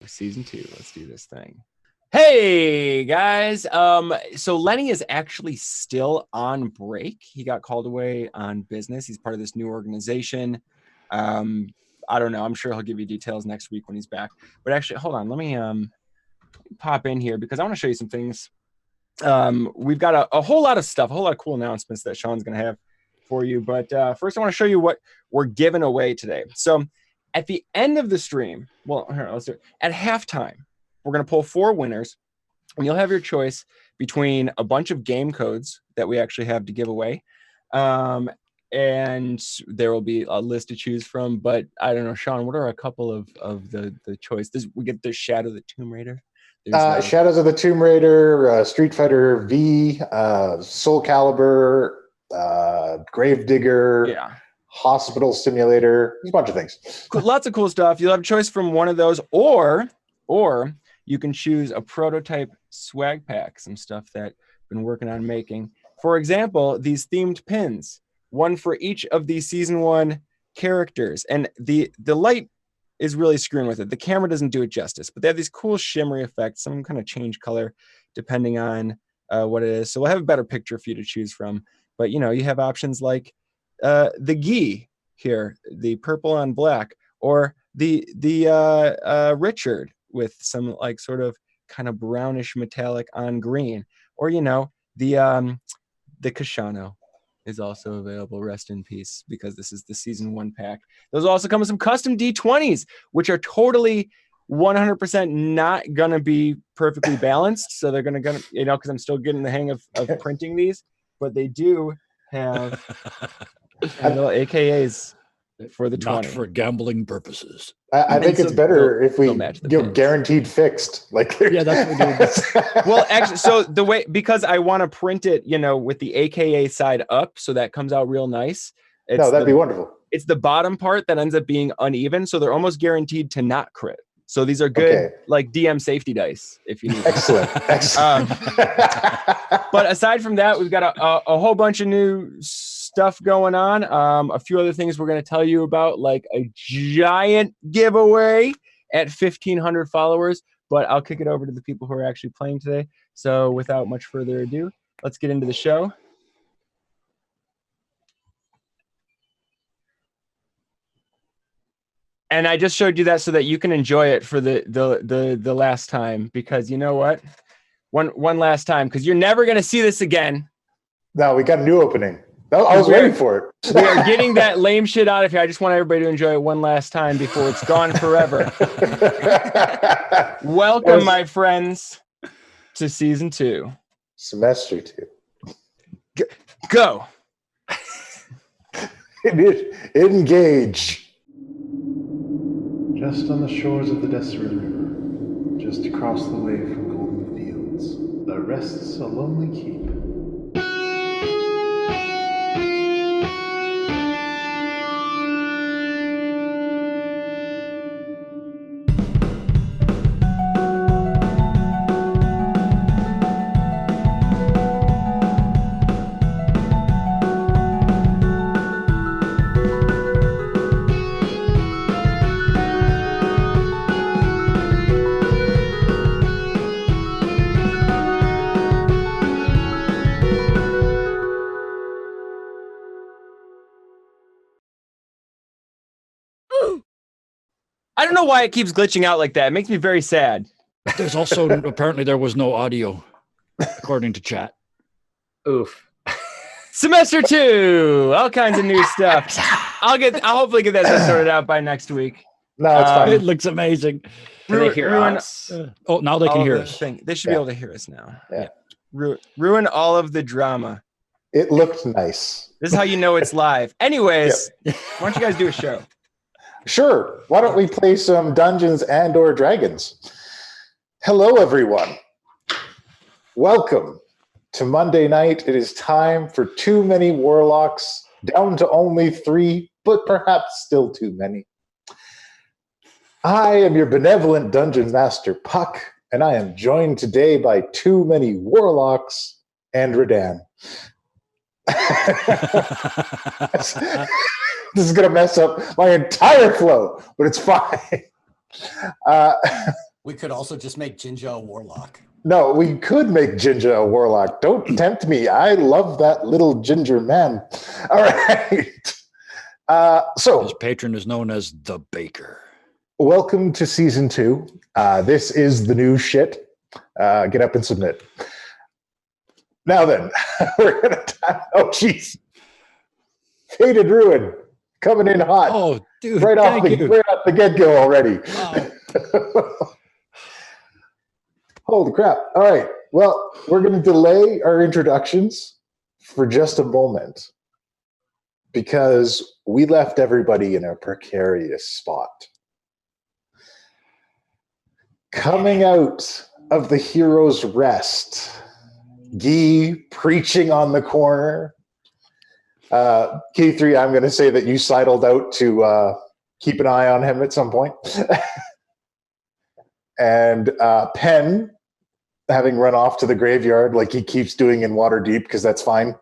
season 2. Let's do this thing. Hey guys. So Lenny is actually still on break. He got called away on business. He's part of this new organization. I don't know. I'm sure he'll give you details next week when he's back. But actually, hold on. Let me pop in here because I want to show you some things. We've got a whole lot of stuff, a whole lot of cool announcements that Sean's going to have for you. But first, I want to show you what we're giving away today. So at the end of the stream, well, here, let's do it. At halftime, we're going to pull 4 winners, and you'll have your choice between a bunch of game codes that we actually have to give away. And there will be a list to choose from. But I don't know, Sean, what are a couple of the choices? We get the Shadow of the Tomb Raider. Shadows of the Tomb Raider, Street Fighter V, Soul Calibur, Gravedigger, Hospital Simulator. There's a bunch of things. Lots of cool stuff. You'll have a choice from one of those, or you can choose a prototype swag pack, some stuff that I've been working on making. For example, these themed pins, one for each of the season 1 characters. And the light is really screwing with it. The camera doesn't do it justice, but they have these cool shimmery effects. Some kind of change color depending on what it is. So we'll have a better picture for you to choose from. But, you know, you have options like the Ghee here, the purple on black, or the Richard with some like sort of kind of brownish metallic on green, or, you know, the Kashano is also available. Rest in peace, because this is the season 1 pack. Those also come with some custom D20s, which are totally 100% not gonna be perfectly balanced. So they're gonna you know, because I'm still getting the hang of printing these, but they do have little AKAs for the 20. Not for gambling purposes. I think it's better if we guaranteed fixed. Like, yeah, that's what we do. Well, actually, so the way, because I want to print it, you know, with the AKA side up, so that comes out real nice. No, that'd be wonderful. It's the bottom part that ends up being uneven, so they're almost guaranteed to not crit. So these are good, like DM safety dice, if you need. Excellent. But aside from that, we've got a whole bunch of new stuff going on. A few other things we're going to tell you about, like a giant giveaway at 1,500 followers. But I'll kick it over to the people who are actually playing today. So without much further ado, let's get into the show. And I just showed you that so that you can enjoy it for the last time, because you know what? One last time, because you're never going to see this again. No, we got a new opening. I was waiting for it. We are getting that lame shit out of here. I just want everybody to enjoy it one last time before it's gone forever. Welcome, my friends, to season 2. Semester 2. Go. Engage. Just on the shores of the Deseret River, just across the way from Golden Fields, there rests a lonely keep. I don't know why it keeps glitching out like that. It makes me very sad. There's also, apparently there was no audio, according to chat. Oof. Semester 2, all kinds of new stuff. I'll hopefully get that sorted out by next week. No, it's fine. It looks amazing. Can they hear us? Oh, now they can hear us. They should be able to hear us now. Yeah. Ruin all of the drama. It looked nice. This is how you know it's live. Anyways, why don't you guys do a show? Sure. Why don't we play some Dungeons and or Dragons? Hello, everyone. Welcome to Monday night. It is time for Too Many Warlocks, down to only 3, but perhaps still too many. I am your benevolent Dungeon Master, Puck, and I am joined today by Too Many Warlocks and Redan. This is going to mess up my entire flow, but it's fine. We could also just make Jinja a warlock. No, we could make Ginger a warlock. Don't tempt me. I love that little ginger man. All right. His patron is known as the Baker. Welcome to season 2. This is the new shit. Get up and submit. Now then, we're gonna time. Oh, jeez. Fated Ruin coming in hot. Oh, dude, right off the get-go already. Wow. Holy crap. All right. Well, we're going to delay our introductions for just a moment because we left everybody in a precarious spot. Coming out of the hero's rest, Ghee preaching on the corner. K3, I'm going to say that you sidled out to keep an eye on him at some point. And Penn, having run off to the graveyard like he keeps doing in Waterdeep, because that's fine.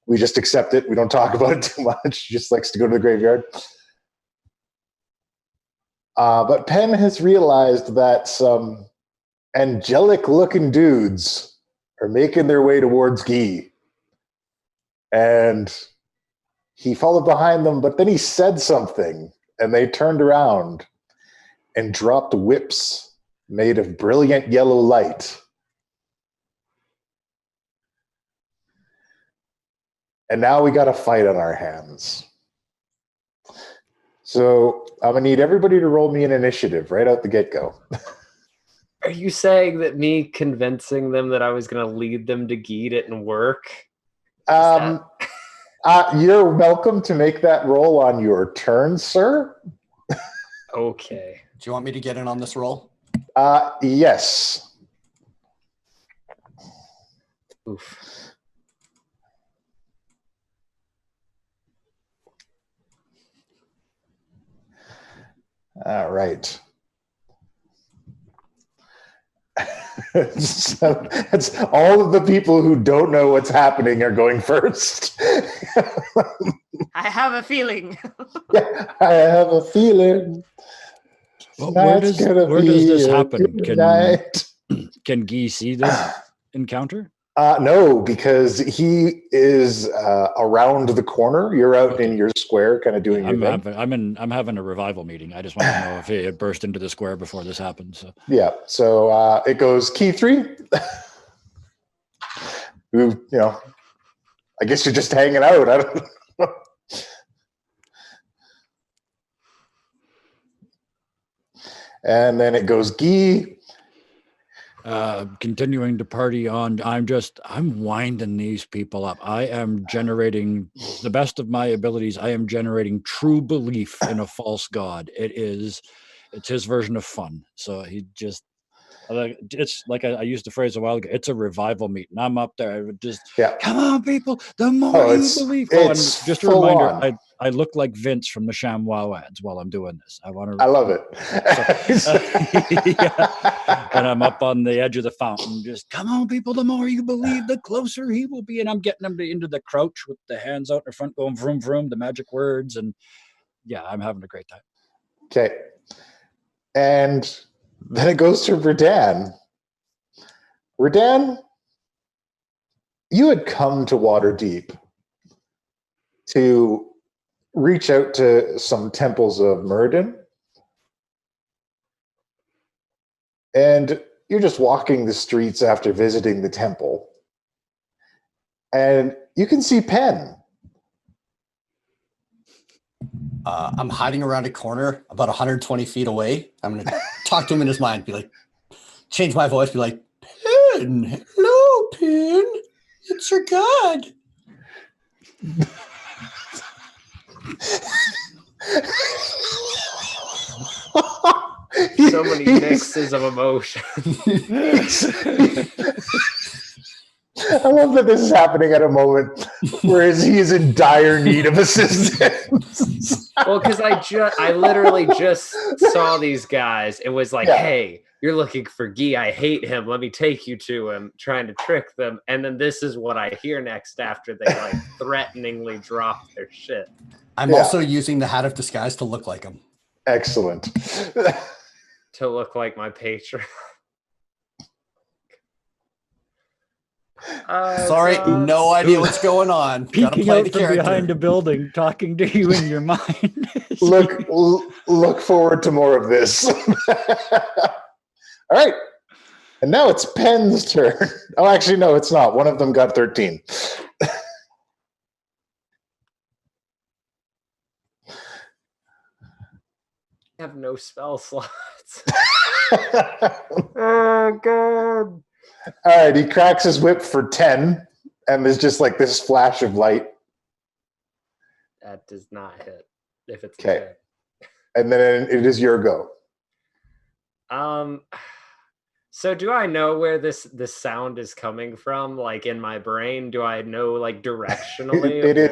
We just accept it. We don't talk about it too much. He just likes to go to the graveyard. But Penn has realized that some angelic-looking dudes are making their way towards Ghee. And he followed behind them, but then he said something, and they turned around and dropped whips made of brilliant yellow light. And now we got a fight on our hands. So I'm going to need everybody to roll me an initiative right out the get-go. Are you saying that me convincing them that I was going to lead them to Ghee didn't work? You're welcome to make that roll on your turn, sir. Okay. Do you want me to get in on this roll? Yes. Oof. All right. So that's all of the people who don't know what's happening are going first. I have a feeling. Yeah, I have a feeling. Well, where does this happen? Can Ghee see this encounter? No, because he is around the corner. You're out in your square, kind of doing your thing. I'm having a revival meeting. I just want to know if he had burst into the square before this happened. So yeah, so it goes key 3. I guess you're just hanging out. I don't know. And then it goes Ghee. Continuing to party on. I'm winding these people up. I am generating the best of my abilities. I am generating true belief in a false god. It's his version of fun. So it's like I used the phrase a while ago. It's a revival meeting. I'm up there. I would just come on, people. The more you believe. And just a reminder. I look like Vince from the ShamWow ads while I'm doing this. I love it. Yeah. And I'm up on the edge of the fountain. Just come on, people. The more you believe, the closer he will be. And I'm getting them into the crouch with the hands out in front, going vroom vroom, the magic words, and yeah, I'm having a great time. Okay, and then it goes to Redan. Redan, you had come to Waterdeep to reach out to some temples of Myrddin. And you're just walking the streets after visiting the temple. And you can see Penn. I'm hiding around a corner about 120 feet away. I'm going to talk to him in his mind, be like, change my voice, be like, Penn, hello, Penn. It's your god. So many mixes of emotion. I love that this is happening at a moment where he is in dire need of assistance. Well, because I literally just saw these guys. It was like, hey, you're looking for Ghee. I hate him. Let me take you to him, trying to trick them. And then this is what I hear next after they like threateningly drop their shit. I'm also using the Hat of Disguise to look like him. Excellent. to look like my patron. Sorry, God. no idea what's going on. Gotta Peeking play out the from character. behind a building, talking to you in your mind. Look forward to more of this. All right. And now it's Penn's turn. Oh, actually, no, it's not. One of them got 13. I have no spell slots. Oh, God. All right, he cracks his whip for 10, and there's just like this flash of light. That does not hit. If it's Okay. And then it is your go. So do I know where this sound is coming from? Like in my brain, do I know like directionally? It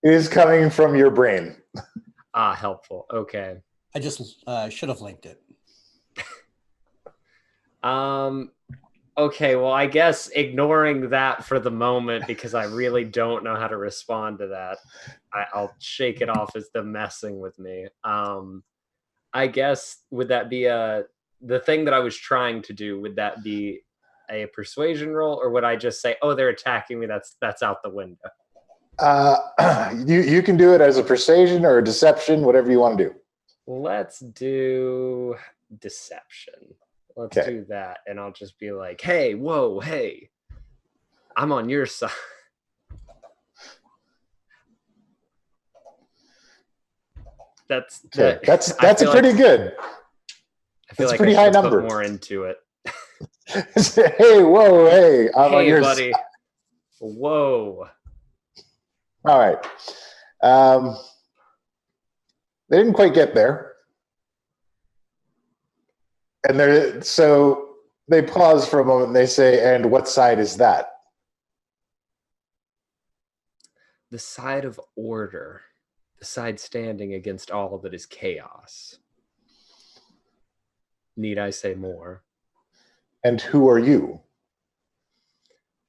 is coming from your brain. Helpful. Okay. I just should have linked it. Okay, well, I guess ignoring that for the moment because I really don't know how to respond to that. I'll shake it off as them messing with me. I guess would that be the thing that I was trying to do? Would that be a persuasion roll, or would I just say, "Oh, they're attacking me. That's out the window"? You can do it as a persuasion or a deception, whatever you want to do. Let's do deception. Let's Okay. do that, and I'll just be like, "Hey, whoa, hey, I'm on your side." That's a pretty good. I feel That's like a pretty I high should number. put more into it. Hey, whoa, hey, I'm on Hey, your buddy. Whoa. All right. They didn't quite get there. And so they pause for a moment and they say, "And what side is that?" The side of order. The side standing against all that is chaos. Need I say more? And who are you?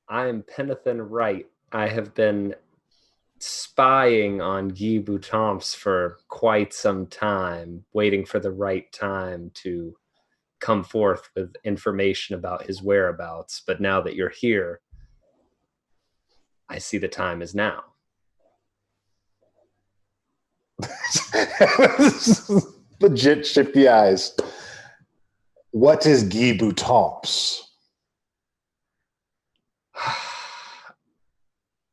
I am Penathan Wright. I have been spying on Guy Boutamps for quite some time, waiting for the right time to come forth with information about his whereabouts. But now that you're here, I see the time is now. Legit shifty eyes. What is Guy Boutamps?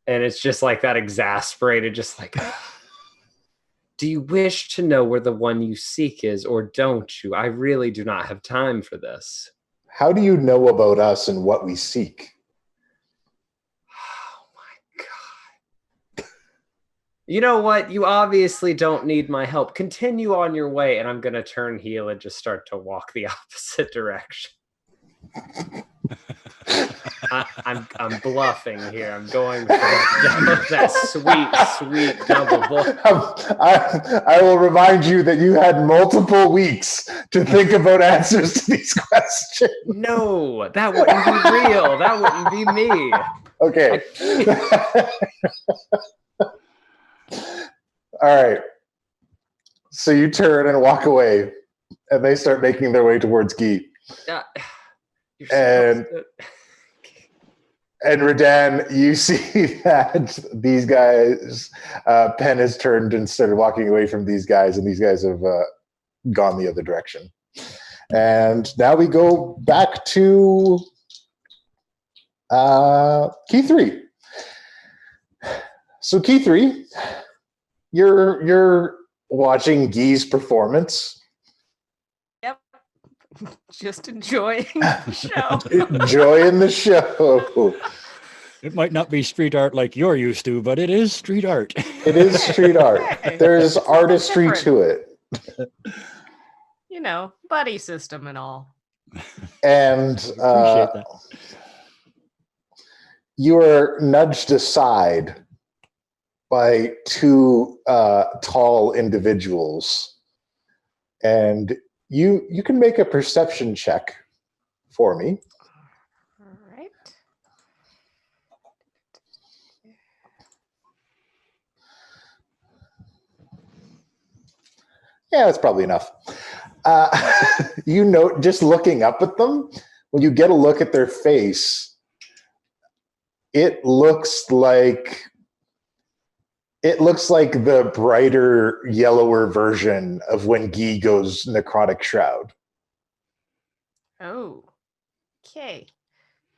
And it's just like that exasperated, just like, do you wish to know where the one you seek is, or don't you? I really do not have time for this. How do you know about us and what we seek? Oh my God. You know what? You obviously don't need my help. Continue on your way, and I'm going to turn heel and just start to walk the opposite direction. I'm bluffing here. I'm going for that sweet double. I will remind you that you had multiple weeks to think about answers to these questions. No, that wouldn't be real. That wouldn't be me. Okay. All right. So you turn and walk away, and they start making their way towards Guy. And Redan, you see that these guys, Penn has turned and started walking away from these guys, and these guys have gone the other direction. And now we go back to Key 3. So Key 3, you're watching Guy's performance. Yep. Just enjoying the show. Enjoying the show. It might not be street art like you're used to, but it is street art. It is street art. Hey, There's it's artistry different. to it. You know, buddy system and all. And Appreciate that. you are nudged aside by two tall individuals. And you can make a perception check for me. All right. Yeah, that's probably enough. You know, just looking up at them, when you get a look at their face, it looks like the brighter, yellower version of when Ghee goes necrotic shroud. Oh. Okay.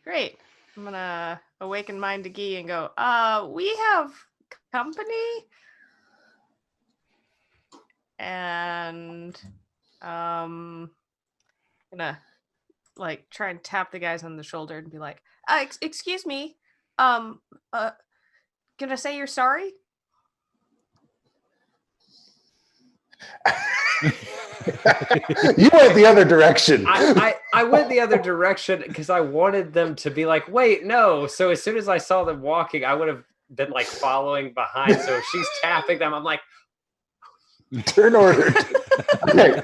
Great. I'm gonna awaken mind to Ghee and go, we have company. And gonna like try and tap the guys on the shoulder and be like, excuse me. Gonna say you're sorry? You went the other direction. I went the other direction because I wanted them to be like, wait, no. So as soon as I saw them walking, I would have been like following behind. So if she's tapping them, I'm like, turn ordered. Okay.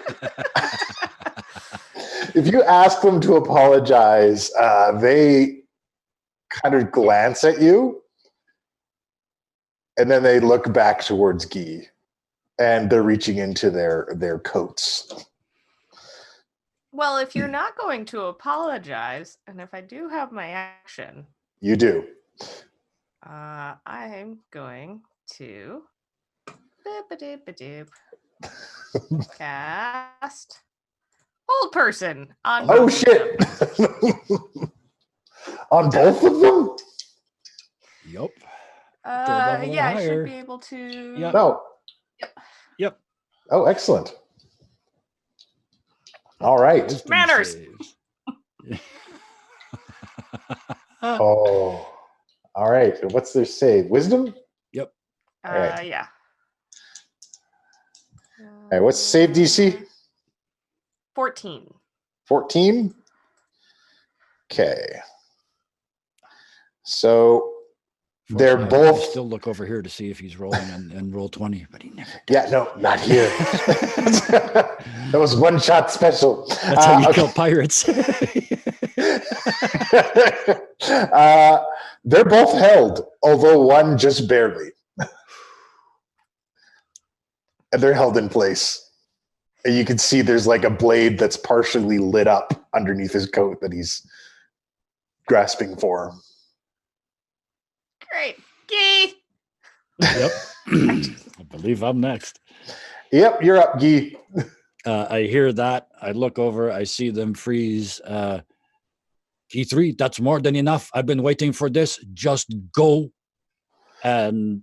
If you ask them to apologize, they kind of glance at you, and then they look back towards Ghee, and they're reaching into their coats. Well, if you're not going to apologize, and if I do have my action, You do. I'm going to cast Hold Person on Oh both of shit! them. On both of them? Yup. Yeah, I should higher. be able to. Yep. No. Yep. Oh, excellent. All right. Wisdom Manners. saves. Oh. All right. What's their save? Wisdom? Yep. Alright. Yeah. All right. What's the save DC? 14. 14? Okay. So they're Fortunately, I both. still look over here to see if he's rolling and roll 20, but he never does. Yeah, no, not here. That was one shot special. That's how you okay. kill pirates. They're both held, although one just barely. And they're held in place. And you can see there's like a blade that's partially lit up underneath his coat that he's grasping for. Great. Ghee. Yep. I believe I'm next. Yep, you're up, Ghee. I hear that. I look over. I see them freeze. Key 3, that's more than enough. I've been waiting for this. Just go. And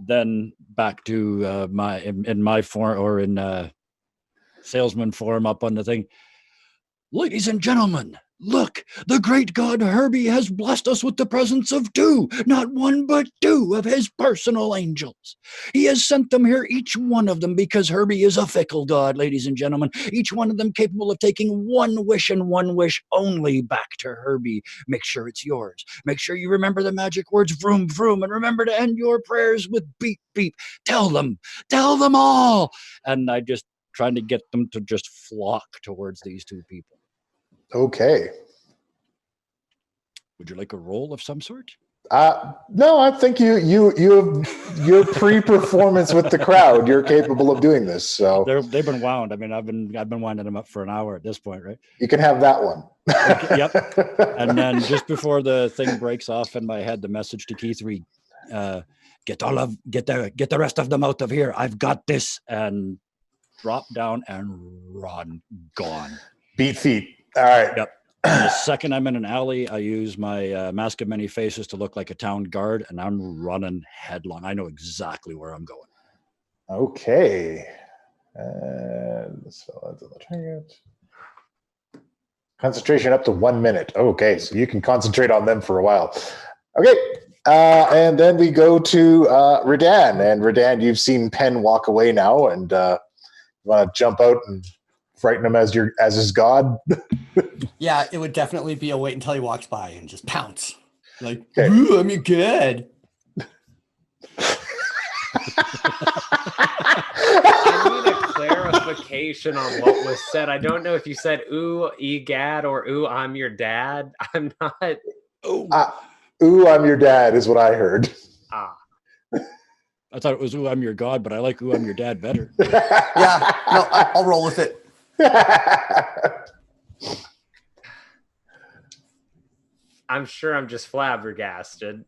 then back to in my form, or in salesman form up on the thing. Ladies and gentlemen, look, the great god Herbie has blessed us with the presence of 2, not 1, but 2 of his personal angels. He has sent them here, each one of them, because Herbie is a fickle god, ladies and gentlemen. Each one of them capable of taking one wish and one wish only back to Herbie. Make sure it's yours. Make sure you remember the magic words, vroom, vroom, and remember to end your prayers with beep, beep. Tell them all. And I just trying to get them to just flock towards these 2 people. Okay. Would you like a roll of some sort? No, I think you have your pre-performance with the crowd. You're capable of doing this. So They've been wound. I mean, I've been winding them up for an hour at this point, right? you can have that one. Okay, yep. And then just before the thing breaks off in my head, the message to Key 3, get the rest of them out of here. I've got this. And drop down and run. Gone. Beat feet. All right. Yep. And the second I'm in an alley, I use my Mask of Many Faces to look like a town guard, and I'm running headlong. I know exactly where I'm going. Okay. So that's the target. Concentration up to 1 minute. Okay, so you can concentrate on them for a while. Okay. And then we go to Redan. And Redan, you've seen Penn walk away now, and you want to jump out and frighten him as his god? Yeah, it would definitely be a wait until he walks by and just pounce. Like, Okay. ooh, I'm your god. I need a clarification on what was said. I don't know if you said ooh, egad, or ooh, I'm your dad. I'm not. Ooh, I'm your dad is what I heard. Ah. I thought it was "Ooh, I'm your god," but I like "Ooh, I'm your dad" better. Yeah, no, I'll roll with it. I'm sure I'm just flabbergasted,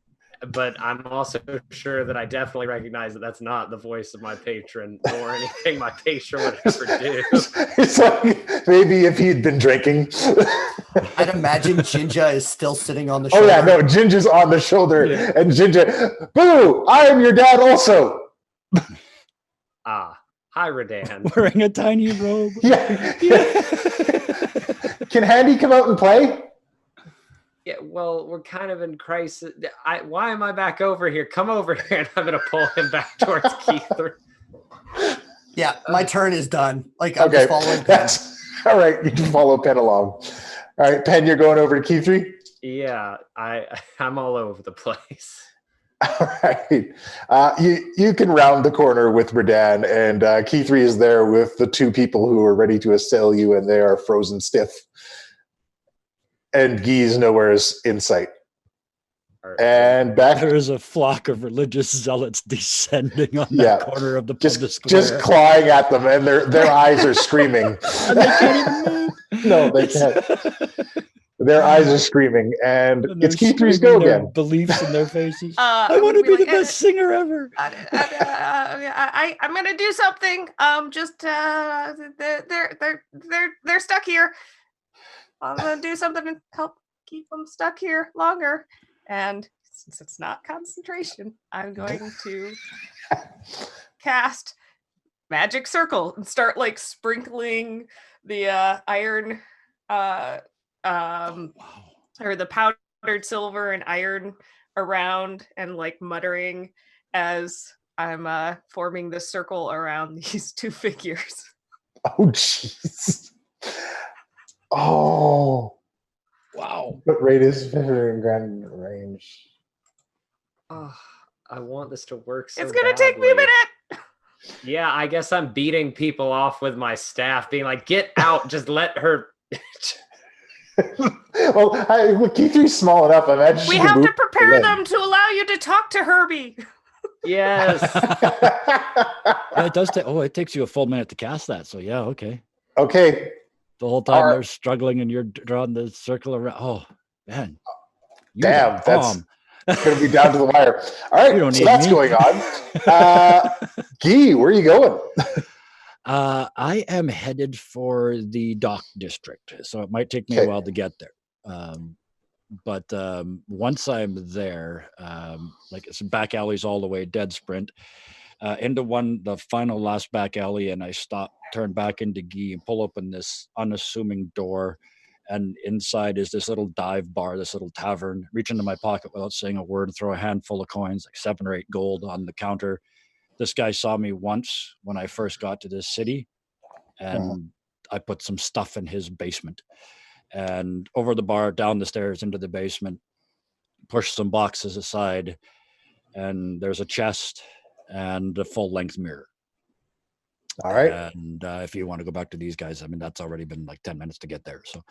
but I'm also sure that I definitely recognize that that's not the voice of my patron or anything my patron would ever do. It's like maybe if he'd been drinking. I'd imagine Jinja is still sitting on the Oh shoulder. yeah, no, Ginger's on the shoulder, Yeah. and Ginger, boo! I am your dad also. Ah, hi, Redan. Wearing a tiny robe. Yeah. Can Handy come out and play? Yeah, well, we're kind of in crisis. Why am I back over here? Come over here, and I'm going to pull him back towards Keith. Yeah, my turn is done. Like, I'm Okay, just following Pen. that's all right. You can follow Pen along. All right, Pen, you're going over to Keithree. Yeah, I'm all over the place. All right, you can round the corner with Redan, and Keithree is there with the two people who are ready to assail you, and they are frozen stiff. And Ghee's nowhere in sight. And back, There is a flock of religious zealots descending on Yeah, that corner of the public square. just clawing at them, and their eyes are screaming. And they can't even move. No, they can't. Their eyes are screaming, and And they're it's Keithree's screaming go their again. beliefs in their faces. I I want to would be be the like, best singer ever. I'm gonna do something. They're stuck here. I'm gonna do something to help keep them stuck here longer. And since it's not concentration, I'm going to cast Magic Circle and start like sprinkling the iron, or the powdered silver and iron around, and like muttering as I'm forming the circle around these two figures. Oh, jeez. Oh, Wow. what radius in grand range? Oh, I want this to work so It's gonna take me a badly. minute. Yeah, I guess I'm beating people off with my staff, being like, get out, just let her. Well, Keithree's small enough. I imagine We she can have move to prepare the them to allow you to talk to Herbie. Yes. Yeah, it does take. Oh, it takes you a full minute to cast that. So yeah, okay. Okay. The whole time All right. they're struggling and you're drawing the circle around. Oh man, you Damn, got that's bomb. going to be down to the wire. All You right, don't so need that's me. going on. Ghee, where are you going? I am headed for the dock district, so it might take me a Okay. while to get there. But once I'm there, like it's back alleys all the way, dead sprint into the final last back alley, and I stop, turn back into Ghee, and pull open this unassuming door. And inside is this little dive bar, this little tavern. Reach into my pocket without saying a word, throw a handful of coins, like 7 or 8 gold on the counter. This guy saw me once when I first got to this city, and I put some stuff in his basement. And over the bar, down the stairs into the basement, push some boxes aside, and there's a chest and a full-length mirror. All right. And if you want to go back to these guys, I mean, that's already been like 10 minutes to get there. So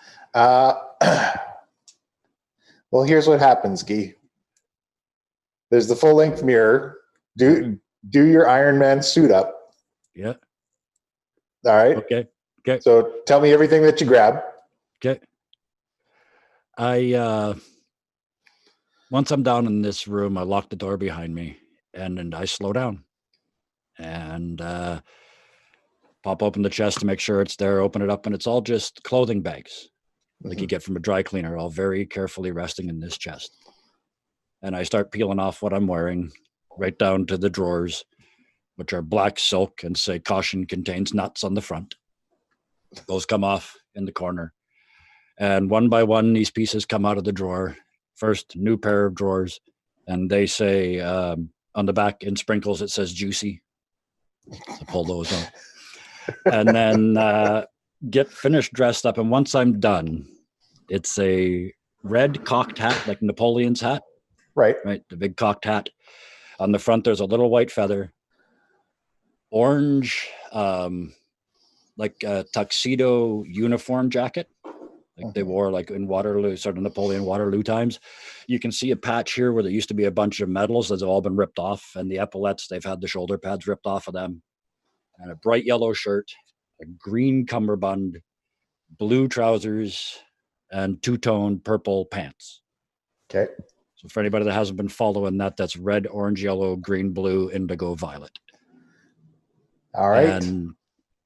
Well, here's what happens, Ghee. There's the full-length mirror. Do your Iron Man suit up. yeah, All right. okay. So tell me everything that you grab. Okay. Once I'm down in this room, I lock the door behind me, and I slow down and pop open the chest to make sure it's there, open it up, and it's all just clothing bags like you get from a dry cleaner, all very carefully resting in this chest. And I start peeling off what I'm wearing, right down to the drawers, which are black silk and say caution contains nuts on the front. Those come off in the corner. And one by one, these pieces come out of the drawer. First, new pair of drawers. And they say on the back in sprinkles, it says juicy. So pull those out. And then get finished dressed up. And once I'm done, it's a red cocked hat, like Napoleon's hat. Right. Right, the big cocked hat. On the front, there's a little white feather. Orange, like a tuxedo uniform jacket, like they wore like in Waterloo, sort of Napoleon Waterloo times. You can see a patch here where there used to be a bunch of medals that have all been ripped off, and the epaulets, they've had the shoulder pads ripped off of them, and a bright yellow shirt, a green cummerbund, blue trousers, and two-tone purple pants. Okay. So for anybody that hasn't been following that, that's red, orange, yellow, green, blue, indigo, violet. All right. And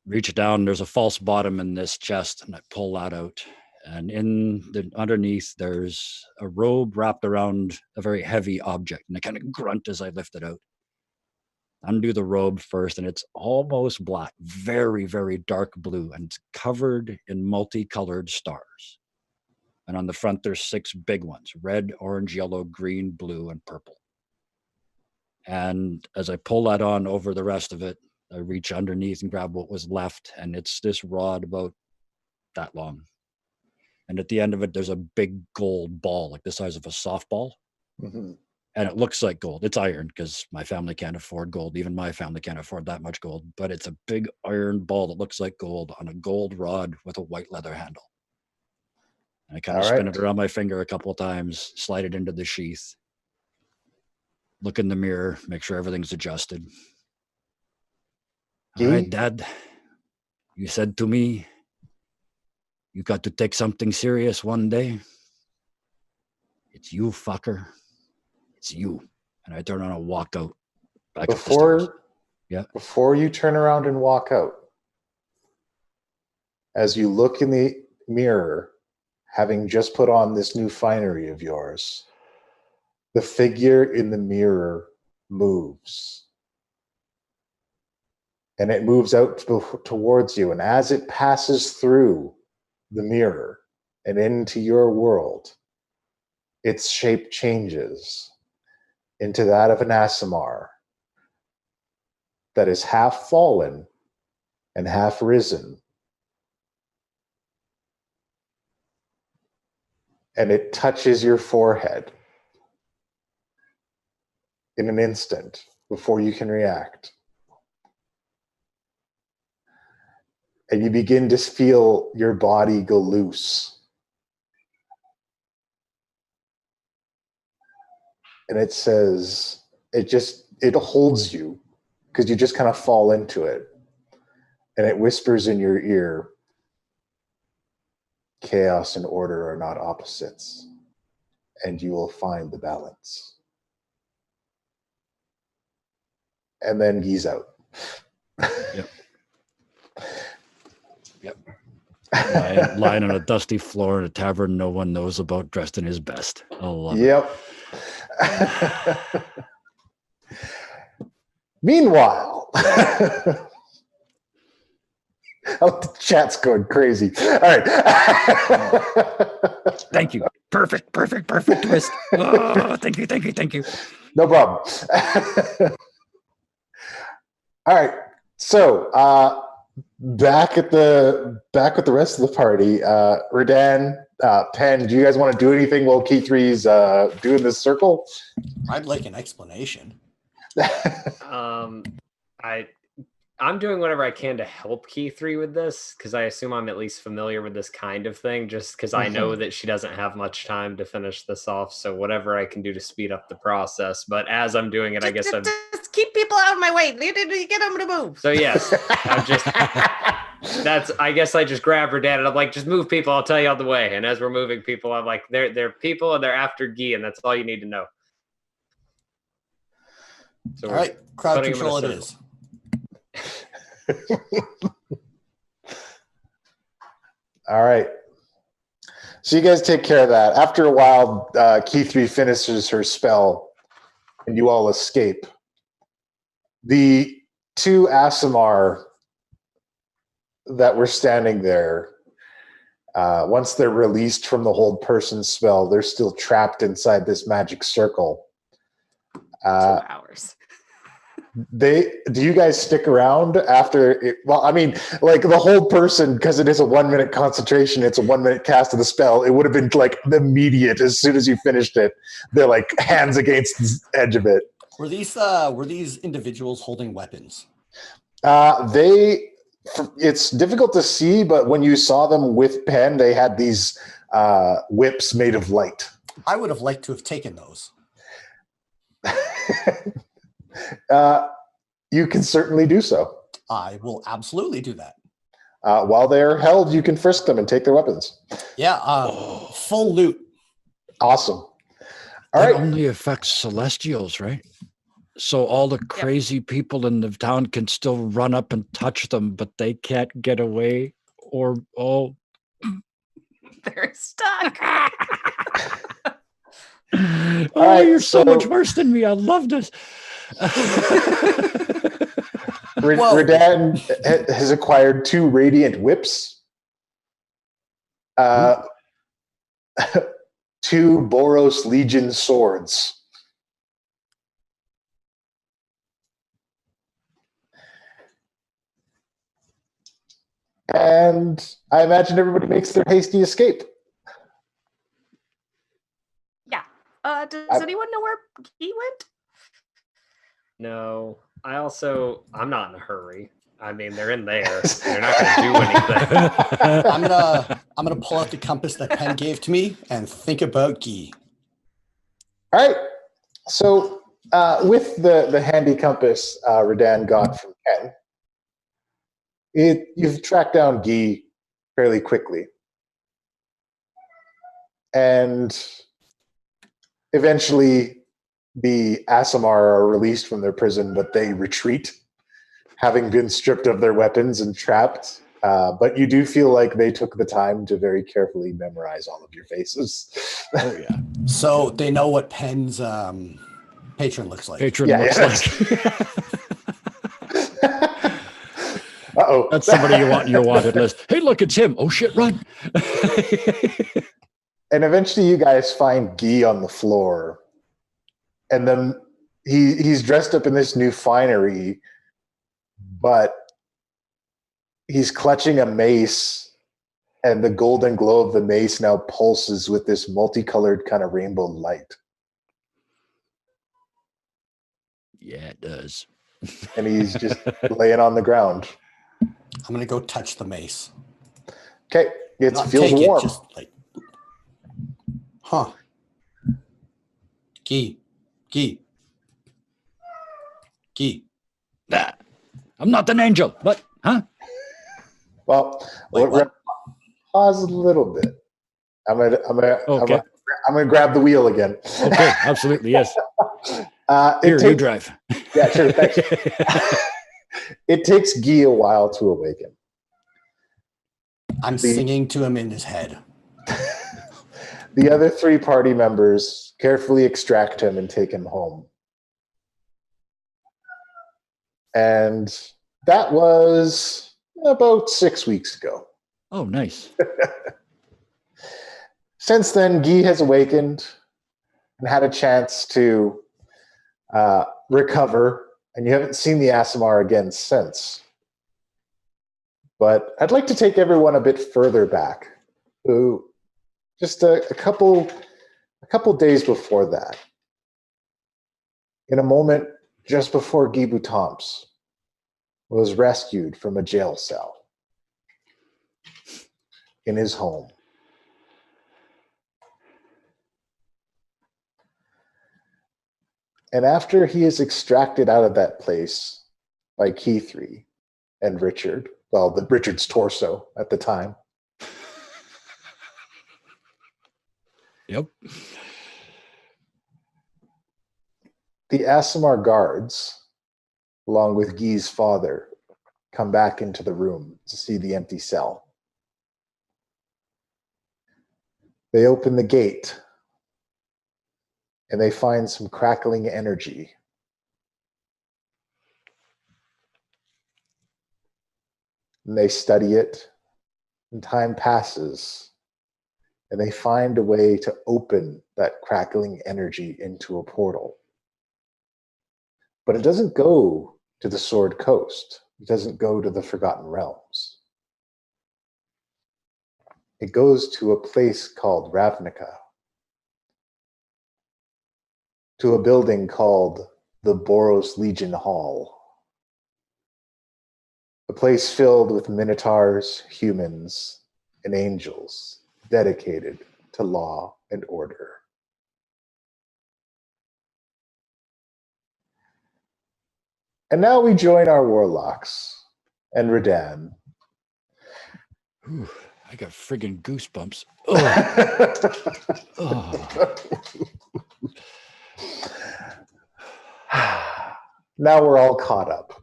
reach down, there's a false bottom in this chest, and I pull that out. And underneath, there's a robe wrapped around a very heavy object. And I kind of grunt as I lift it out. Undo the robe first, and it's almost black, very, very dark blue, and it's covered in multicolored stars. And on the front, there's 6 big ones: red, orange, yellow, green, blue, and purple. And as I pull that on over the rest of it, I reach underneath and grab what was left, and it's this rod about that long. And at the end of it, there's a big gold ball, like the size of a softball. Mm-hmm. And it looks like gold. It's iron, because my family can't afford gold. Even my family can't afford that much gold. But it's a big iron ball that looks like gold on a gold rod with a white leather handle. And I kind of spin it around my finger a couple of times, slide it into the sheath, look in the mirror, make sure everything's adjusted. All right, Dad, you said to me, you got to take something serious one day. It's you, fucker. It's you. And I turn around and walk out. Back up the stairs. Yeah. Before you turn around and walk out, as you look in the mirror, having just put on this new finery of yours, the figure in the mirror moves. And it moves out towards you. And as it passes through the mirror and into your world, its shape changes into that of an Aasimar that is half fallen and half risen. And it touches your forehead in an instant before you can react. And you begin to feel your body go loose. And it says, it holds you because you just kind of fall into it. And it whispers in your ear, chaos and order are not opposites, and you will find the balance. And then Ghee's out. Yep. Yep. Lying on a dusty floor in a tavern no one knows about, dressed in his best. I love it. Meanwhile, oh, the chat's going crazy. All right. Thank you. Perfect twist. Oh, thank you. No problem. All right. So back with the rest of the party. Redan, Pen, do you guys want to do anything while Key3's doing this circle? I'd like an explanation. I'm doing whatever I can to help Key3 with this, because I assume I'm at least familiar with this kind of thing, just because I know that she doesn't have much time to finish this off. So whatever I can do to speed up the process. But as I'm doing it, I guess just keep people out of my way. You get them to move. So yes, I guess I just grab her dad and I'm like, just move people. I'll tell you all the way. And as we're moving people, I'm like, they're people and they're after Ghee, and that's all you need to know. So all right, crowd control it is. All right. So you guys take care of that. After a while, Key3 finishes her spell and you all escape. The 2 Aasimar that were standing there, once they're released from the hold person spell, they're still trapped inside this magic circle. 2 hours. Do you guys stick around after it? Well, I mean, like the whole person, because it is a 1-minute concentration, it's a 1-minute cast of the spell. It would have been like immediate as soon as you finished it. They're like hands against the edge of it. Were these individuals holding weapons? They It's difficult to see, but when you saw them with pen, they had these whips made of light. I would have liked to have taken those. You can certainly do so. I will absolutely do that. While they're held, you can frisk them and take their weapons. Yeah, full loot. Awesome. All That right. only affects Celestials, right? So all the crazy people in the town can still run up and touch them, but they can't get away. Or They're stuck. oh, right, you're so so- much worse than me. I love this. Whoa. Redan has acquired 2 radiant whips, 2 Boros Legion swords. And I imagine everybody makes their hasty escape. Yeah. Does anyone know where he went? No, I'm not in a hurry. I mean, they're in there. They're not going to do anything. I'm gonna pull out the compass that Penn gave to me and think about Ghee. All right. So with the handy compass Redan got from Ken, you've tracked down Ghee fairly quickly. And eventually the Aasimar are released from their prison, but they retreat, having been stripped of their weapons and trapped. But you do feel like they took the time to very carefully memorize all of your faces. Oh yeah, So they know what Penn's patron looks like. patron Yeah, looks yeah. like. Uh-oh. That's somebody you want in your wanted list. Hey, look, it's him. Oh shit, run! And eventually you guys find Ghee on the floor. And then he's dressed up in this new finery, but he's clutching a mace, and the golden glow of the mace now pulses with this multicolored kind of rainbow light. Yeah, it does. And he's just laying on the ground. I'm gonna go touch the mace. Okay, it Not feels take warm. it, just like, huh? Ghee. Nah, I'm not an angel. What? Huh? Well, Wait, what? pause a little bit. I'm Okay. gonna grab the wheel again. Okay, absolutely, yes. It Here, you takes- drive. Yeah, sure. Thanks. It takes Ghee a while to awaken. I'm singing to him in his head. The other 3 party members carefully extract him and take him home. And that was about 6 weeks ago. Oh, nice. Since then, Ghee has awakened and had a chance to recover, and you haven't seen the Aasimar again since. But I'd like to take everyone a bit further back, just a couple days before that. In a moment just before Guy Boutamps was rescued from a jail cell in his home. And after he is extracted out of that place by Key3 and Richard, Richard's torso at the time. Yep. The Aasimar guards, along with Guy's father, come back into the room to see the empty cell. They open the gate and they find some crackling energy. And they study it, and time passes, and they find a way to open that crackling energy into a portal. But it doesn't go to the Sword Coast. It doesn't go to the Forgotten Realms. It goes to a place called Ravnica, to a building called the Boros Legion Hall. A place filled with minotaurs, humans, and angels dedicated to law and order. And now we join our warlocks and Redan. Ooh, I got friggin' goosebumps. Ugh. Oh. Now we're all caught up.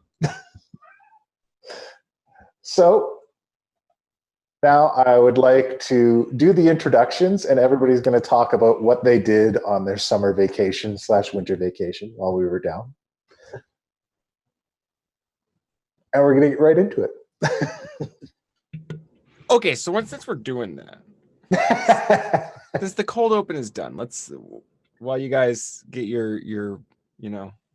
So now I would like to do the introductions, and everybody's going to talk about what they did on their summer vacation / winter vacation while we were down. And we're going to get right into it. Okay, so since we're doing that, since the cold open is done, let's, while you guys get your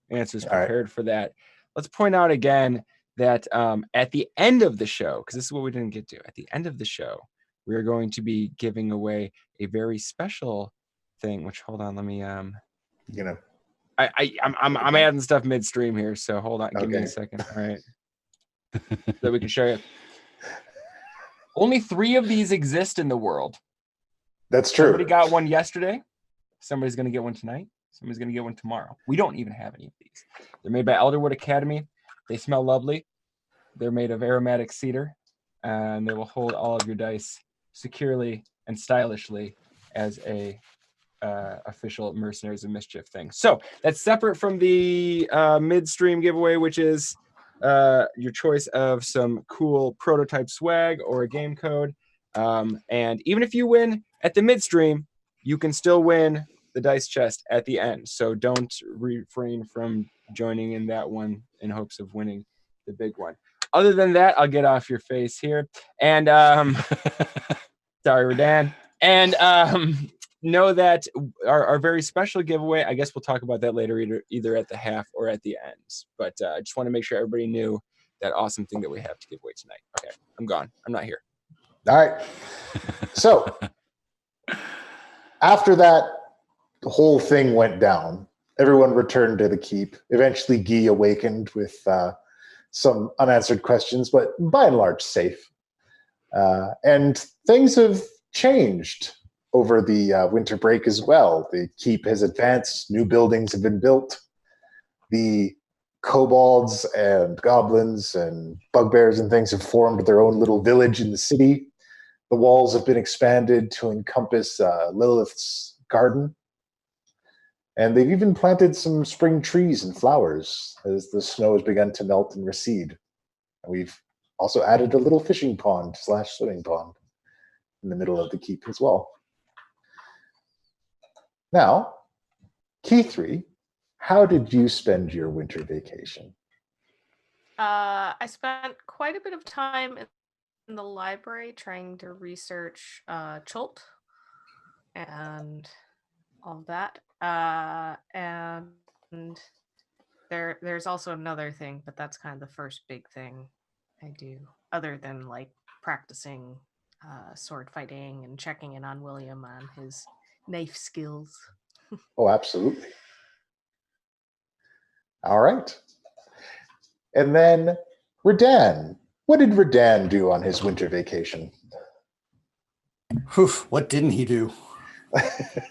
answers prepared for that, let's point out again that at the end of the show, because this is what we didn't get to, at the end of the show, we are going to be giving away a very special thing. Which, hold on, let me I'm adding stuff midstream here, so hold on, give me a second. All right, so we can show you. Only 3 of these exist in the world. That's true. Somebody got one yesterday. Somebody's going to get one tonight. Somebody's going to get one tomorrow. We don't even have any of these. They're made by Elderwood Academy. They smell lovely. They're made of aromatic cedar, and they will hold all of your dice securely and stylishly as a official Mercenaries of Mischief thing. So that's separate from the midstream giveaway, which is your choice of some cool prototype swag or a game code. And even if you win at the midstream, you can still win the dice chest at the end. So don't refrain from joining in that one in hopes of winning the big one. Other than that, I'll get off your face here. And sorry, Redan. And know that our very special giveaway, I guess we'll talk about that later, either at the half or at the end. But I just want to make sure everybody knew that awesome thing that we have to give away tonight. Okay, I'm gone. I'm not here. All right. So after that, the whole thing went down. Everyone returned to the keep. Eventually, Ghee awakened with some unanswered questions, but by and large safe. And things have changed over the winter break as well. The keep has advanced. New buildings have been built. The kobolds and goblins and bugbears and things have formed their own little village in the city. The walls have been expanded to encompass Lilith's garden. And they've even planted some spring trees and flowers as the snow has begun to melt and recede. And we've also added a little fishing pond / swimming pond in the middle of the keep as well. Now, Key 3, how did you spend your winter vacation? I spent quite a bit of time in the library trying to research Chult and all of that. And there's also another thing, but that's kind of the first big thing I do, other than like practicing sword fighting and checking in on William on his knife skills. Oh, absolutely. All right. And then Redan. What did Redan do on his winter vacation? Whew, what didn't he do?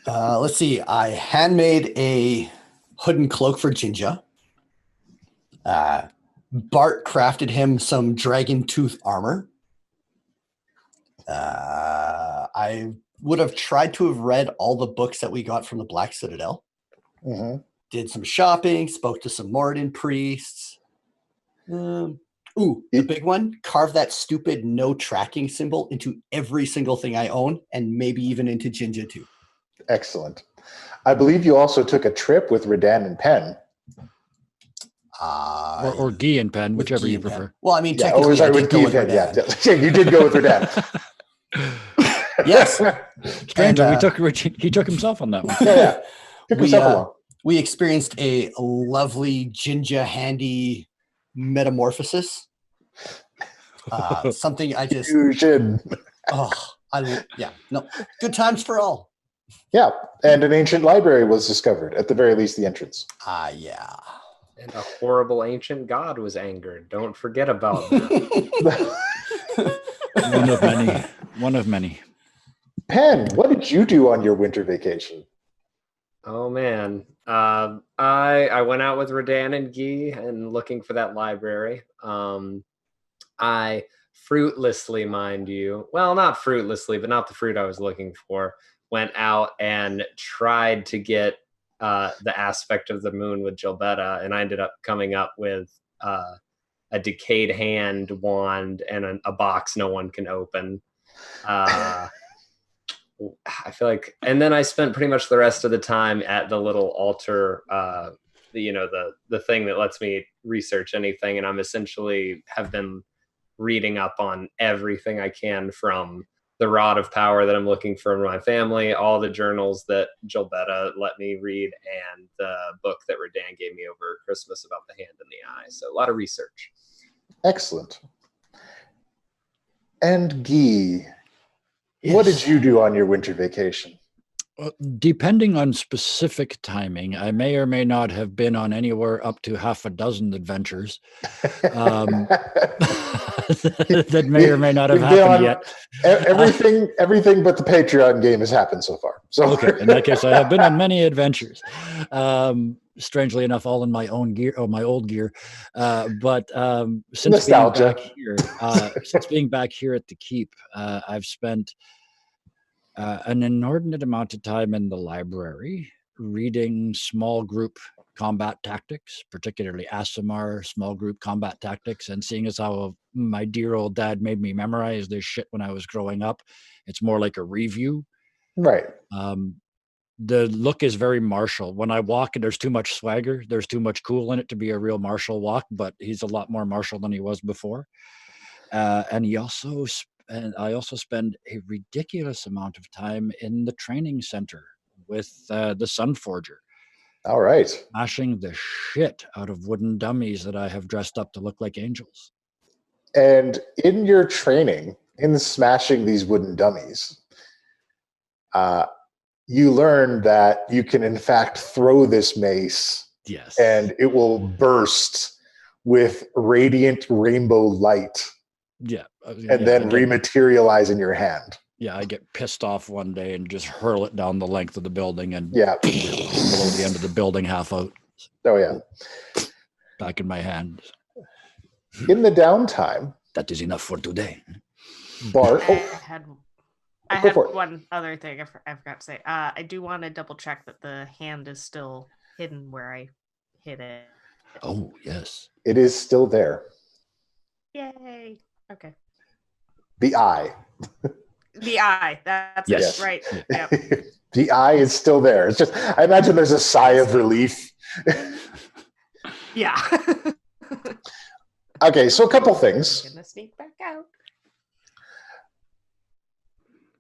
Let's see. I handmade a hood and cloak for Jinja. Bart crafted him some dragon tooth armor. I would have tried to have read all the books that we got from the Black Citadel. Mm-hmm. Did some shopping, spoke to some Moradin priests. The big one, carve that stupid no tracking symbol into every single thing I own, and maybe even into Jinja too. Excellent. I believe you also took a trip with Redan and Penn. Or Ghee and Penn, whichever you prefer. Well, I mean, Yeah, technically, I did with go Ghee with and Penn. Redan. Yeah, you did go with Redan. Yes. Stranger, And, he took himself on that one. Yeah. Took himself along. We experienced a lovely Jinja handy metamorphosis. Something I just Fusion. good times for all. Yeah, and an ancient library was discovered, at the very least, the entrance. Yeah. And a horrible ancient god was angered. Don't forget about that. One of many. One of many. Pen, what did you do on your winter vacation? Oh man, I went out with Radan and Ghee and looking for that library. I fruitlessly, mind you, well, not fruitlessly, but not the fruit I was looking for, went out and tried to get the aspect of the moon with Gilbetta, and I ended up coming up with a decayed hand wand and a box no one can open. I feel like, and then I spent pretty much the rest of the time at the little altar, the thing that lets me research anything, and I'm essentially have been reading up on everything I can, from the Rod of Power that I'm looking for in my family, all the journals that Gilbetta let me read, and the book that Radan gave me over Christmas about the hand in the eye. So a lot of research. Excellent. And Guy, what did you do on your winter vacation? Depending on specific timing, I may or may not have been on anywhere up to half a dozen adventures. That may or may not have happened yet. Everything but the Patreon game has happened so far. So okay, in that case, I have been on many adventures. Strangely enough, all in my own gear, my old gear. But since being back here at the Keep, I've spent an inordinate amount of time in the library reading small group combat tactics, particularly Aasimar small group combat tactics, and seeing as how my dear old dad made me memorize this shit when I was growing up, it's more like a review. Right. The look is very martial. When I walk, there's too much swagger. There's too much cool in it to be a real martial walk, but he's a lot more martial than he was before. And I also spend a ridiculous amount of time in the training center with the Sun Forger. All right. Smashing the shit out of wooden dummies that I have dressed up to look like angels. And in your training, in smashing these wooden dummies, you learn that you can, in fact, throw this mace. Yes. And it will burst with radiant rainbow light. Yeah. And then rematerialize in your hand. Yeah, I get pissed off one day and just hurl it down the length of the building and below the end of the building, half out. Oh, yeah. Back in my hand. In the downtime. That is enough for today. Bart. I had one other thing I forgot to say. I do want to double check that the hand is still hidden where I hid it. Oh, yes. It is still there. Yay. Okay. The eye. The eye. That's yes. It. Right. Yep. The eye is still there. It's just, I imagine there's a sigh of relief. Yeah. Okay, so a couple things. I'm gonna sneak back out.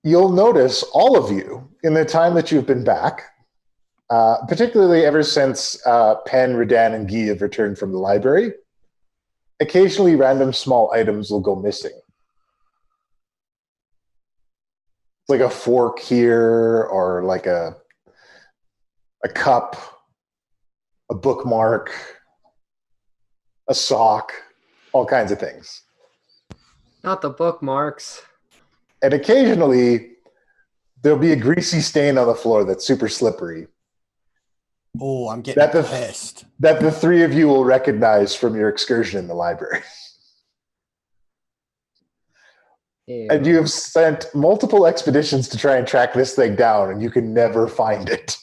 You'll notice, all of you, in the time that you've been back, particularly ever since Pen, Radan, and Ghee have returned from the library, occasionally random small items will go missing. Like a fork here, or like a cup, a bookmark, a sock, all kinds of things. Not the bookmarks. And occasionally, there'll be a greasy stain on the floor that's super slippery. Oh, I'm getting pissed. That the three of you will recognize from your excursion in the library. Ew. And you have sent multiple expeditions to try and track this thing down, and you can never find it.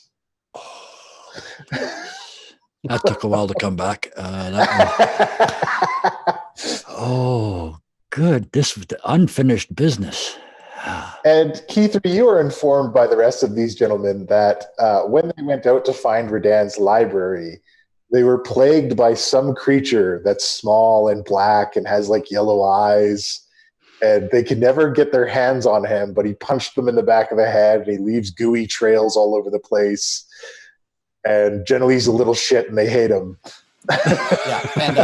That took a while to come back. Oh, good. This was the unfinished business. And Keith, you are informed by the rest of these gentlemen that when they went out to find Radan's library, they were plagued by some creature that's small and black and has like yellow eyes. And they could never get their hands on him, but he punched them in the back of the head, and he leaves gooey trails all over the place. And generally he's a little shit and they hate him. Yeah, and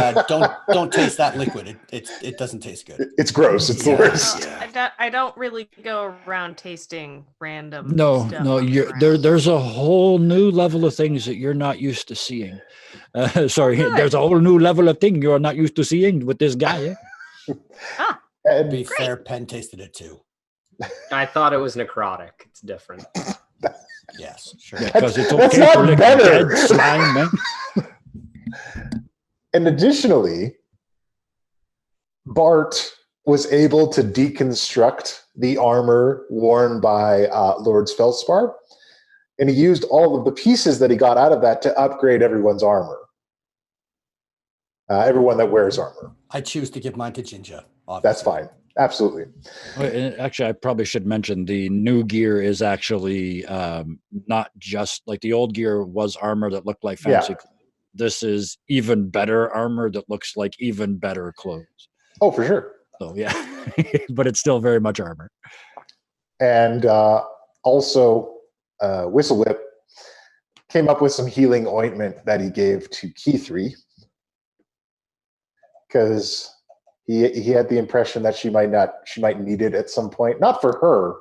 don't taste that liquid. It doesn't taste good. It's gross. It's the Yeah. worst. I don't really go around tasting random No, stuff no, on the you're ground. there's a whole new level of things that you're not used to seeing. Sorry, good. there's a whole new level of thing you're not used to seeing with this guy. Ah, And Be fair, Penn tasted it too. I thought it was necrotic. It's different. Yes, sure. Because it's That's okay to not lick better. dead slime, man. And additionally, Bart was able to deconstruct the armor worn by Lord Felspar, and he used all of the pieces that he got out of that to upgrade everyone's armor. Everyone that wears armor. I choose to give mine to Jinja. Obviously. That's fine. Absolutely. Actually, I probably should mention the new gear is actually not just like the old gear was armor that looked like fancy. Yeah. This is even better armor that looks like even better clothes. Oh, for sure. So yeah, but it's still very much armor. And also, Whistle Whip came up with some healing ointment that he gave to Key3 because he had the impression that she might need it at some point, not for her,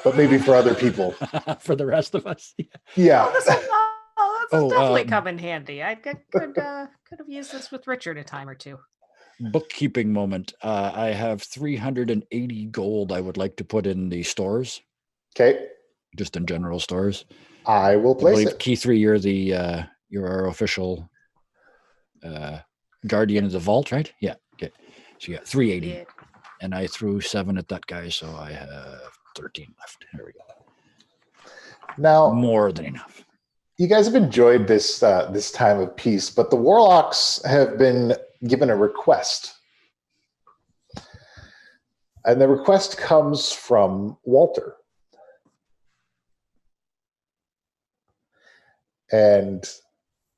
but maybe for other people. For the rest of us. Yeah. this will definitely um, come in handy. I could have used this with Richard a time or two. Bookkeeping moment. I have 380 gold I would like to put in the stores, Okay. just in general stores. I will I place believe it. Key 3, you're our official guardian of the vault, right? Yeah. Okay. So you got 380. Yeah. And I threw 7 at that guy, so I have 13 left. There we go. Now, More than enough. you guys have enjoyed this this time of peace, but the Warlocks have been given a request. And the request comes from Walter. And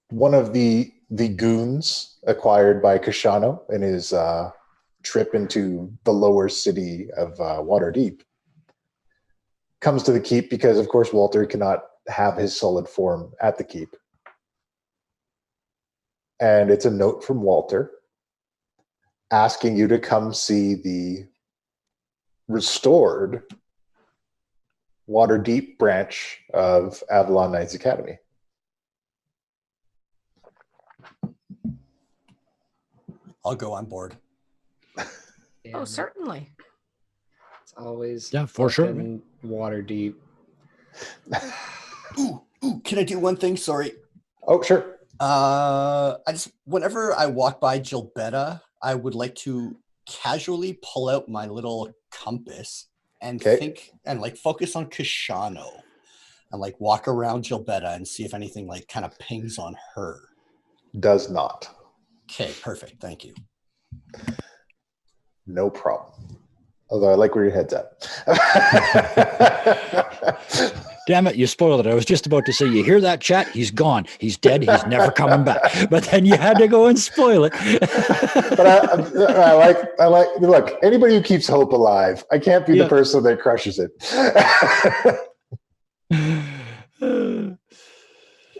one of the goons acquired by Kashano in his trip into the lower city of Waterdeep comes to the keep because, of course, Walter cannot have his solid form at the keep. And it's a note from Walter asking you to come see the restored Waterdeep branch of Avalon Knights Academy. I'll go on board. Oh, certainly. It's always Yeah, for sure, fucking water deep. Ooh, can I do one thing? Sorry. Oh, sure. Whenever I walk by Gilbetta, I would like to casually pull out my little compass and think and like focus on Kashano and like walk around Gilbetta and see if anything like kind of pings on her. Does not. Okay, perfect. Thank you. No problem. Although I like where your head's at. Damn it, you spoiled it. I was just about to say, you hear that, chat? He's gone. He's dead. He's never coming back. But then you had to go and spoil it. But I like, look, anybody who keeps hope alive, I can't be the person that crushes it.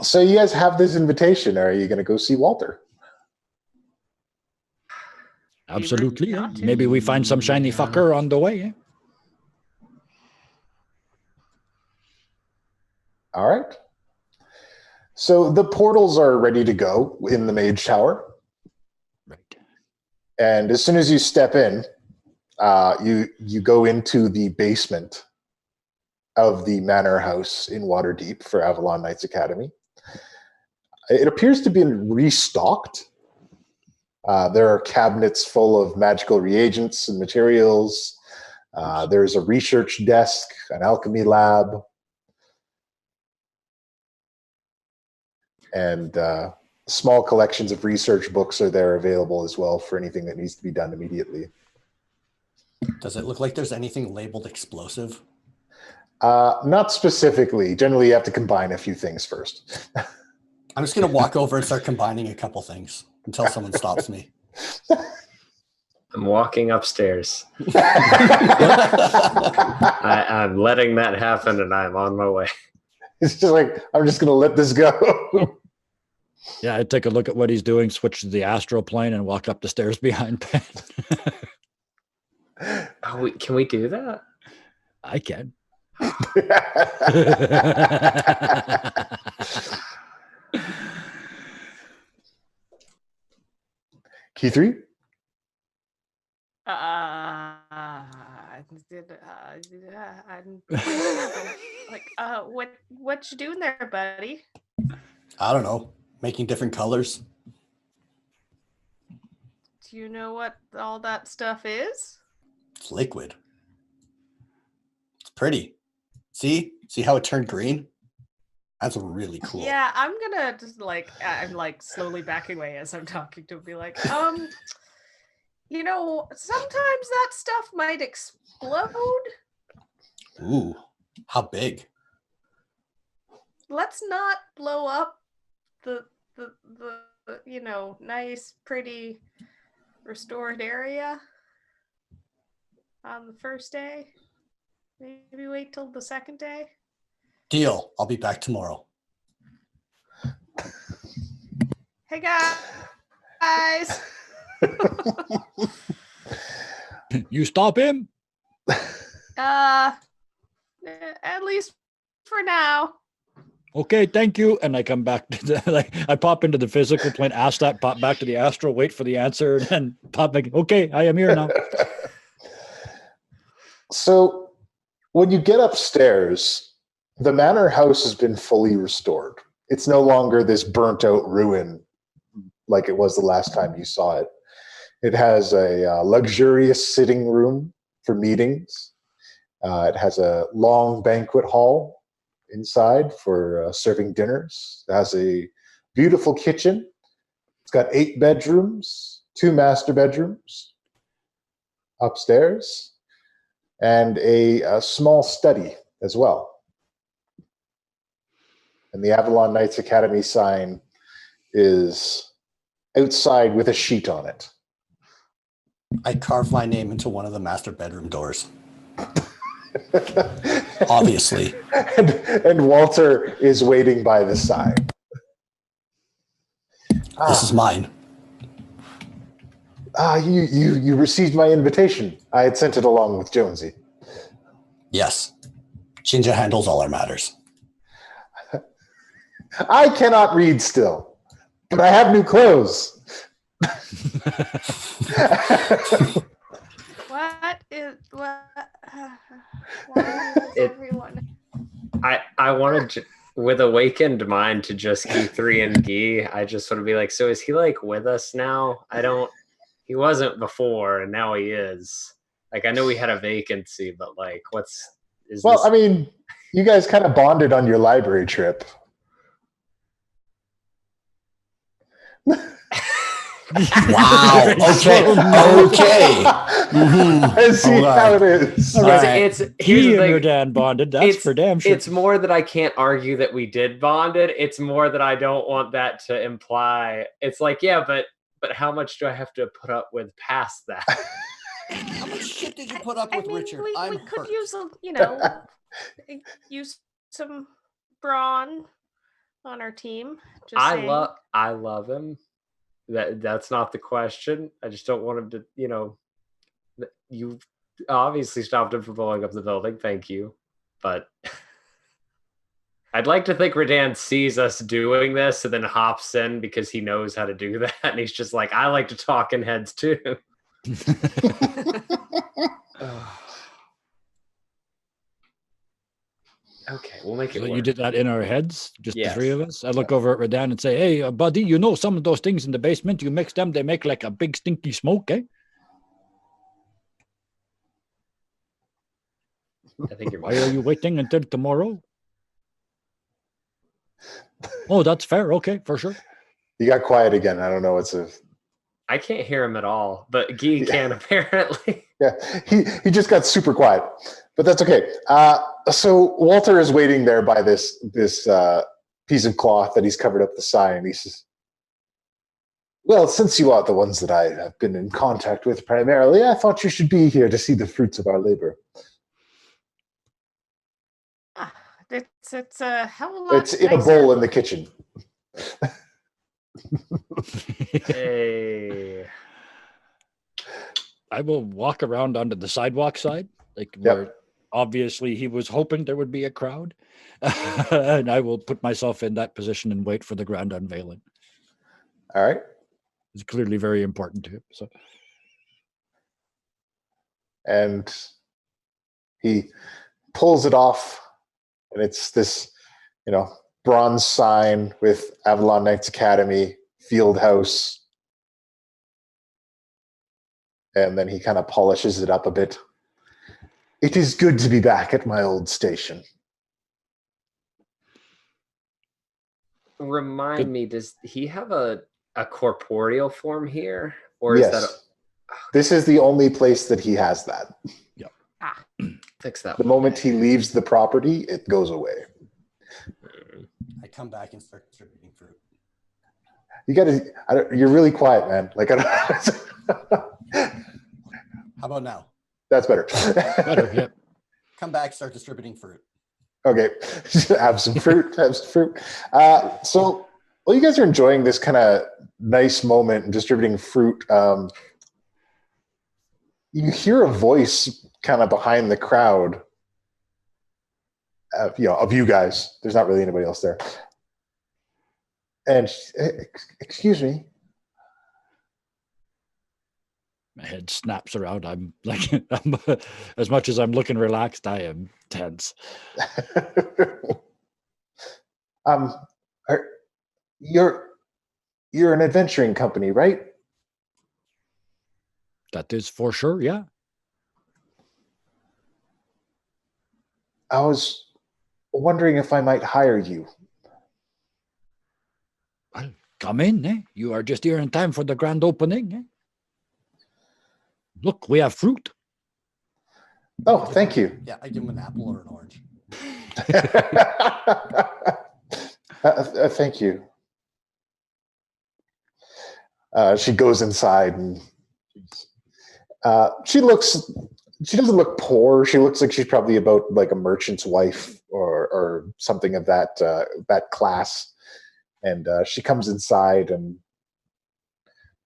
So you guys have this invitation. Are you going to go see Walter? Absolutely. Yeah. Not to. Maybe we find some shiny fucker on the way. Eh? All right. So the portals are ready to go in the Mage Tower. Right. And as soon as you step in, you go into the basement of the manor house in Waterdeep for Avalon Knights Academy. It appears to be restocked. There are cabinets full of magical reagents and materials. There's a research desk, an alchemy lab, and small collections of research books are there available as well for anything that needs to be done immediately. Does it look like there's anything labeled explosive? Not specifically. Generally, you have to combine a few things first. I'm just going to walk over and start combining a couple things until someone stops me. I'm walking upstairs. I'm letting that happen, and I'm on my way. It's just like, I'm just going to let this go. Yeah, I'd take a look at what he's doing, switch to the astral plane, and walk up the stairs behind Penn. Can we do that? I can. Key 3? What you doing there, buddy? I don't know. Making different colors. Do you know what all that stuff is? It's liquid. It's pretty. See how it turned green? That's really cool. Yeah, I'm gonna just I'm like slowly backing away as I'm talking to him, be like, you know, sometimes that stuff might explode. Ooh, how big? Let's not blow up the nice, pretty, restored area on the first day. Maybe wait till the second day. Deal. I'll be back tomorrow. Hey guys. You stop him? At least for now. Okay, thank you. And I come back to the, I pop into the physical plane, ask that, pop back to the astral, wait for the answer, and then pop back. Okay, I am here now. So when you get upstairs, the manor house has been fully restored. It's no longer this burnt out ruin like it was the last time you saw it. It has a luxurious sitting room for meetings. It has a long banquet hall inside for serving dinners. It has a beautiful kitchen. It's got 8 bedrooms, 2 master bedrooms upstairs, and a small study as well. And the Avalon Knights Academy sign is outside with a sheet on it. I carved my name into one of the master bedroom doors. Obviously. And Walter is waiting by the side. This is mine. You received my invitation. I had sent it along with Jonesy. Yes. Ginger handles all our matters. I cannot read still, but I have new clothes. Why is everyone? I wanted with awakened mind to just Key 3 and Ghee. I just want to be like, so is he like with us now? He wasn't before, and now he is. Like, I know we had a vacancy, but like, I mean, you guys kind of bonded on your library trip. Wow. Okay. Okay. I see how it is. It's here's He the and thing. your dad bonded. That's for damn sure. It's more that I can't argue that we did bonded. It's more that I don't want that to imply. It's like, yeah, but how much do I have to put up with past that? How much shit did you put up with, Richard? We could use use some brawn on our team. Just I saying. love him. That's not the question. I just don't want him to, you obviously stopped him from blowing up the building. Thank you. But I'd like to think Redan sees us doing this and then hops in because he knows how to do that. And he's just like, I like to talk in heads too. Okay, we'll make it So work. you did that in our heads, just Yes. the 3 of us. I look over at Redan and say, "Hey, buddy, you know some of those things in the basement? You mix them, they make like a big stinky smoke, eh?" I think you're Why are you waiting until tomorrow? Oh, that's fair. Okay, for sure. You got quiet again. I don't know what's a. I can't hear him at all, but Ghee can apparently. Yeah, he just got super quiet, but that's okay. So Walter is waiting there by this piece of cloth that he's covered up the sign. He says, "Well, since you are the ones that I have been in contact with primarily, I thought you should be here to see the fruits of our labor." It's a hell of a lot. It's in a nicer. bowl in the kitchen. Hey. I will walk around onto the sidewalk side, like where obviously he was hoping there would be a crowd. And I will put myself in that position and wait for the grand unveiling. All right. It's clearly very important to him. So And he pulls it off, and it's this, bronze sign with Avalon Knights Academy, Field House. And then he kind of polishes it up a bit. It is good to be back at my old station. Remind me, does he have a corporeal form here? Or is that This is the only place that he has that. fix that The one. moment he leaves the property, it goes away. I come back and start distributing fruit. You you're really quiet, man. Like, How about now? that's better. better, yep. Come back, start distributing fruit. Okay. Have some fruit. So while you guys are enjoying this kind of nice moment and distributing fruit, you hear a voice kind of behind the crowd of you guys. There's not really anybody else there. And excuse me. My head snaps around. I'm like, as much as I'm looking relaxed, I am tense. You're an adventuring company, right? That is for sure, yeah. I was wondering if I might hire you. Well, come in, eh? You are just here in time for the grand opening, eh? Look, we have fruit. Oh, thank you. Yeah, I give him an apple or an orange. Thank you. She goes inside and she doesn't look poor. She looks like she's probably about like a merchant's wife or something of that class. And she comes inside, and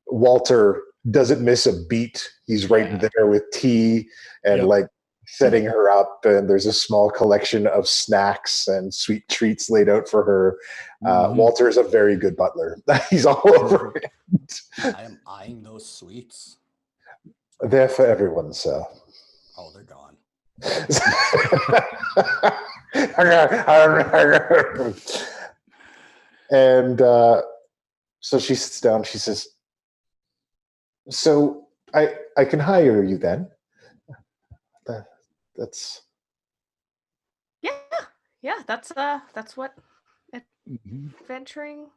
Walter doesn't miss a beat. He's right there with tea and like setting her up, and there's a small collection of snacks and sweet treats laid out for her. Walter is a very good butler. He's all over it. I am eyeing those sweets. They're for everyone, sir. Oh, they're gone. And so she sits down. She says, "So I can hire you then?" That's yeah. That's what adventuring,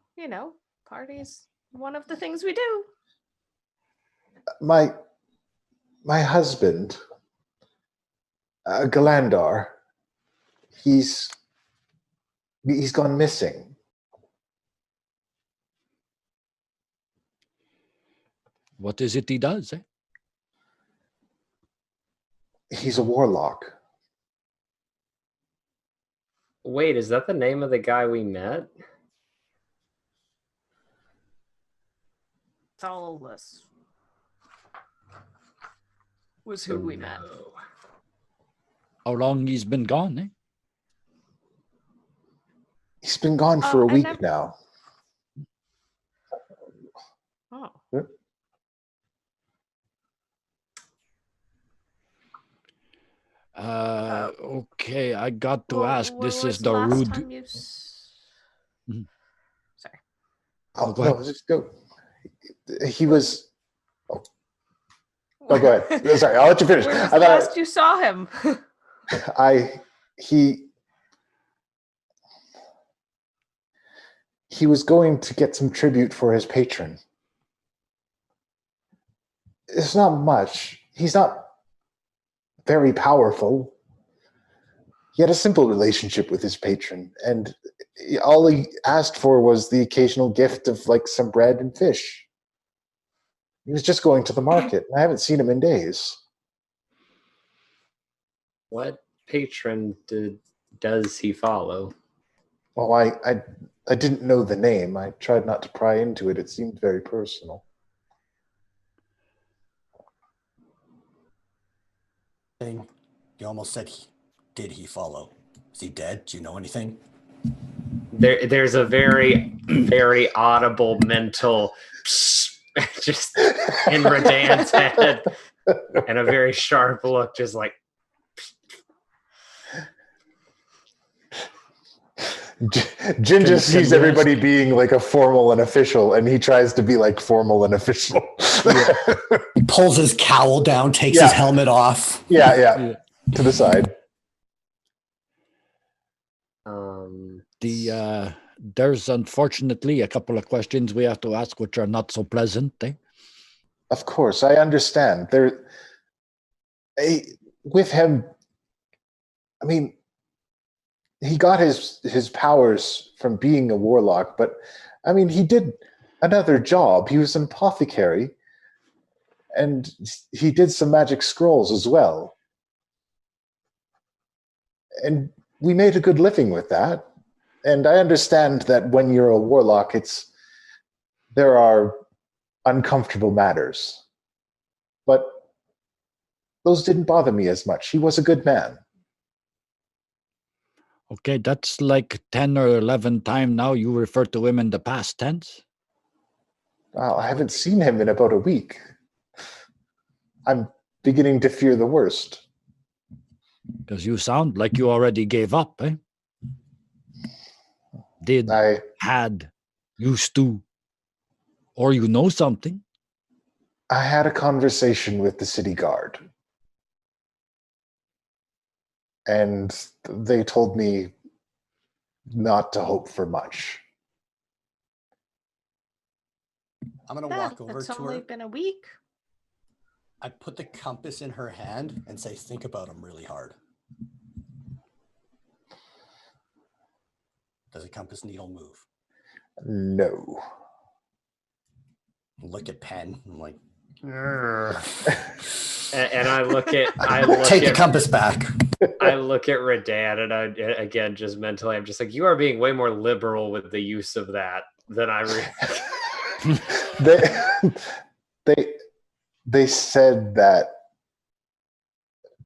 parties. One of the things we do. my husband, Galandar. He's gone missing. What is it he does, eh? He's a warlock. Wait, is that the name of the guy we met? Solus was who we met. How long he's been gone, eh? He's been gone for a week never- now. Oh. Okay, I got to ask. This is the last rude. time you Sorry. Oh, go no, ahead. just go. He was. Oh, go ahead. Sorry, I'll let you finish. Where was the last you saw him? He was going to get some tribute for his patron. It's not much. He's not very powerful. He had a simple relationship with his patron, and all he asked for was the occasional gift of like some bread and fish. He was just going to the market. I haven't seen him in days. What patron does he follow? Well, I didn't know the name. I tried not to pry into it. It seemed very personal. Thing. You almost said did he follow? Is he dead? Do you know anything? There's a very, very audible mental just in Radan's head, and a very sharp look, just like. Jin just sees everybody being like a formal and official, and he tries to be like formal and official. He pulls his cowl down, takes his helmet off. Yeah, to the side. There's unfortunately a couple of questions we have to ask which are not so pleasant. Of course, I understand. With him, I mean, he got his powers from being a warlock, but I mean, he did another job. He was an apothecary, and he did some magic scrolls as well. And we made a good living with that. And I understand that when you're a warlock, there are uncomfortable matters. But those didn't bother me as much. He was a good man. Okay, that's like 10 or 11 times now you refer to him in the past tense. Wow, I haven't seen him in about a week. I'm beginning to fear the worst. Because you sound like you already gave up, eh? Used to, or you know something. I had a conversation with the city guard. And they told me not to hope for much. I'm going to walk over It's to only her. been a week. I put the compass in her hand and say, think about him really hard. Does the compass needle move? No. Look at Penn. I'm like, And I look at take the compass back. I look at Radan, and I again just mentally, I'm just like, you are being way more liberal with the use of that than I They said that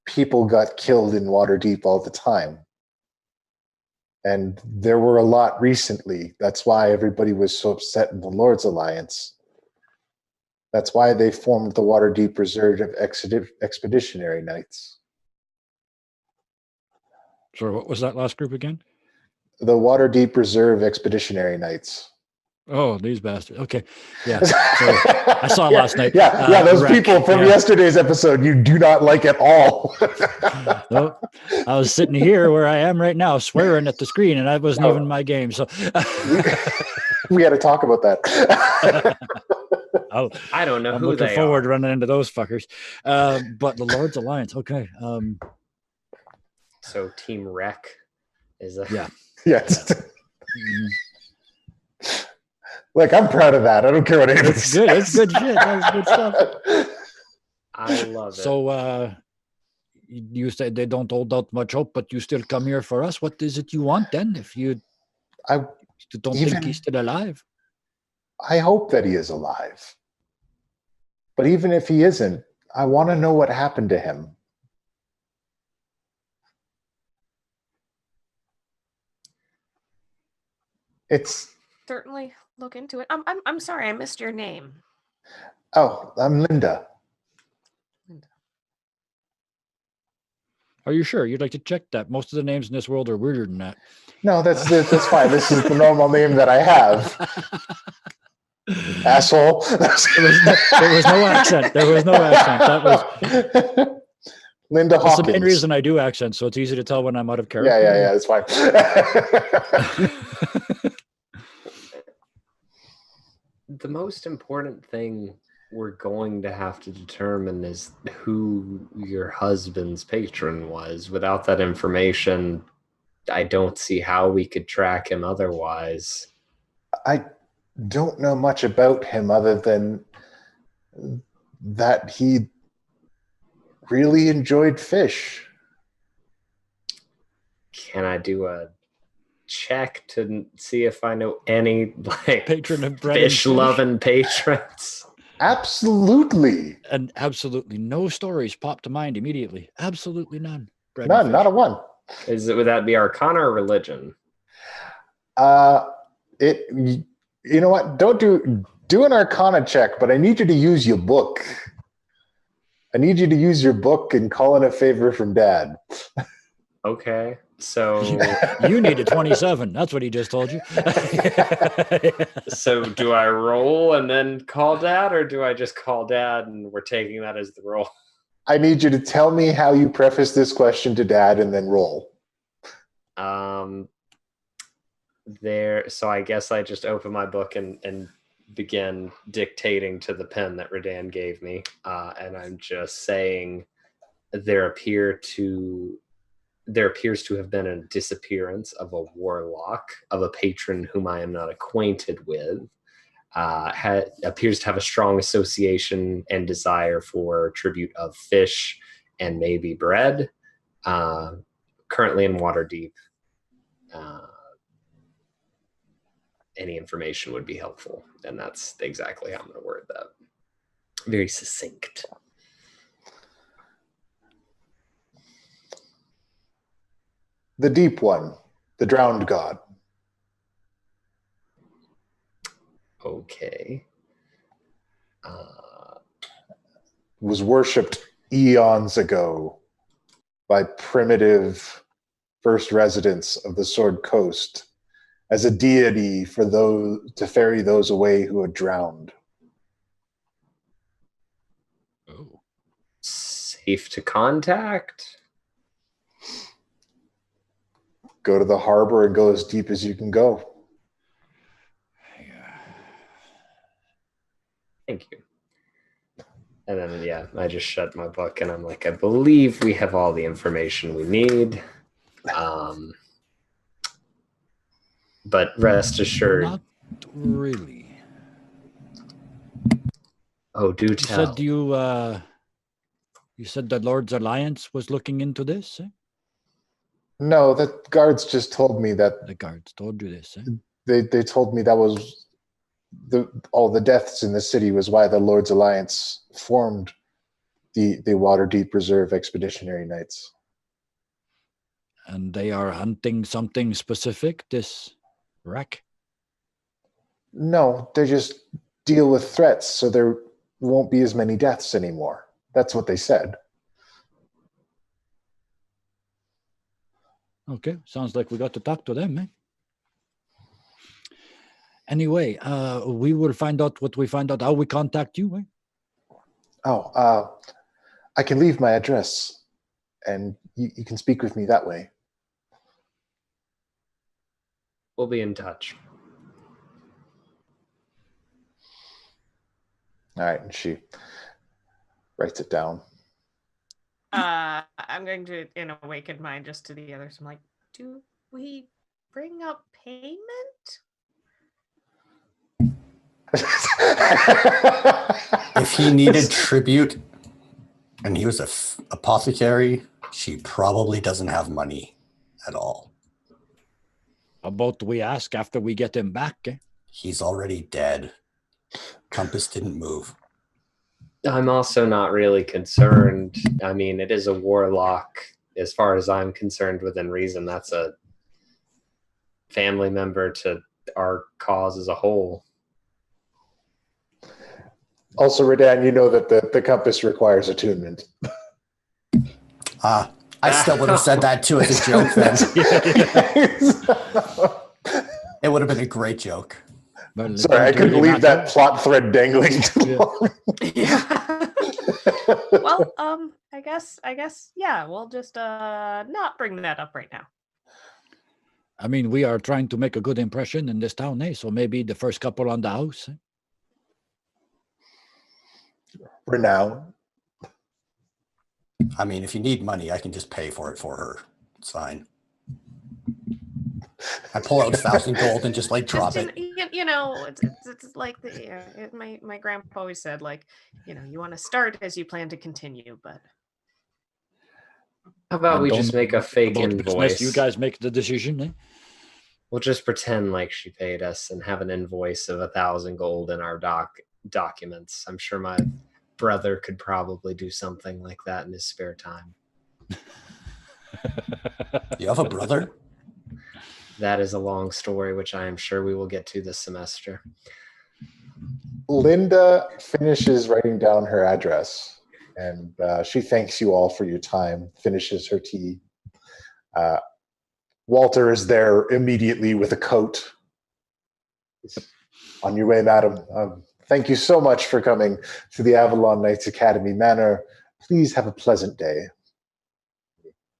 people got killed in Waterdeep all the time. And there were a lot recently. That's why everybody was so upset in the Lord's Alliance. That's why they formed the Waterdeep Reserve of Expeditionary Knights. Sorry, what was that last group again? The Waterdeep Reserve Expeditionary Knights. Oh, these bastards. Okay. Yeah. So I saw it last night. Yeah, those people from yesterday's episode you do not like at all. No, I was sitting here where I am right now, swearing at the screen, and that wasn't even my game. So we had to talk about that. I don't know I'm who looking they forward are. to running into those fuckers. But the Lord's Alliance, okay. So Team Wreck is a Yes. Mm. Like, I'm proud of that. I don't care what anybody It's good. It's good shit. That's good stuff. I love it. So you said they don't hold out much hope, but you still come here for us. What is it you want then? If you don't think he's still alive? I hope that he is alive. But even if he isn't, I want to know what happened to him. It's Certainly look into it. I'm sorry, I missed your name. Oh, I'm Linda. Are you sure? You'd like to check that? Most of the names in this world are weirder than that. No, that's fine. This is the normal name that I have. Asshole. There was no accent. There was no accent. That was Linda Hawkins. That's the main reason I do accents, so it's easy to tell when I'm out of character. Yeah, it's fine. The most important thing we're going to have to determine is who your husband's patron was. Without that information, I don't see how we could track him otherwise. I don't know much about him other than that he really enjoyed fish. Can I do a check to see if I know any like Patron of bread and fish loving patrons? Absolutely. And absolutely no stories pop to mind immediately. Absolutely none. Bread and None, fish. not a one. Would that be Arcana or religion? You know what? Don't do an Arcana check, but I need you to use your book. I need you to use your book and call in a favor from Dad. Okay, so You need a 27. That's what he just told you. so do I roll and then call Dad, or do I just call Dad and we're taking that as the roll? I need you to tell me how you preface this question to Dad and then roll. So I guess I just open my book and begin dictating to the pen that Redan gave me, and I'm just saying there appears to have been a disappearance of a warlock, of a patron whom I am not acquainted with. Appears to have a strong association and desire for tribute of fish and maybe bread. Currently in Waterdeep. Any information would be helpful, and that's exactly how I'm going to word that. Very succinct. The Deep One, the Drowned God. Okay. Was worshipped eons ago by primitive first residents of the Sword Coast as a deity for those to ferry those away who had drowned. Oh. Safe to contact? Go to the harbor and go as deep as you can go. Thank you. And then, yeah, I just shut my book and I'm like, I believe we have all the information we need. But rest assured. Not really. Oh, do tell. You said the Lord's Alliance was looking into this? Eh? No, the guards just told me that The guards told you this. Eh? they told me that was all the deaths in the city was why the Lord's Alliance formed the Waterdeep Reserve Expeditionary Knights. And they are hunting something specific, this wreck? No, they just deal with threats, so there won't be as many deaths anymore. That's what they said. Okay, sounds like we got to talk to them, eh? Anyway, we will find out what we find out. How we contact you, eh? Oh, I can leave my address, and you can speak with me that way. We'll be in touch. All right, and she writes it down. I'm going to, in awakened mind, just to the others. I'm like, do we bring up payment? If he needed tribute and he was a apothecary, she probably doesn't have money at all. How about we ask after we get him back, eh? He's already dead. Compass didn't move. I'm also not really concerned. I mean, it is a warlock. As far as I'm concerned, within reason, that's a family member to our cause as a whole. Also, Redan, you know that the compass requires attunement. I still would have said that too as a joke then. It would have been a great joke. Well, Sorry, I couldn't leave that plot thread dangling too Yeah. long. Well, I guess, yeah, we'll just not bring that up right now. I mean, we are trying to make a good impression in this town, eh? So maybe the first couple on the house. Eh? For now. I mean, if you need money, I can just pay for it for her. It's fine. I pull out 1,000 gold and just like drop it. You know, it's like my grandpa always said, like, you know, you want to start as you plan to continue, but How about we Don't just make a fake about business, invoice? You guys make the decision, eh? We'll just pretend like she paid us and have an invoice of 1,000 gold in our documents. I'm sure my brother could probably do something like that in his spare time. You have a brother? That is a long story, which I am sure we will get to this semester. Linda finishes writing down her address, and she thanks you all for your time, finishes her tea. Walter is there immediately with a coat. On your way, madam. Thank you so much for coming to the Avalon Knights Academy Manor. Please have a pleasant day.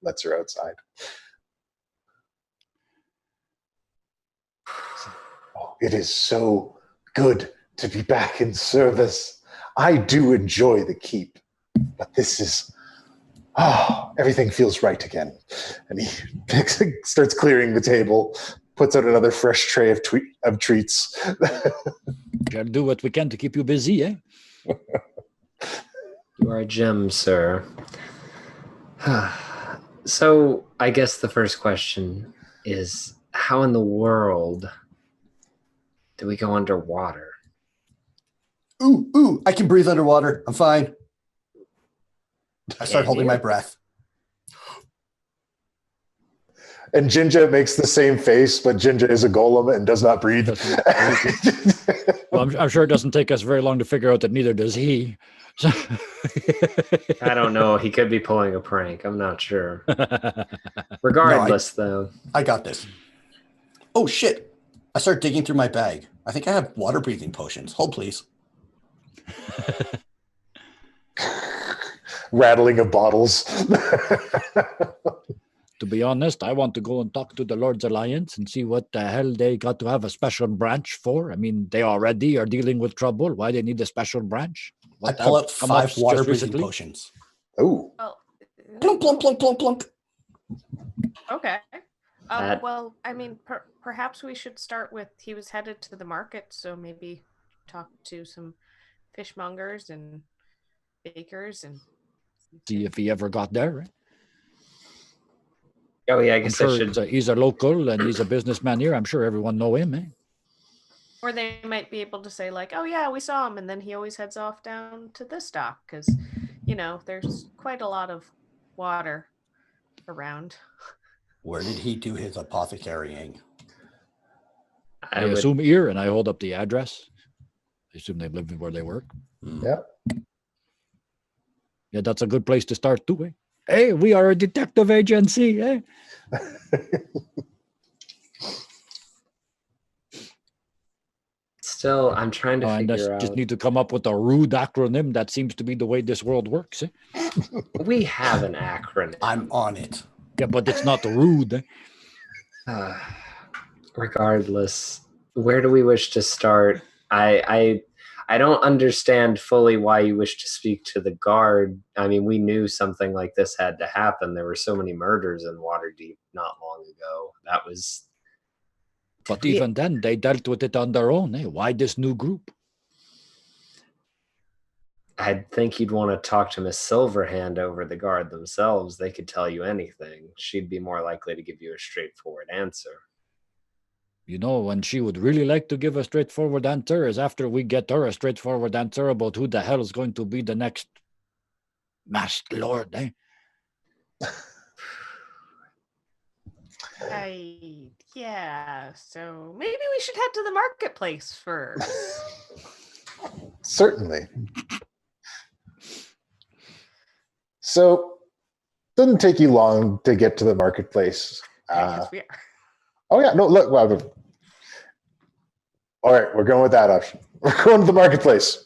Lets her outside. Oh, it is so good to be back in service. I do enjoy the keep, but this is, everything feels right again. And he starts clearing the table, puts out another fresh tray of treats. Shall do what we can to keep you busy, eh? You are a gem, sir. So I guess the first question is, how in the world do we go underwater? Ooh, I can breathe underwater. I'm fine. I start holding my breath. And Jinja makes the same face, but Jinja is a golem and does not breathe. Well, I'm sure it doesn't take us very long to figure out that neither does he. So I don't know. He could be pulling a prank. I'm not sure. Regardless, though. I got this. Oh, shit. I start digging through my bag. I think I have water breathing potions. Hold, please. Rattling of bottles. To be honest, I want to go and talk to the Lord's Alliance and see what the hell they got to have a special branch for. I mean, they already are dealing with trouble. Why they need a special branch? I pull out 5 water breathing potions. Oh. Well, Plunk, plunk, plunk, plunk, plunk. okay. Well, I mean, perhaps we should start with, he was headed to the market, so maybe talk to some fishmongers and bakers and See if he ever got there, right? Oh, yeah, I I'm guess sure I should. he's a local and he's a businessman here. I'm sure everyone know him, eh? or they might be able to say like, oh yeah, we saw him, and then he always heads off down to this dock because, there's quite a lot of water around. Where did he do his apothecarying? I assume here, and I hold up the address. I assume they live where they work. Yeah. Yeah, that's a good place to start too, eh? Hey, we are a detective agency, eh? Still, I'm trying to figure out. Just need to come up with a rude acronym. That seems to be the way this world works, eh? We have an acronym. I'm on it. Yeah, but it's not rude, eh? Regardless, where do we wish to start? I don't understand fully why you wish to speak to the guard. I mean, we knew something like this had to happen. There were so many murders in Waterdeep not long ago. That was... But even then, they dealt with it on their own, eh? Why this new group? I think you'd want to talk to Miss Silverhand over the guard themselves. They could tell you anything. She'd be more likely to give you a straightforward answer. When she would really like to give a straightforward answer is after we get her a straightforward answer about who the hell is going to be the next masked lord, eh? Yeah, so maybe we should head to the marketplace first. Certainly. So, doesn't take you long to get to the marketplace. Yes, we are. Oh yeah, no, look. Well, all right, we're going with that option. We're going to the marketplace.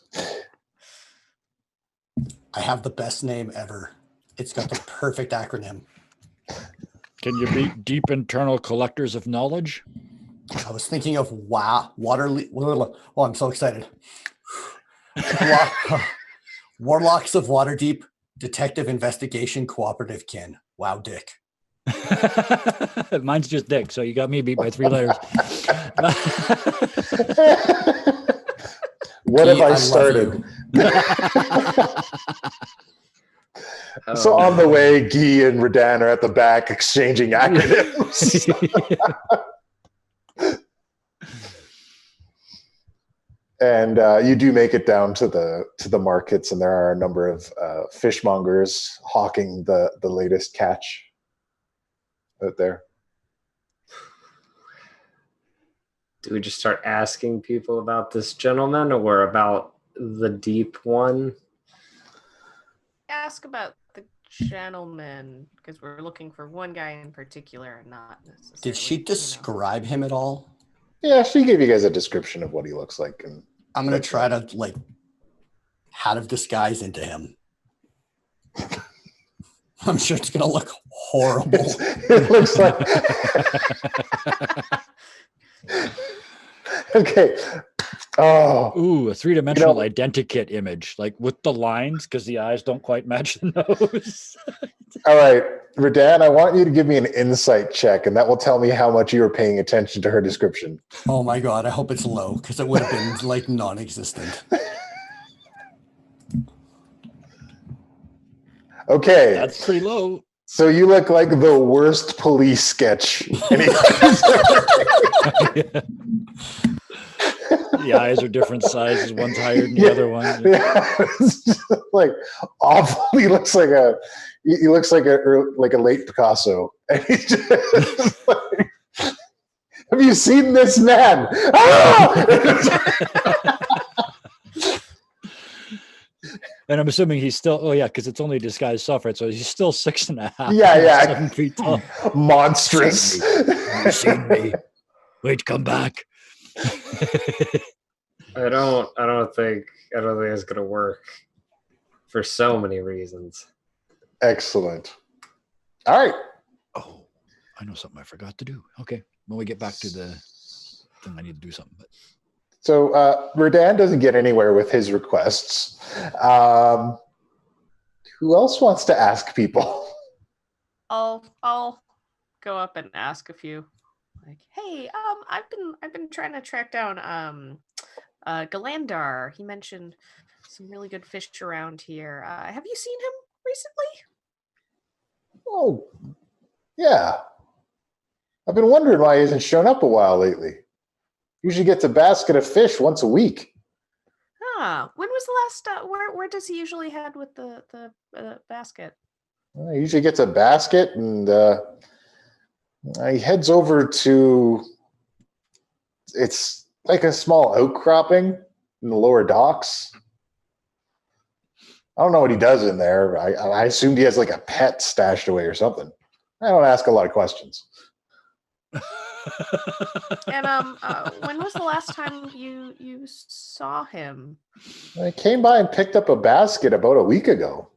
I have the best name ever. It's got the perfect acronym. Can you beat deep internal collectors of knowledge? I was thinking of oh, I'm so excited. Warlocks of Waterdeep, Detective Investigation Cooperative Kin. Wow, Dick. Mine's just Dick, so you got me beat by 3 letters. What have I started? So on the way, Ghee and Redan are at the back exchanging acronyms. And you do make it down to the markets, and there are a number of fishmongers hawking the latest catch out there. Do we just start asking people about this gentleman or about the deep one? Ask about the gentleman because we're looking for one guy in particular, and not necessarily. Did she describe him at all? Yeah, she gave you guys a description of what he looks like. And I'm gonna try to like hat of disguise into him. I'm sure it's gonna look horrible. It looks like. Okay. Oh. Ooh, a three-dimensional identikit image, like with the lines, because the eyes don't quite match the nose. All right, Redan, I want you to give me an insight check, and that will tell me how much you were paying attention to her description. Oh my god, I hope it's low, because it would have been like non-existent. Okay. That's pretty low. So you look like the worst police sketch. The eyes are different sizes. One's higher than the other one. Yeah, it's just like awful. He looks like a late Picasso. And he's just like, have you seen this man? Ah! And I'm assuming he's still. Oh yeah, because it's only disguised software, so he's still 6.5. Yeah. 7 feet tall. Monstrous. You've seen me. Wait, come back. I don't think it's gonna work for so many reasons. Excellent. All right. Oh, I know something I forgot to do. Okay, when we get back to the thing, I need to do something. But So Redan doesn't get anywhere with his requests. Who else wants to ask people? I'll go up and ask a few. Like, hey, I've been trying to track down Galandar. He mentioned some really good fish around here. Have you seen him recently? Oh, yeah. I've been wondering why he hasn't shown up a while lately. Usually gets a basket of fish once a week. When was the last? Where does he usually head with the basket? Well, he usually gets a basket, and he heads over to. It's like a small outcropping in the lower docks. I don't know what he does in there. I assumed he has like a pet stashed away or something. I don't ask a lot of questions. And when was the last time you saw him? I came by and picked up a basket about a week ago.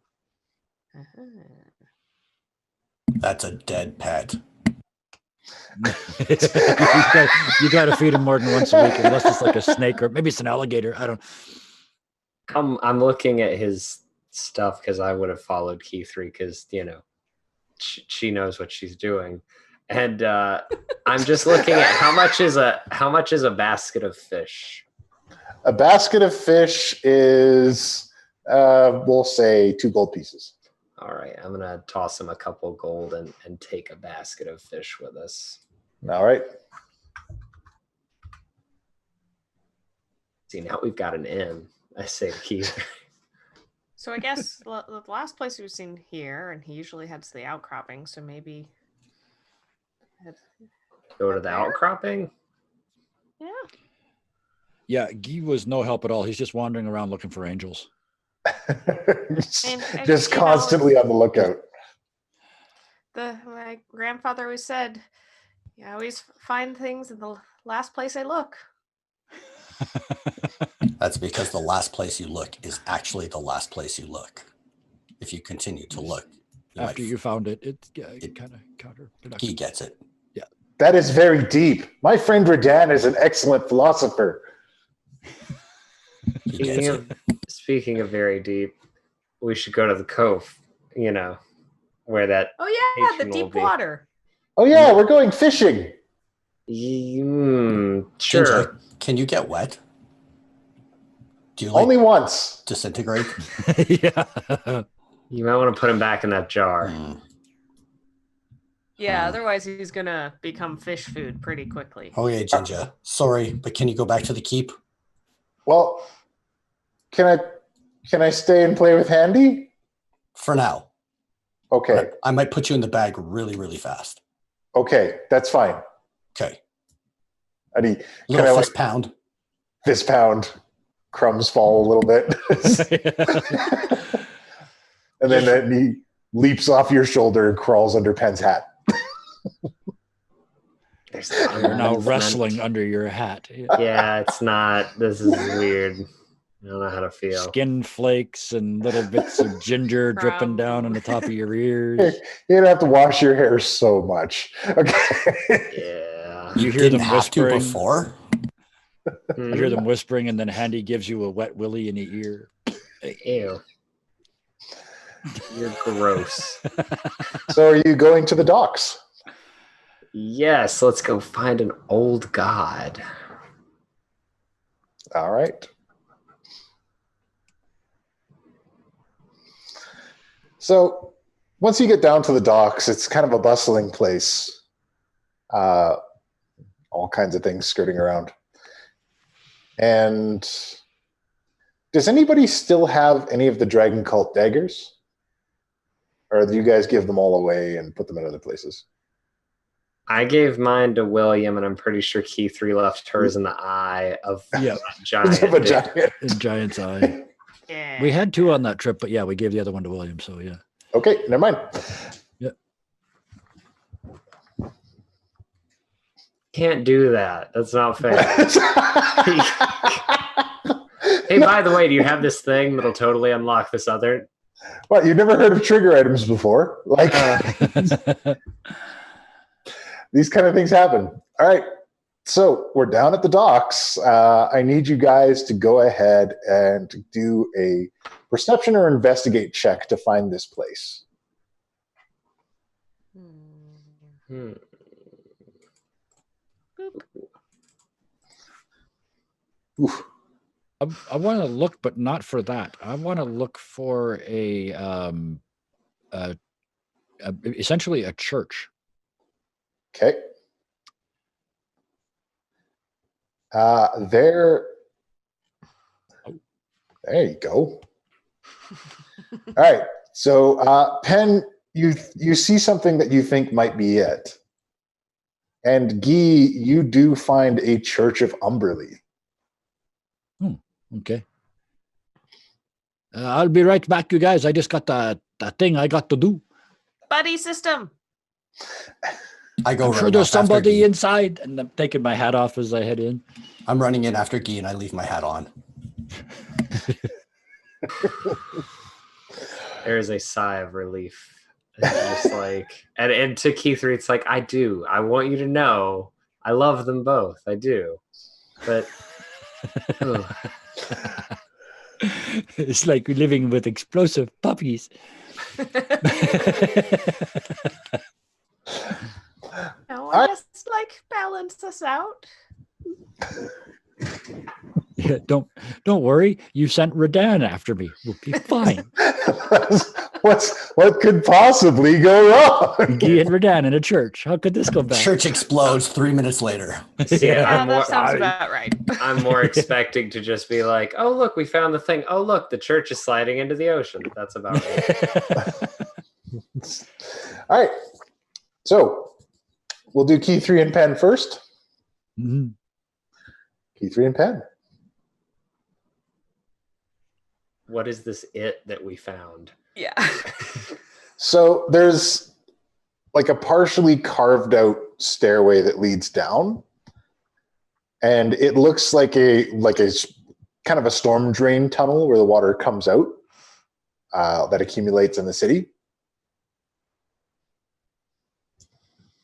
Uh-huh. That's a dead pet. you got to feed him more than once a week, unless it's like a snake or maybe it's an alligator. I don't. I'm looking at his stuff because I would have followed Key 3 because she knows what she's doing, and I'm just looking at how much is a basket of fish. A basket of fish is, we'll say, 2 gold pieces. All right, I'm gonna toss him a couple gold and take a basket of fish with us. All right. See, now we've got an inn. I say to Key 3. So I guess the last place he was seen here, and he usually heads to the outcropping. So maybe Go to the outcropping? Yeah. Yeah, Ghee was no help at all. He's just wandering around looking for angels. Just constantly on the lookout. My grandfather always said, "I always find things in the last place I look." That's because the last place you look is actually the last place you look. If you continue to look. After you found it, it kind of counterproductive. He gets it. Yeah. That is very deep. My friend Redan is an excellent philosopher. Speaking of very deep, we should go to the cove, where that... Oh yeah, the patron deep will be. water. Oh yeah, we're going fishing. Sure. Ginger, can you get wet? Do you Only once. disintegrate? Yeah. You might want to put him back in that jar. Yeah, otherwise he's gonna become fish food pretty quickly. Okay, Ginger. Sorry, but can you go back to the keep? Well, can I stay and play with Handy? For now. Okay. I might put you in the bag really, really fast. Okay, that's fine. Okay. And he Little kind of fist pound. fist pound. Crumbs fall a little bit. And then he leaps off your shoulder and crawls under Pen's hat. You're now wrestling under your hat. Yeah, it's not. This is weird. I don't know how to feel. Skin flakes and little bits of ginger dripping down on the top of your ears. You don't have to wash your hair so much. Okay. Yeah. You hear Didn't them have to whispering. before. You hear them whispering, and then Handy gives you a wet willy in the ear. Ew. You're gross. So are you going to the docks? Yes, let's go find an old god. All right. So once you get down to the docks, it's kind of a bustling place. All kinds of things skirting around. And does anybody still have any of the Dragon Cult daggers? Or do you guys give them all away and put them in other places? I gave mine to William, and I'm pretty sure Key 3 left hers in the eye of Yeah, a giant. Of a giant. in Giant's Eye. Yeah. We had 2 on that trip, but yeah, we gave the other one to William. So yeah. Okay, never mind. Can't do that. That's not fair. Hey, by the way, do you have this thing that'll totally unlock this other? What, you've never heard of trigger items before? Like, these kind of things happen. All right, so we're down at the docks. I need you guys to go ahead and do a perception or investigate check to find this place. Hmm. Oof. I want to look, but not for that. I want to look for essentially a church. Okay. There you go. All right. So, Penn, you see something that you think might be it. And Ghee, you do find a Church of Umberly. Okay. I'll be right back, you guys. I just got that thing I got to do. Buddy system. I go I'm run sure there's off after somebody Ghee. inside, and I'm taking my hat off as I head in. I'm running in after Ghee and I leave my hat on. There's a sigh of relief. It's just like, and to Key 3, it's like, I want you to know, I love them both. I do. But ugh. It's like living with explosive puppies. No, I just like balance us out. Yeah, don't worry. You sent Radan after me. We'll be fine. What could possibly go wrong? Ghee and Radan in a church. How could this go bad? Church explodes 3 minutes later. Yeah, That sounds about right. I'm more expecting to just be like, oh, look, we found the thing. Oh, look, the church is sliding into the ocean. That's about right. All right. So we'll do Key 3 and Penn first. Mhm. Key 3 and Penn. What is this it that we found? Yeah. So there's like a partially carved out stairway that leads down, and it looks like a kind of a storm drain tunnel where the water comes out that accumulates in the city.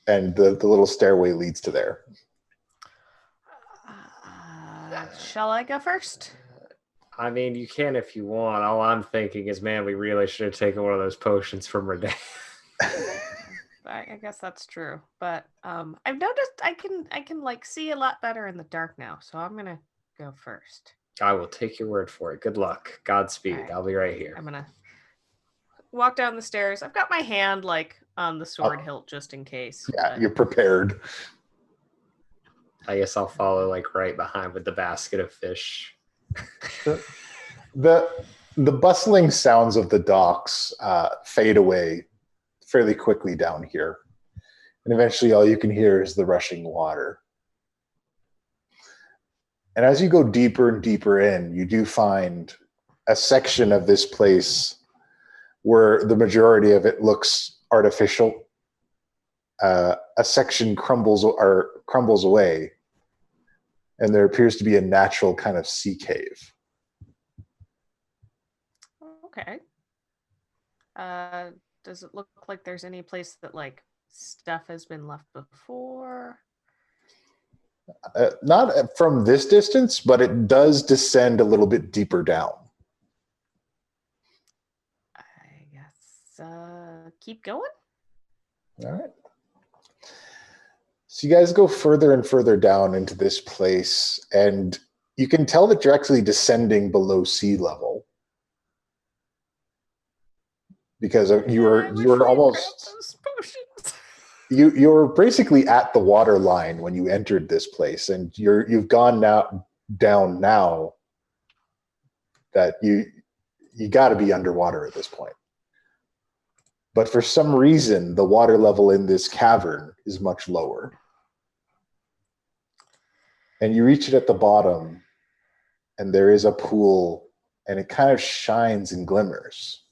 And the little stairway leads to there. Shall I go first? I mean, you can if you want. All I'm thinking is, man, we really should have taken one of those potions from Renee. I guess that's true, but I've noticed I can like see a lot better in the dark now, so I'm gonna go first. I will take your word for it. Good luck. Godspeed. All right. I'll be right here. I'm gonna walk down the stairs. I've got my hand like on the sword hilt just in case. Yeah, but- you're prepared. I guess I'll follow like right behind with the basket of fish. The bustling sounds of the docks fade away fairly quickly down here. And eventually all you can hear is the rushing water. And as you go deeper and deeper in, you do find a section of this place where the majority of it looks artificial. A section crumbles away, and there appears to be a natural kind of sea cave. Okay. Does it look like there's any place that like stuff has been left before? Not from this distance, but it does descend a little bit deeper down. I guess keep going. All right. So you guys go further and further down into this place, and you can tell that you're actually descending below sea level. Because you were almost you were basically at the water line when you entered this place, and you've gone down now that you got to be underwater at this point. But for some reason, the water level in this cavern is much lower. And you reach it at the bottom, and there is a pool, and it kind of shines and glimmers.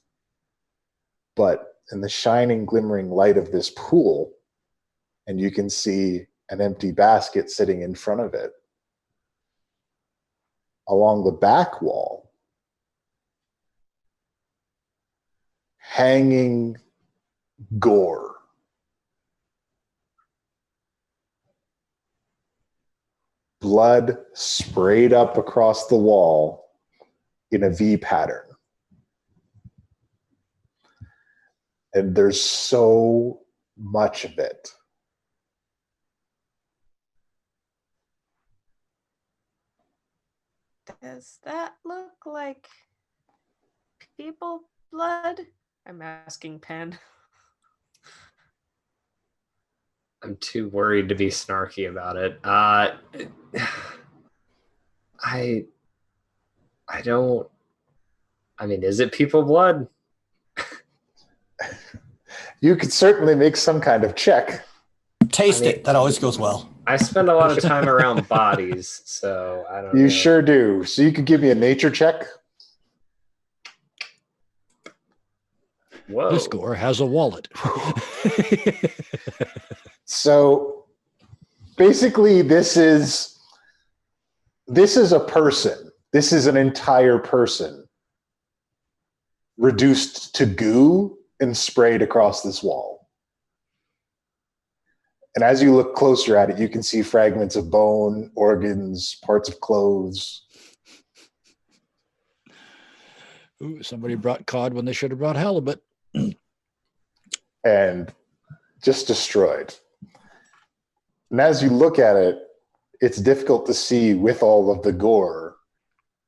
But in the shining, glimmering light of this pool, and you can see an empty basket sitting in front of it. Along the back wall, hanging gore. Blood sprayed up across the wall in a V pattern. And there's so much of it. Does that look like people blood? I'm asking Pen. I'm too worried to be snarky about it. I don't. I mean, is it people blood? You could certainly make some kind of check. Taste it. That always goes well. I spend a lot of time around bodies, so I don't know. You sure do. So you could give me a nature check. Whoa. This gore has a wallet. So basically this is a person. This is an entire person reduced to goo and sprayed across this wall. And as you look closer at it, you can see fragments of bone, organs, parts of clothes. Ooh, somebody brought cod when they should have brought halibut. And just destroyed. And as you look at it, it's difficult to see with all of the gore,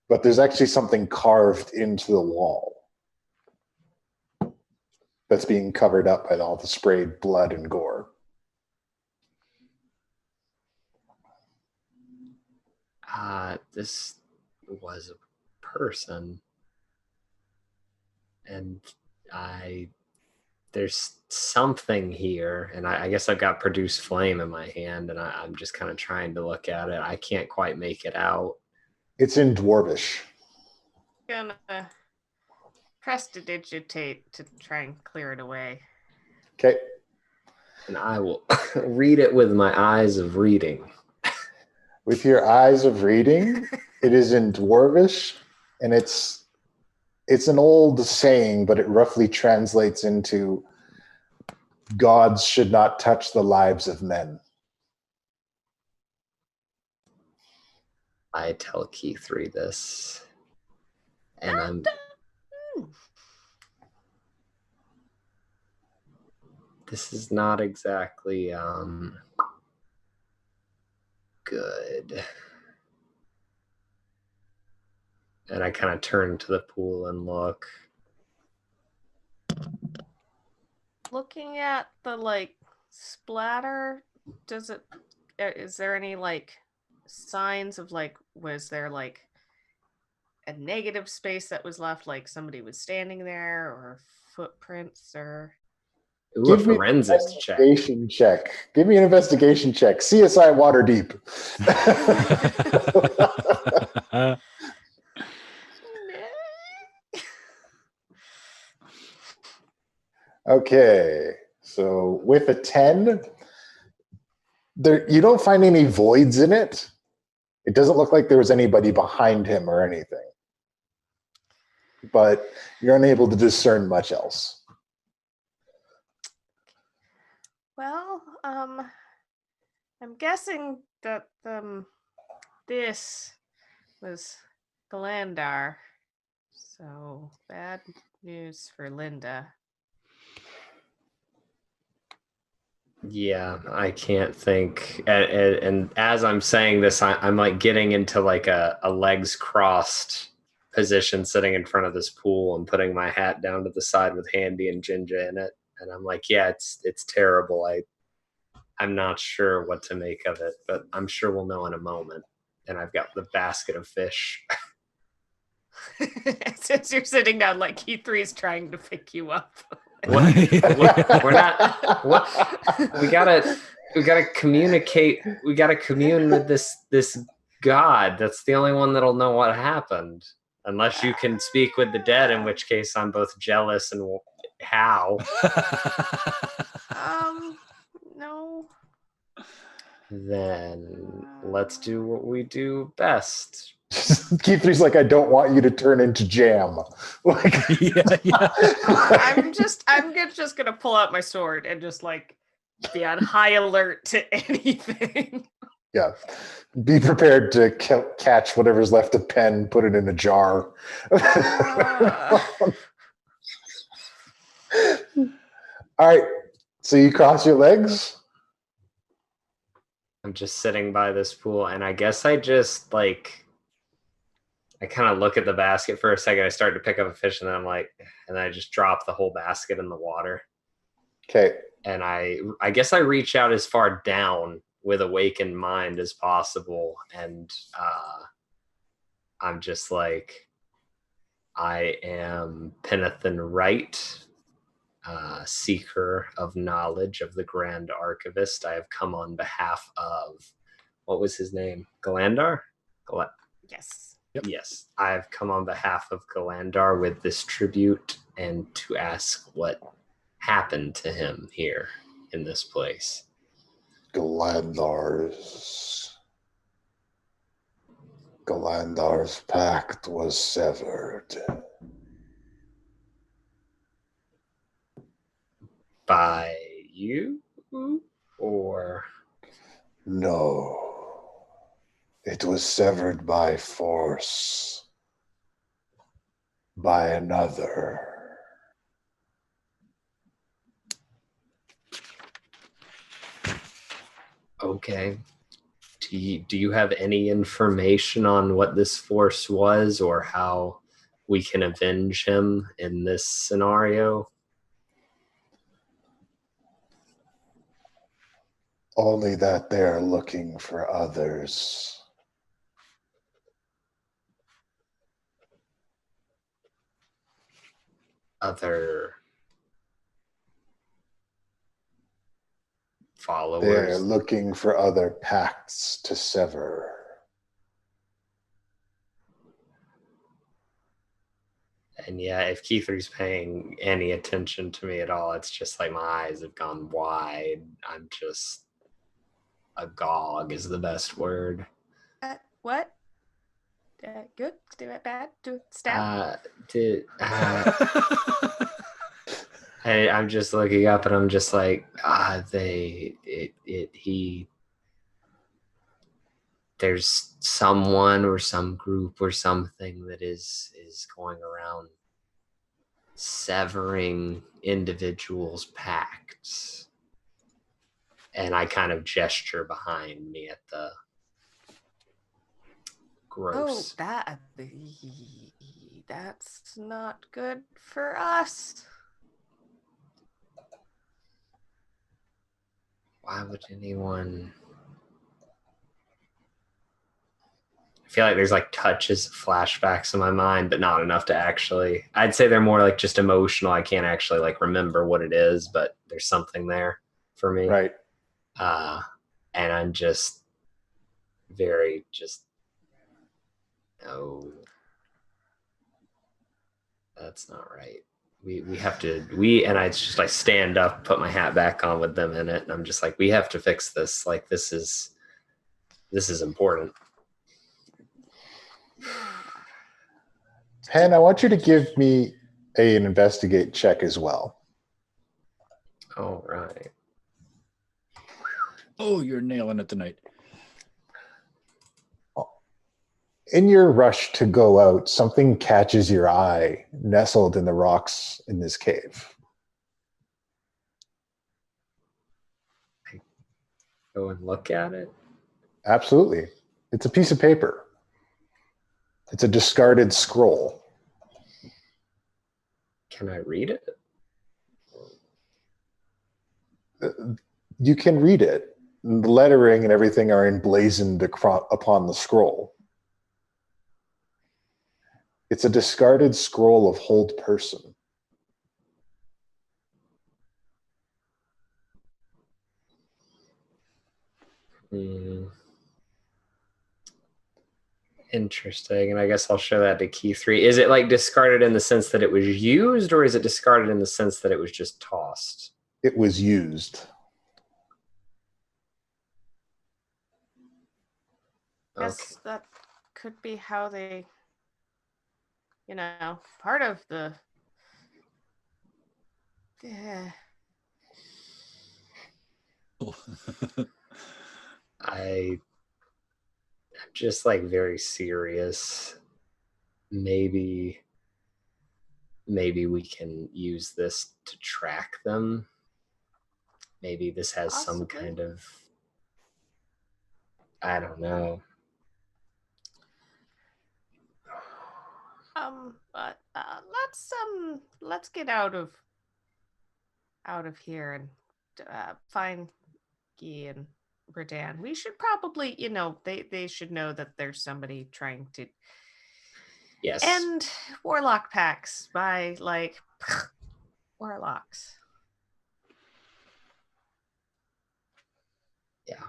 but there's actually something carved into the wall that's being covered up by all the sprayed blood and gore. This was a person, and there's something here, and I guess I've got produce flame in my hand, and I'm just kind of trying to look at it. I can't quite make it out. It's in Dwarvish. Gonna prestidigitate to try and clear it away. Okay. And I will read it with my eyes of reading. With your eyes of reading, it is in Dwarvish, and it's an old saying, but it roughly translates into gods should not touch the lives of men. I tell Keith read this, and this is not exactly good. And I kind of turn to the pool and look. Looking at the like splatter, is there any like signs of like, was there like a negative space that was left, like somebody was standing there, or footprints, or Ooh, a Give me an forensics check. investigation check. Give me an investigation check. CSI Waterdeep. Okay, so with a 10, there you don't find any voids in it. It doesn't look like there was anybody behind him or anything. But you're unable to discern much else. Well, I'm guessing that this was Galandar. So bad news for Linda. Yeah, I can't think. And as I'm saying this, I'm like getting into like a legs crossed position, sitting in front of this pool and putting my hat down to the side with Handy and Ginger in it. And I'm like, yeah, it's terrible. I'm not sure what to make of it, but I'm sure we'll know in a moment. And I've got the basket of fish. Since you're sitting down, like Ghee is trying to pick you up. We're not. What? We gotta communicate. We gotta commune with this god. That's the only one that'll know what happened. Unless you can speak with the dead, in which case I'm both jealous and how. No. Then let's do what we do best. Keith like, I don't want you to turn into jam. Like, I'm just gonna pull out my sword and just like be on high alert to anything. Yeah. Be prepared to catch whatever's left of pen, put it in a jar. All right. So you cross your legs? I'm just sitting by this pool, and I guess I just like I kind of look at the basket for a second. I start to pick up a fish, and then I'm like, and I just drop the whole basket in the water. Okay. And I guess I reach out as far down with awakened mind as possible, and I'm just like, I am Penathan Wright, seeker of knowledge of the Grand Archivist. I have come on behalf of, what was his name? Galandar? Yes. Yep. Yes, I've come on behalf of Galandar with this tribute and to ask what happened to him here in this place. Galandar's pact was severed. By you? Or? No. It was severed by force. By another. Okay. Do you have any information on what this force was or how we can avenge him in this scenario? Only that they're looking for others. Other followers? They're looking for other pacts to sever. And yeah, if Keither's paying any attention to me at all, it's just like my eyes have gone wide. I'm just agog is the best word. What? Good? Do it bad? Do it stab? I'm just looking up and I'm just like, there's someone or some group or something that is going around severing individuals' pacts. And I kind of gesture behind me at the gross. Oh, that's not good for us. Why would anyone? I feel like there's like touches of flashbacks in my mind, but not enough to actually. I'd say they're more like just emotional. I can't actually like remember what it is, but there's something there for me. Right. And I'm just very just no, that's not right. We have to and I stand up, put my hat back on with them in it, and I'm just like, we have to fix this. Like this is important. Pen, I want you to give me an investigate check as well. All right. Oh, you're nailing it tonight. In your rush to go out, something catches your eye nestled in the rocks in this cave. Go and look at it. Absolutely. It's a piece of paper. It's a discarded scroll. Can I read it? You can read it. The lettering and everything are emblazoned upon the scroll. It's a discarded scroll of hold person. Interesting. And I guess I'll show that to Key 3. Is it like discarded in the sense that it was used, or is it discarded in the sense that it was just tossed? It was used. Yes, that could be how they, part of the. Yeah. I'm just like very serious. Maybe we can use this to track them. Maybe this has some kind of, I don't know. But let's get out of here and find Ghee and Redan. We should probably, they should know that there's somebody trying to end Warlock packs by like Warlocks. Yeah.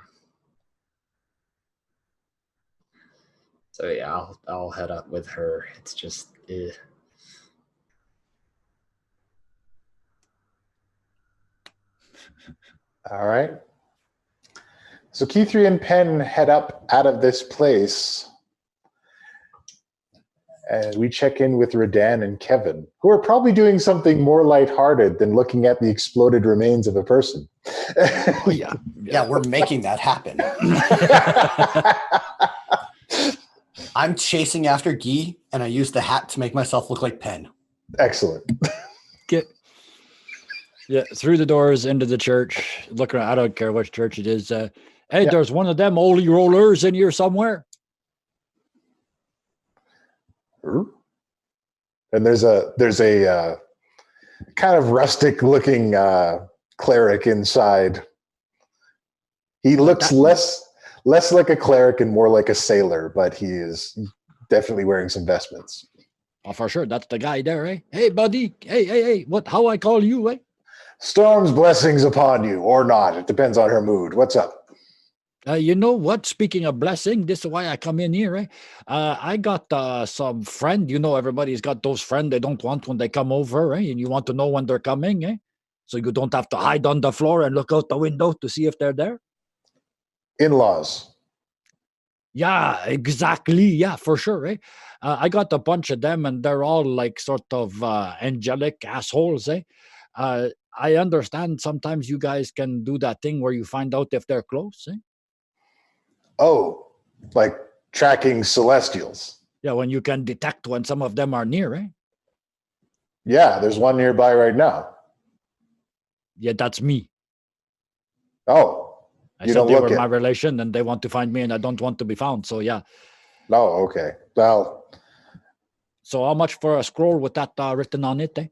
So yeah, I'll head up with her. It's just All right. So Key 3 and Pen head up out of this place. And we check in with Redan and Kevin, who are probably doing something more lighthearted than looking at the exploded remains of a person. Oh, yeah. Yeah, we're making that happen. I'm chasing after Ghee, and I use the hat to make myself look like Pen. Excellent. Through the doors into the church. Look around. I don't care which church it is. There's one of them holy rollers in here somewhere. And there's a kind of rustic looking cleric inside. He looks less like a cleric and more like a sailor, but he is definitely wearing some vestments. Oh, for sure. That's the guy there, eh? Hey, buddy. Hey. How I call you, eh? Storm's blessings upon you, or not. It depends on her mood. What's up? You know what? Speaking of blessing, this is why I come in here, eh? I got some friend. Everybody's got those friends they don't want when they come over, eh? And you want to know when they're coming, eh? So you don't have to hide on the floor and look out the window to see if they're there. In-laws. Yeah, exactly. Yeah, for sure, eh? I got a bunch of them, and they're all like sort of angelic assholes, eh? I understand sometimes you guys can do that thing where you find out if they're close, eh? Oh, like tracking celestials. Yeah, when you can detect when some of them are near, eh? Yeah, there's one nearby right now. Yeah, that's me. Oh, I said they were my relation, and they want to find me, and I don't want to be found. So yeah. Oh, okay. Well. So how much for a scroll with that written on it, eh?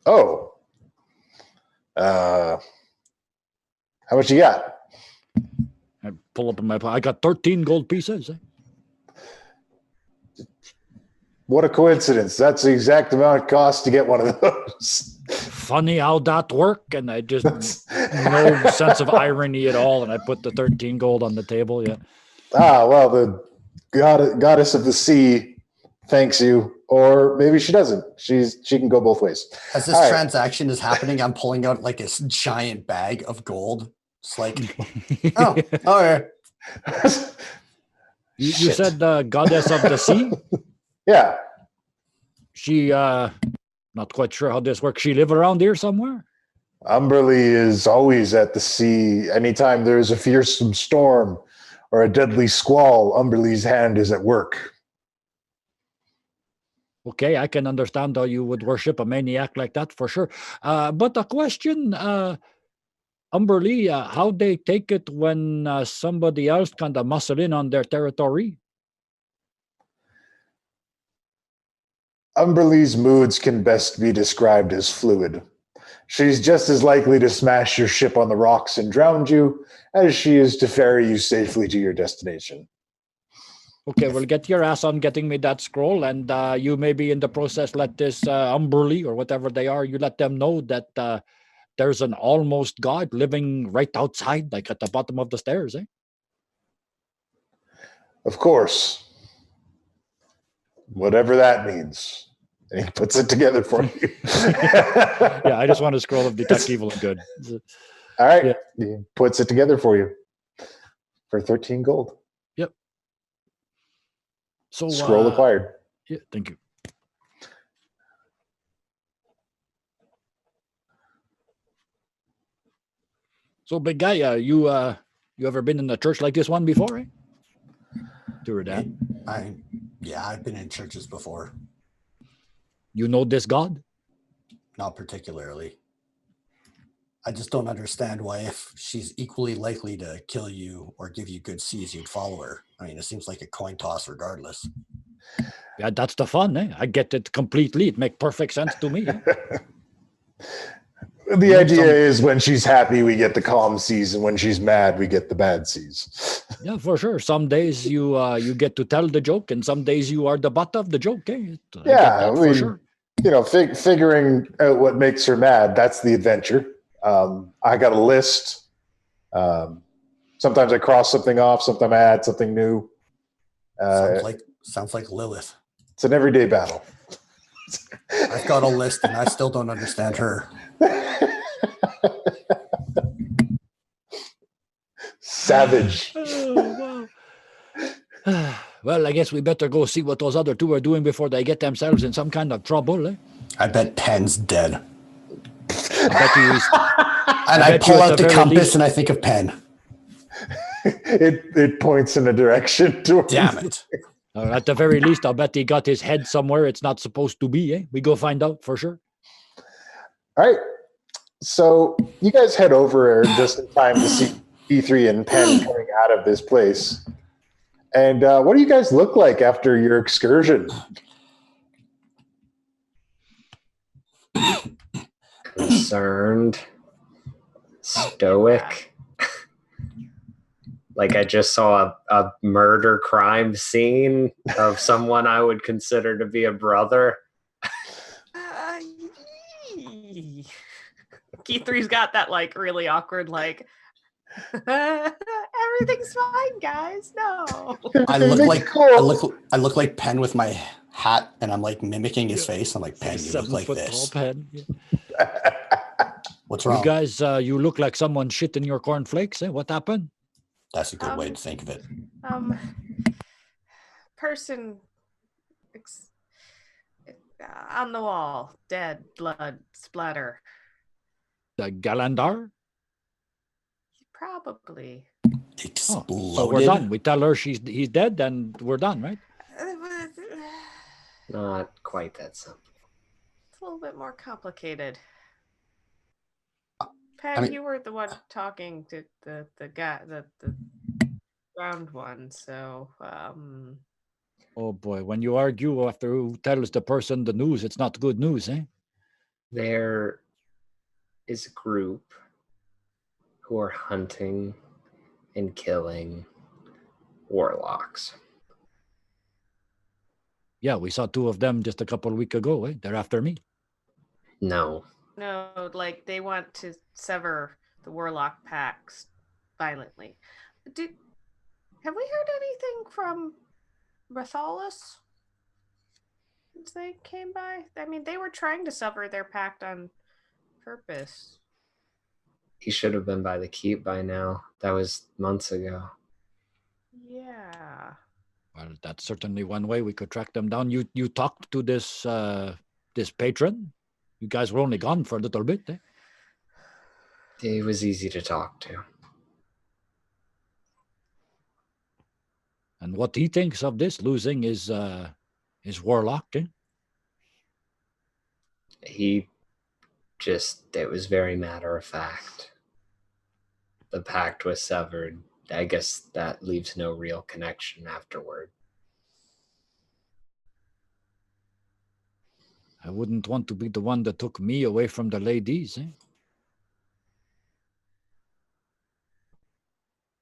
Oh. How much you got? I pull up in my pocket. I got 13 gold pieces. Eh? What a coincidence. That's the exact amount it costs to get one of those. Funny how that work, and I just no sense of irony at all, and I put the 13 gold on the table. Yeah. Well, the goddess of the sea thanks you, or maybe she doesn't. She can go both ways. As this transaction is happening, I'm pulling out like this giant bag of gold. It's like, oh, okay. You said the goddess of the sea? Yeah. She, not quite sure how this works. She live around here somewhere? Umberly is always at the sea. Anytime there is a fearsome storm or a deadly squall, Umberly's hand is at work. Okay, I can understand how you would worship a maniac like that for sure. But a question, Umberly, how they take it when somebody else kind of muscle in on their territory? Umberly's moods can best be described as fluid. She's just as likely to smash your ship on the rocks and drown you as she is to ferry you safely to your destination. Okay, well, get your ass on getting me that scroll, and you maybe in the process let this Umberly or whatever they are, you let them know that there's an almost god living right outside, like at the bottom of the stairs, eh? Of course. Whatever that means. And he puts it together for you. Yeah, I just want a scroll of detect evil and good. All right. Yeah. He puts it together for you for 13 gold. Yep. So Scroll acquired. Yeah, thank you. So, big guy, you ever been in a church like this one before, eh? To her dad. I've been in churches before. You know this god? Not particularly. I just don't understand why, if she's equally likely to kill you or give you good seeds, you'd follow her. I mean, it seems like a coin toss regardless. Yeah, that's the fun, eh? I get it completely. It makes perfect sense to me. Eh? The idea is when she's happy, we get the calm seas, and when she's mad, we get the bad seas. Yeah, for sure. Some days you get to tell the joke, and some days you are the butt of the joke. Eh? For sure. You know, figuring out what makes her mad, that's the adventure. I got a list. Sometimes I cross something off, sometimes I add something new. Sounds like Lilith. It's an everyday battle. I've got a list, and I still don't understand her. Savage. Oh, wow. Well, I guess we better go see what those other two are doing before they get themselves in some kind of trouble. Eh? I bet Pen's dead. I bet he's. And I pull out the compass and I think of Pen. It points in a direction towards. Damn it. At the very least, I'll bet he got his head somewhere it's not supposed to be. Eh? We go find out for sure. All right. So you guys head over just in time to see E3 and Pen coming out of this place. And what do you guys look like after your excursion? Concerned, stoic. Like I just saw a murder crime scene of someone I would consider to be a brother. Key3's got that like really awkward like everything's fine, guys. No. I look like Pen with my hat, and I'm like mimicking his face. I'm like, Pen, you look like this. Pen. Yeah. What's wrong? You guys, you look like someone shit in your cornflakes. Eh? What happened? That's a good way to think of it. Person on the wall, dead, blood splatter. The Galandar? Probably. Exploded. Oh, so we're done. We tell her he's dead, and we're done, right? Not quite that simple. It's a little bit more complicated. Pen, you were the one talking to the guy, the round one. So, Oh boy, when you argue after who tells the person the news, it's not good news, eh? There is a group who are hunting and killing warlocks. Yeah, we saw 2 of them just a couple of weeks ago. They're after me. No. No, like they want to sever the Warlock pacts violently. Have we heard anything from Rathalos since they came by? I mean, they were trying to sever their pact on purpose. He should have been by the keep by now. That was months ago. Yeah. Well, that's certainly one way we could track them down. You talked to this this patron? You guys were only gone for a little bit, eh? He was easy to talk to. And what he thinks of this losing is Warlock, eh? He just, it was very matter of fact. The pact was severed. I guess that leaves no real connection afterward. I wouldn't want to be the one that took me away from the ladies, eh?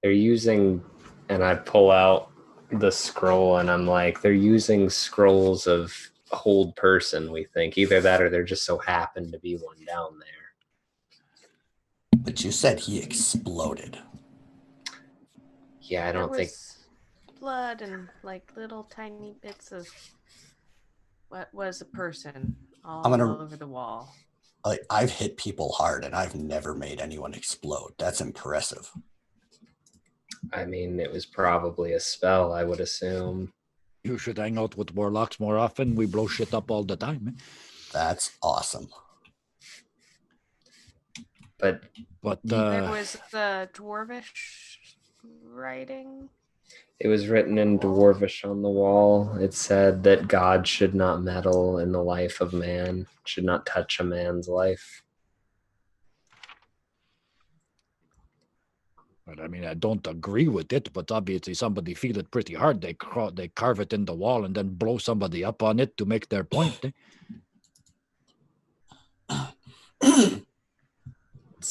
They're using, and I pull out the scroll and I'm like, they're using scrolls of hold person, we think. Either that or there just so happened to be one down there. But you said he exploded. Yeah, I don't think blood and like little tiny bits of what was a person all over the wall. Like, I've hit people hard and I've never made anyone explode. That's impressive. I mean, it was probably a spell, I would assume. You should hang out with Warlocks more often. We blow shit up all the time, eh? That's awesome. But It was the Dwarvish writing. it was written in Dwarvish on the wall. It said that God should not meddle in the life of man, should not touch a man's life. But I mean, I don't agree with it, but obviously somebody feel it pretty hard. They carve it in the wall and then blow somebody up on it to make their point. Eh?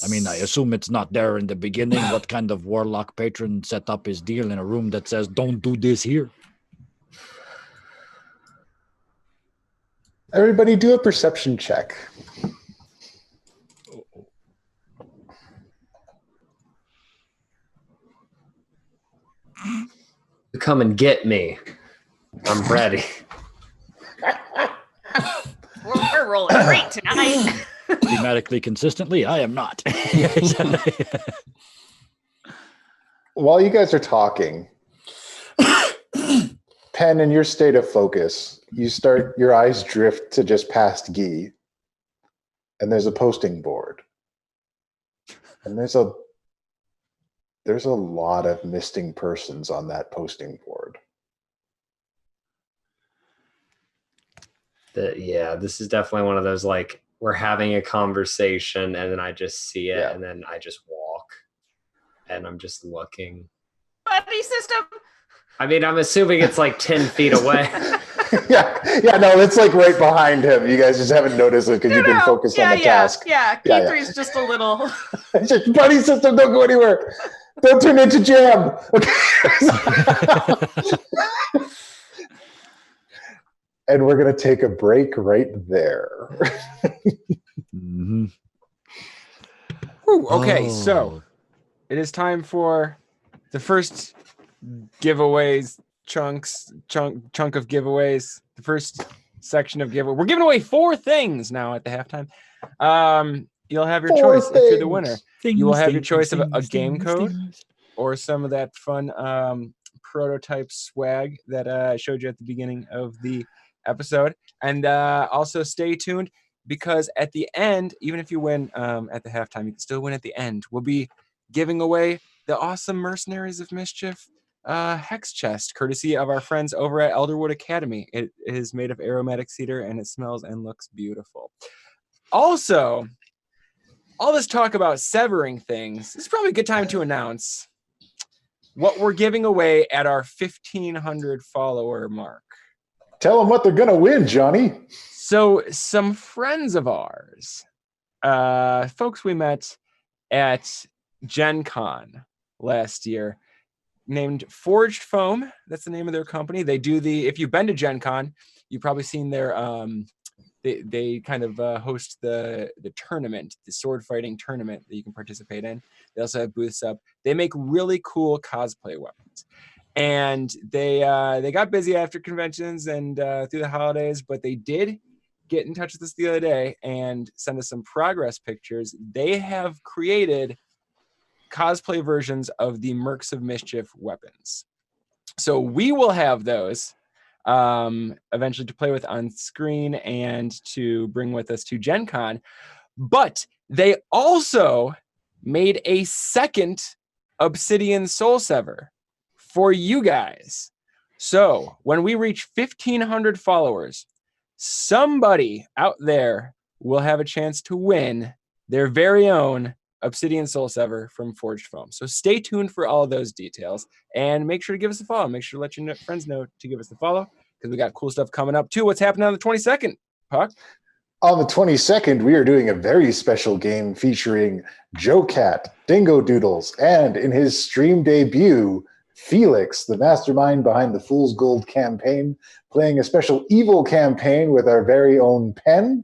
I mean, I assume it's not there in the beginning. What kind of Warlock patron set up his deal in a room that says, don't do this here? Everybody do a perception check. Come and get me. I'm ready. We're rolling great tonight. Thematically consistently, I am not. While you guys are talking, Pen, in your state of focus, your eyes drift to just past Ghee, and there's a posting board. And there's a lot of missing persons on that posting board. Yeah, this is definitely one of those, like, we're having a conversation and then I just see it and then I just walk and I'm just looking. Buddy system. I mean, I'm assuming it's like 10 feet away. No, it's like right behind him. You guys just haven't noticed it because you've been focused on the task. Yeah, K3's just a little. It's just buddy system, don't go anywhere. Don't turn into jam. Okay. And we're going to take a break right there. Mm-hmm. Okay, so it is time for the first giveaways chunk of giveaways. The first section of giveaway. We're giving away 4 things now at the halftime. You'll have your choice if you're the winner. You will have your choice of a game code or some of that fun prototype swag that I showed you at the beginning of the episode. And also stay tuned, because at the end, even if you win at the halftime, you can still win at the end. We'll be giving away the awesome Mercenaries of Mischief hex chest, courtesy of our friends over at Elderwood Academy. It is made of aromatic cedar and it smells and looks beautiful. Also, all this talk about severing things, it's probably a good time to announce what we're giving away at our 1,500 follower mark. Tell them what they're going to win, Johnny. So some friends of ours, folks we met at Gen Con last year, named Forged Foam. That's the name of their company. They do if you've been to Gen Con, you've probably seen their they kind of host the tournament, the sword fighting tournament that you can participate in. They also have booths up. They make really cool cosplay weapons. And they got busy after conventions and through the holidays, but they did get in touch with us the other day and send us some progress pictures. They have created cosplay versions of the Mercs of Mischief weapons. So we will have those eventually to play with on screen and to bring with us to Gen Con. But they also made a second Obsidian Soul Sever for you guys. So when we reach 1,500 followers, somebody out there will have a chance to win their very own Obsidian Soul Sever from Forged Foam. So stay tuned for all of those details and make sure to give us a follow. Make sure to let your friends know to give us the follow because we got cool stuff coming up too. What's happening on the 22nd, Puck? On the 22nd, we are doing a very special game featuring Joe Cat, Dingo Doodles, and in his stream debut, Felix, the mastermind behind the Fool's Gold campaign, playing a special evil campaign with our very own pen.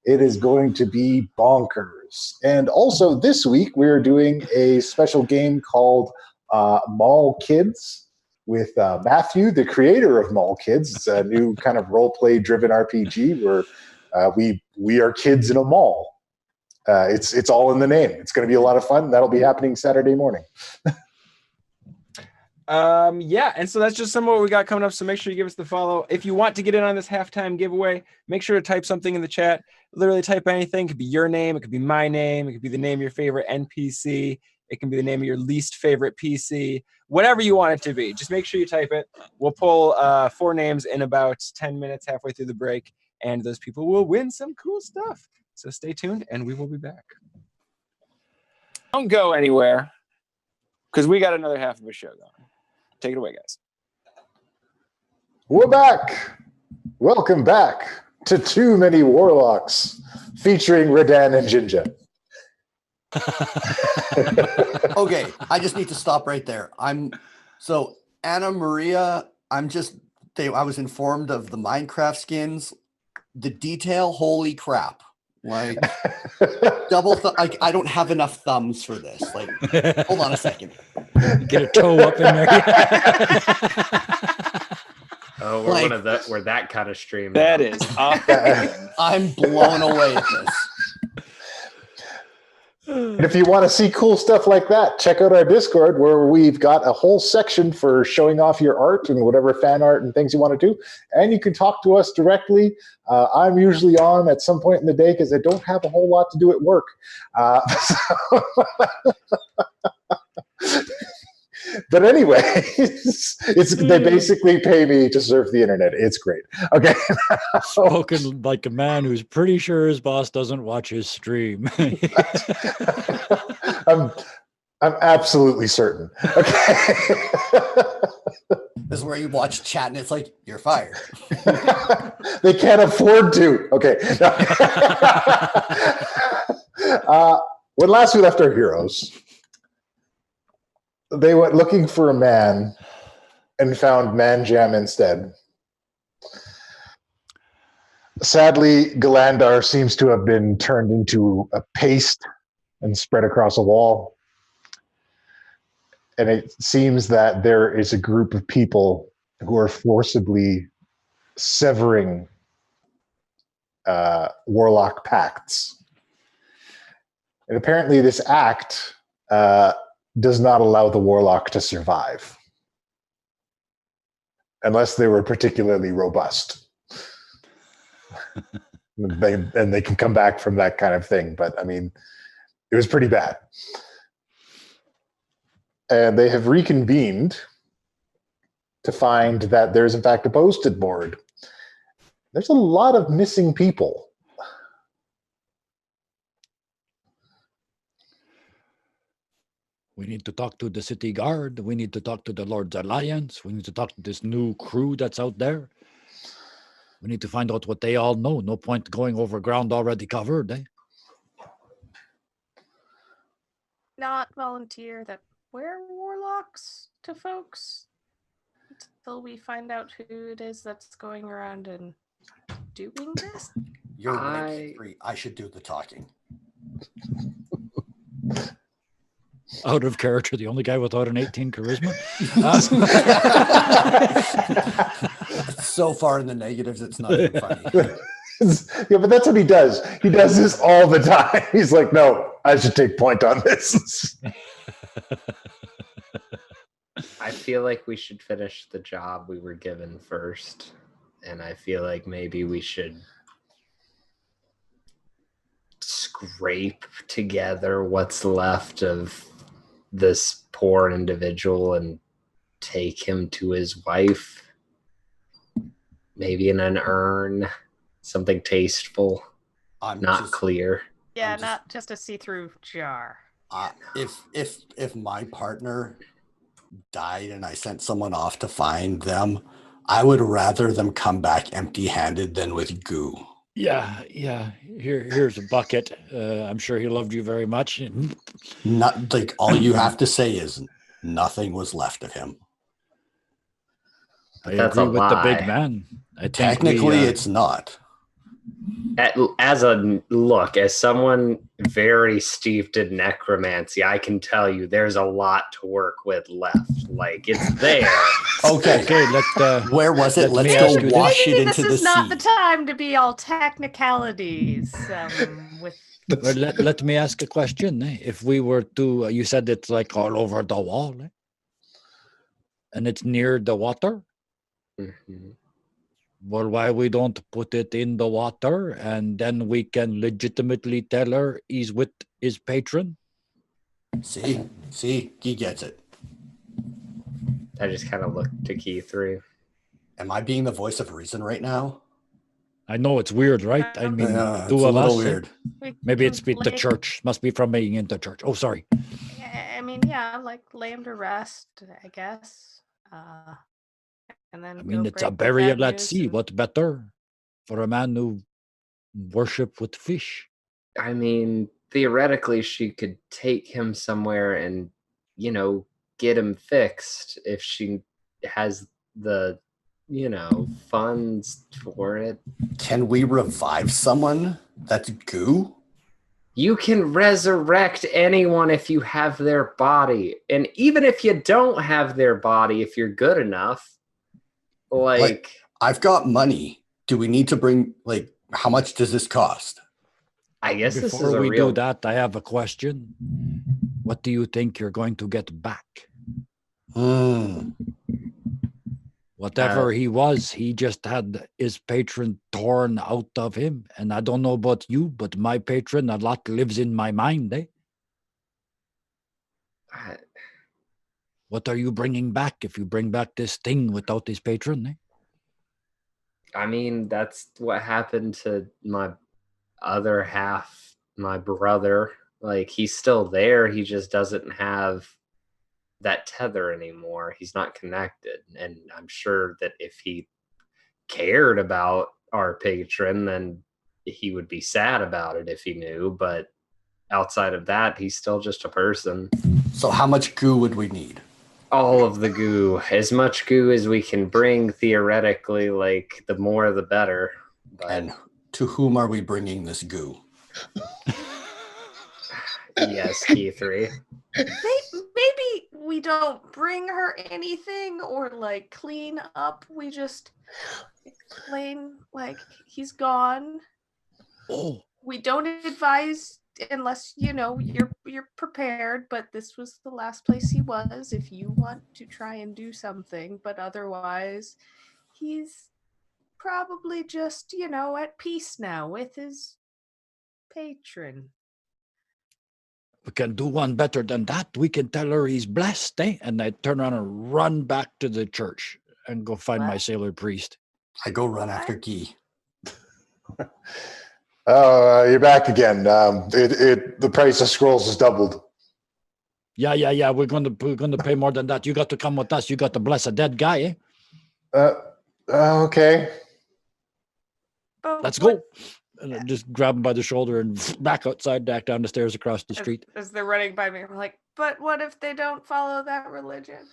It is going to be bonkers. And also this week, we're doing a special game called Mall Kids with Matthew, the creator of Mall Kids. It's a new kind of role-play driven RPG where we are kids in a mall. It's all in the name. It's going to be a lot of fun. That'll be happening Saturday morning. Yeah, and so that's just some of what we got coming up. So make sure you give us the follow. If you want to get in on this halftime giveaway, make sure to type something in the chat. Literally type anything. It could be your name. It could be my name. It could be the name of your favorite NPC. It can be the name of your least favorite PC. Whatever you want it to be. Just make sure you type it. We'll pull 4 names in about 10 minutes halfway through the break, and those people will win some cool stuff. So stay tuned, and we will be back. Don't go anywhere, because we got another half of a show going. Take it away, guys. We're back. Welcome back to Too Many Warlocks, featuring Redan and Jinja. Okay, I just need to stop right there. So Anna Maria, I was informed of the Minecraft skins. The detail, holy crap. Like double like I don't have enough thumbs for this. Like hold on a second. Get a toe up in there. Oh, we're that kind of stream. That is awesome. I'm blown away at this. And if you want to see cool stuff like that, check out our Discord where we've got a whole section for showing off your art and whatever fan art and things you want to do. And you can talk to us directly. I'm usually on at some point in the day because I don't have a whole lot to do at work. But anyway, they basically pay me to surf the internet. It's great. Okay. Spoken like a man who's pretty sure his boss doesn't watch his stream. I'm absolutely certain. Okay. This is where you watch chat and it's like, you're fired. They can't afford to. Okay. When last we left our heroes, they went looking for a man and found Man Jam instead. Sadly, Galandar seems to have been turned into a paste and spread across a wall. And it seems that there is a group of people who are forcibly severing warlock pacts. And apparently this act does not allow the warlock to survive unless they were particularly robust. They can come back from that kind of thing. But I mean, it was pretty bad. And they have reconvened to find that there's in fact a posted board. There's a lot of missing people. We need to talk to the city guard. We need to talk to the Lord's Alliance. We need to talk to this new crew that's out there. We need to find out what they all know. No point going over ground already covered, eh? Not volunteer that wear warlocks to folks until we find out who it is that's going around and doing this? You're right, Key3. I should do the talking. Out of character, the only guy without an 18 charisma. It's so far in the negatives, it's not even funny. Yeah, but that's what he does. He does this all the time. He's like, no, I should take point on this. I feel like we should finish the job we were given first. And I feel like maybe we should scrape together what's left of this poor individual and take him to his wife. Maybe in an urn, something tasteful, not clear. Yeah, not just a see-through jar. If my partner died and I sent someone off to find them, I would rather them come back empty-handed than with goo. Yeah. Here's a bucket. I'm sure he loved you very much. Not like all you have to say is nothing was left of him. I That's agree a with the lie. big man. I think Technically, it's not. As someone very steeped in necromancy, I can tell you there's a lot to work with left. Like, it's there. Okay. Where was it? Let's go wash it into the sea. This is not the time to be all technicalities with. Well, let me ask a question. If we were to, you said it's like all over the wall, and it's near the water. Mm-hmm. Well, why we don't put it in the water and then we can legitimately tell her he's with his patron? See, he gets it. I just kind of looked to Ghee3. Am I being the voice of reason right now? I know it's weird, right? I mean, yeah, two it's of a little us. Weird. Maybe it's the church. Must be from being in the church. Oh, sorry. I mean, yeah, like lay him to rest, I guess. And then I mean, it's a burial at sea. What better for a man who worship with fish? I mean, theoretically, she could take him somewhere and, get him fixed if she has the, funds for it. Can we revive someone that's goo? You can resurrect anyone if you have their body. And even if you don't have their body, if you're good enough, like I've got money. Do we need to bring, how much does this cost? I guess this is Before we do that, I have a question. What do you think you're going to get back? Whatever he was, he just had his patron torn out of him. And I don't know about you, but my patron, a lot lives in my mind, What are you bringing back if you bring back this thing without his patron, I mean, that's what happened to my other half, my brother. Like, he's still there. He just doesn't have that tether anymore. He's not connected. And I'm sure that if he cared about our patron, then he would be sad about it if he knew. But outside of that, he's still just a person. So how much goo would we need? All of the goo. As much goo as we can bring, theoretically. Like, the more the better. But and to whom are we bringing this goo? Yes, Ghee3. Maybe we don't bring her anything or clean up. We just explain he's gone. Oh, we don't advise unless you're prepared, but this was the last place he was if you want to try and do something. But otherwise, he's probably just at peace now with his patron. We can do one better than that. We can tell her he's blessed, and I turn around and run back to the church and go find my sailor priest. I go run after Ghee. Oh, you're back again. The price of scrolls has doubled. Yeah. We're gonna pay more than that. You got to come with us. You got to bless a dead guy, Okay. Let's go. And I just grab him by the shoulder and back outside, back down the stairs across the street. As they're running by me, we're like, But what if they don't follow that religion?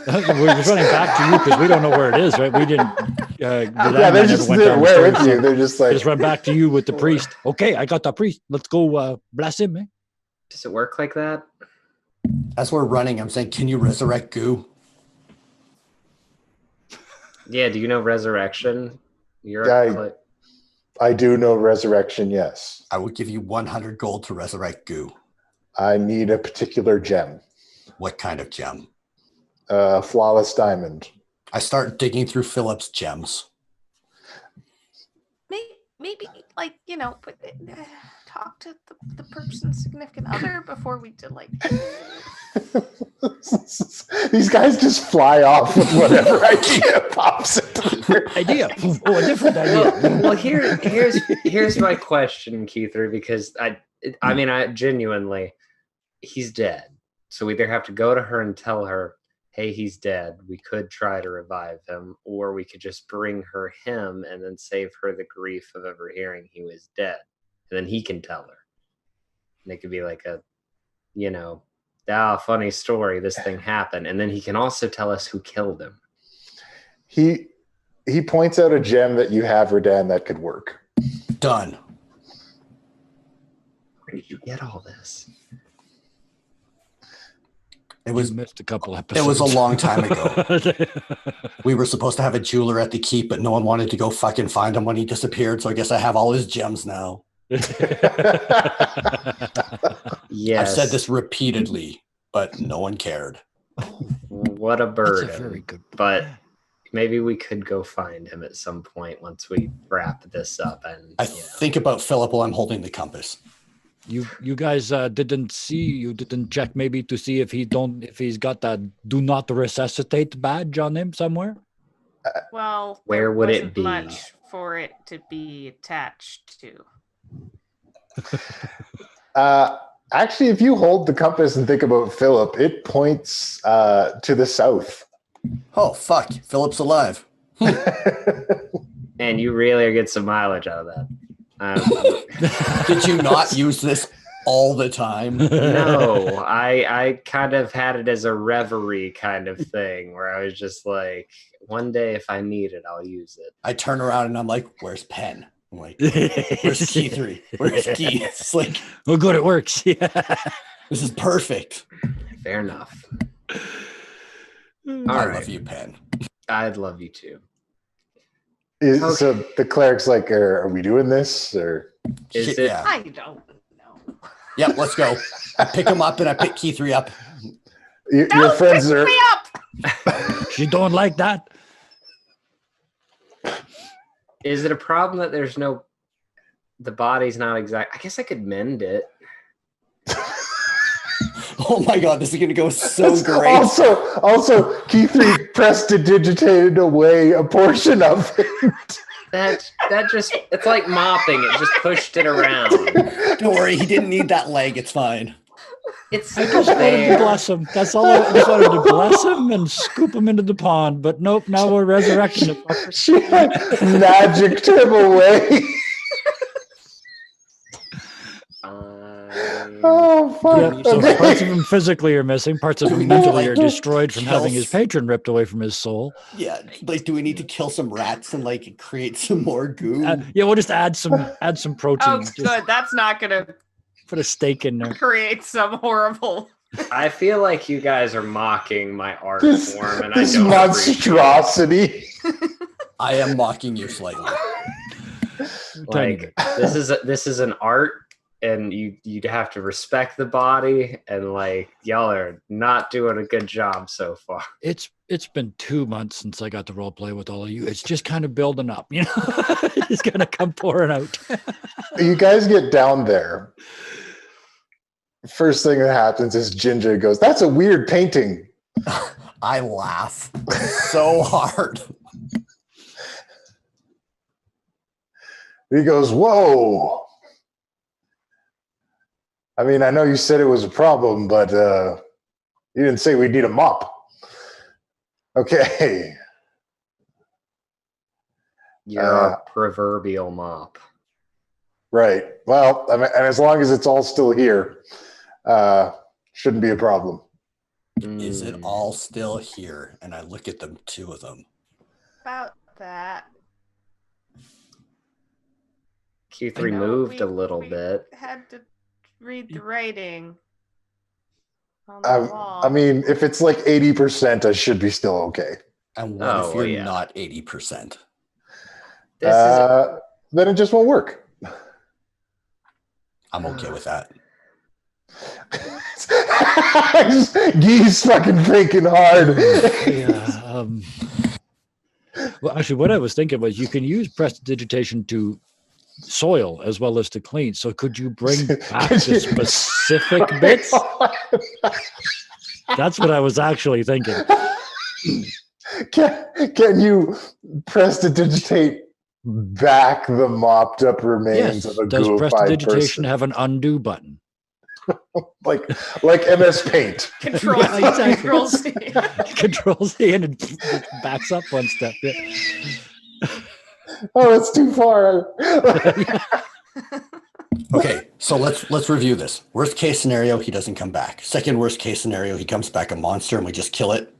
We're just running back to you because we don't know where it is, right? We didn't. Yeah, they're just down there the with story, you. so They're just we like, just run back to you with the priest. Okay, I got the priest. Let's go bless him, man. Does it work like that? As we're running, I'm saying, can you resurrect Goo? Yeah, do you know resurrection? I do know resurrection, yes. I will give you 100 gold to resurrect Goo. I need a particular gem. What kind of gem? Flawless diamond. I start digging through Philip's gems. Maybe like, talk to the person's significant other before we do like. These guys just fly off with whatever idea pops into their Idea. Oh, a different idea. Well, here's my question, Keither, because I genuinely, he's dead. So we either have to go to her and tell her, hey, he's dead. We could try to revive him, or we could just bring him and then save her the grief of ever hearing he was dead. And then he can tell her. And it could be like funny story, this thing happened. And then he can also tell us who killed him. He points out a gem that you have, Redan, that could work. Done. Where did you get all this? It was missed a couple episodes. It was a long time ago. We were supposed to have a jeweler at the keep, but no one wanted to go fucking find him when he disappeared. So I guess I have all his gems now. Yes. I've said this repeatedly, but no one cared. What a burden. That's a very good. But maybe we could go find him at some point once we wrap this up. And I think about Philip while I'm holding the compass. You guys didn't check maybe to see if he's got that do not resuscitate badge on him somewhere? Well, where would it be? Much for it to be attached to. Actually, if you hold the compass and think about Philip, it points to the south. Oh, fuck. Philip's alive. And you really get some mileage out of that. Did you not use this all the time? No, I kind of had it as a reverie kind of thing where I was just like, one day if I need it, I'll use it. I turn around and I'm like, where's Pen? I'm like, where's Key 3? Where's Key? It's like, oh, good, it works. Yeah. This is perfect. Fair enough. I love you, Pen. I'd love you too. So the cleric's like, are we doing this? Or is it? Yeah. I don't know. Yep, let's go. I pick him up and I pick Key 3 up. Your friends are. Me up! She don't like that. Is it a problem that the body's not exact? I guess I could mend it. Oh my god, this is gonna go so great. Also, Key 3 prestidigitated away a portion of it. That just, it's like mopping. It just pushed it around. Don't worry, he didn't need that leg. It's fine. It's I just wanted to bless him. That's all. I just wanted to bless him and scoop him into the pond. But nope, now we're resurrecting it. She magicked him away. Oh, fuck. Yeah, so Okay. parts of him physically are missing. Parts of him mentally are destroyed from having his patron ripped away from his soul. Yeah, like, do we need to kill some rats and like create some more goo? Yeah, we'll just add some protein. Oh, Just good. That's not gonna put a steak in there. create some horrible. I feel like you guys are mocking my art This form, and I this don't monstrosity. I am mocking you slightly. Tiny Like bit. this is an art, and you'd have to respect the body, and like y'all are not doing a good job so far. It's been 2 months since I got to role play with all of you. It's just kind of building up, you know. It's gonna come pouring out. You guys get down there. First thing that happens is Ginger goes, "That's a weird painting." I laugh so hard. He goes, "Whoa. I mean, I know you said it was a problem, but you didn't say we need a mop." Okay. You're a proverbial mop. Right. Well, I mean, and as long as it's all still here, Shouldn't be a problem. Is it all still here? And I look at the two of them. About that. Q3 No, moved a we- little we bit. Had to read the writing on the wall. I mean, if it's like 80%, I should be still okay. And what if Oh, you're yeah. not 80%? This Then it just won't work. I'm okay with that. Gee's fucking thinking hard. Yeah. Well, actually, what I was thinking was you can use prestidigitation to soil as well as to clean. So could you bring back the specific bits? That's what I was actually thinking. Can you prestidigitate back the mopped up remains Yes. of a Does goofified prestidigitation person? have an undo button? like MS Paint. Control Yeah, C, exactly. Control C. Control C and it backs up one step. Yeah. Oh, it's too far. Okay, so let's review this. Worst case scenario, he doesn't come back. Second worst case scenario, he comes back a monster and we just kill it.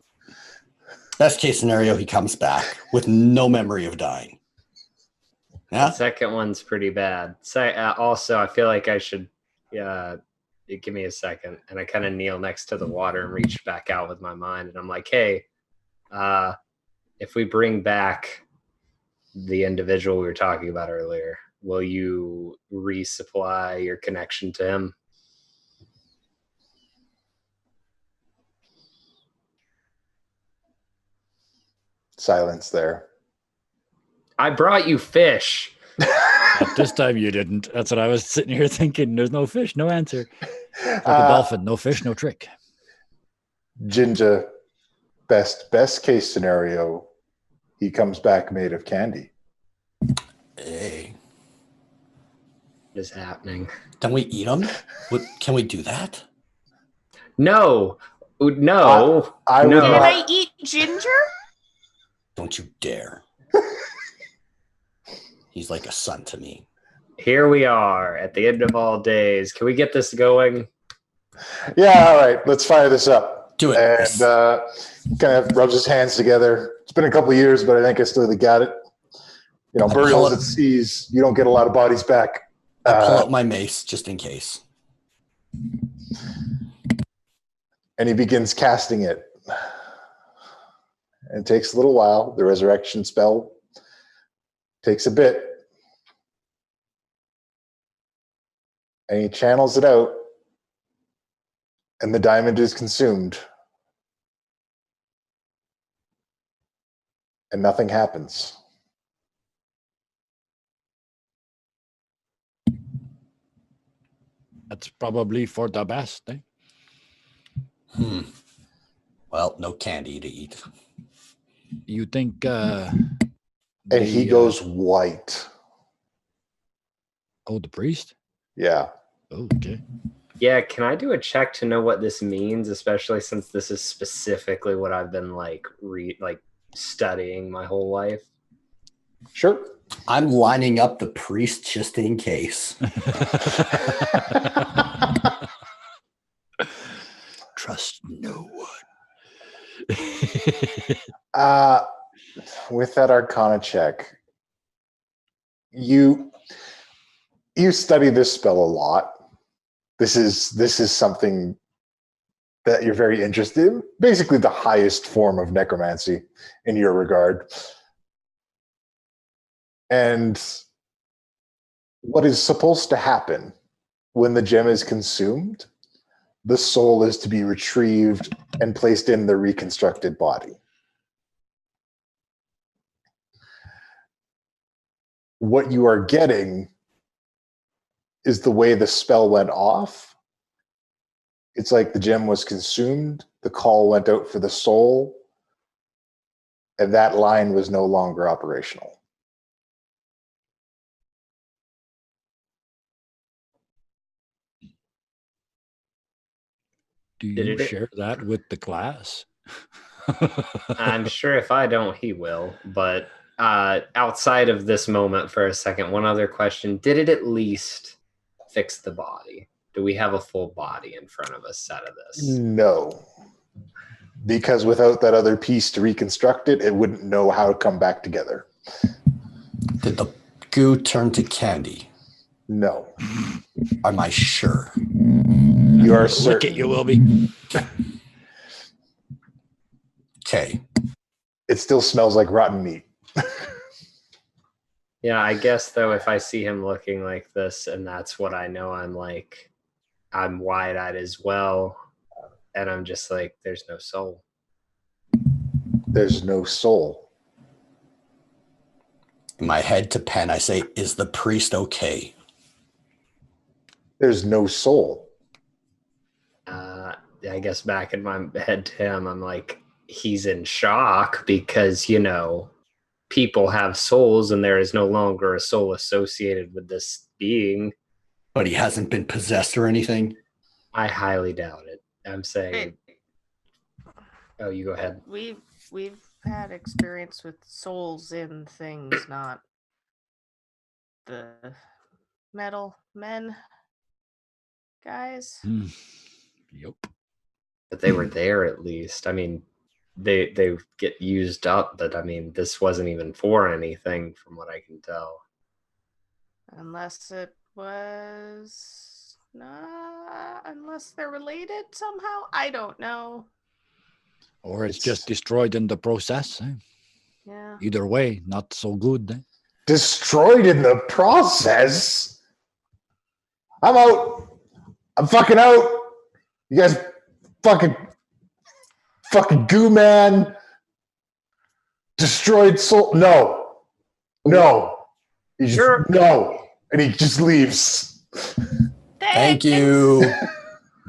Best case scenario, he comes back with no memory of dying. Yeah. The second one's pretty bad. So, also, I feel like I should give me a second. And I kind of kneel next to the water and reach back out with my mind. And I'm like, hey, if we bring back the individual we were talking about earlier, will you resupply your connection to him? Silence there. I brought you fish. At this time you didn't. That's what I was sitting here thinking. There's no fish, no answer. Like a dolphin, no fish, no trick. Jinja, best case scenario, he comes back made of candy. Hey, What is happening? can we eat them? Can we do that? No. I would No. Can not. I eat ginger? Don't you dare. He's like a son to me. Here we are at the end of all days. Can we get this going? Yeah, all right, let's fire this up. Do it. And kind of rubs his hands together. It's been a couple of years, but I think I still got it. You know, I burials pull it- at seas, you don't get a lot of bodies back. I pull out my mace just in case. And he begins casting it. And it takes a little while. The resurrection spell takes a bit. And he channels it out. And the diamond is consumed. And nothing happens. That's probably for the best. Eh? Well, no candy to eat. You think And he goes white. Oh, the priest? Yeah. Oh, okay. Yeah, can I do a check to know what this means, especially since this is specifically what I've been like studying my whole life? Sure. I'm lining up the priest just in case. Trust no one. With that Arcana check, you study this spell a lot. This is something that you're very interested in. Basically, the highest form of necromancy in your regard. And what is supposed to happen when the gem is consumed? The soul is to be retrieved and placed in the reconstructed body. What you are getting is the way the spell went off. It's like the gem was consumed, the call went out for the soul, and that line was no longer operational. Do Did you it- share that with the class? I'm sure if I don't, he will. But outside of this moment for a second, one other question. Did it at least fix the body? Do we have a full body in front of us set of this? No. Because without that other piece to reconstruct it, it wouldn't know how to come back together. Did the goo turn to candy? No. Am I sure? You are Look certain. at you, Wilby. Okay. It still smells like rotten meat. Yeah, I guess though, if I see him looking like this and that's what I know, I'm like, I'm wide-eyed as well. And I'm just like, there's no soul. There's no soul. In my head to pen, I say, is the priest okay? There's no soul. I guess back in my head to him, I'm like, he's in shock because, you know, people have souls and there is no longer a soul associated with this being. But he hasn't been possessed or anything? I highly doubt it. I'm saying, oh, you go ahead. We've had experience with souls in things, not the metal men guys. Yep. But they were there at least. I mean, they get used up, but I mean, this wasn't even for anything from what I can tell. Unless it was not, unless they're related somehow. I don't know. Or it's just destroyed in the process. Eh? Yeah. Either way, not so good. Eh? Destroyed in the process? I'm out. I'm fucking out. You guys fucking goo man. Destroyed soul. No. He just, Sure. No. And he just leaves. Thank you.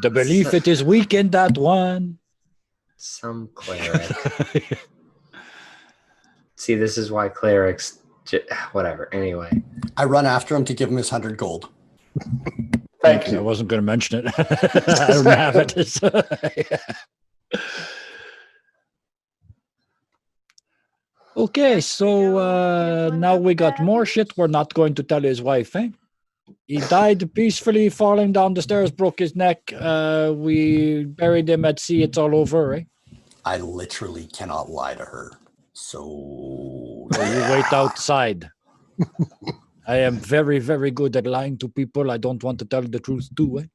The belief it is weak in that one. Some cleric. See, this is why clerics, whatever. Anyway, I run after him to give him his 100 gold. Thank I you. wasn't going to mention it. I don't have it. Okay, so now we got more shit we're not going to tell his wife, eh? He died peacefully, falling down the stairs, broke his neck. We buried him at sea. It's all over, eh? I literally cannot lie to her. So So you wait outside. I am very, very good at lying to people. I don't want to tell the truth too, eh?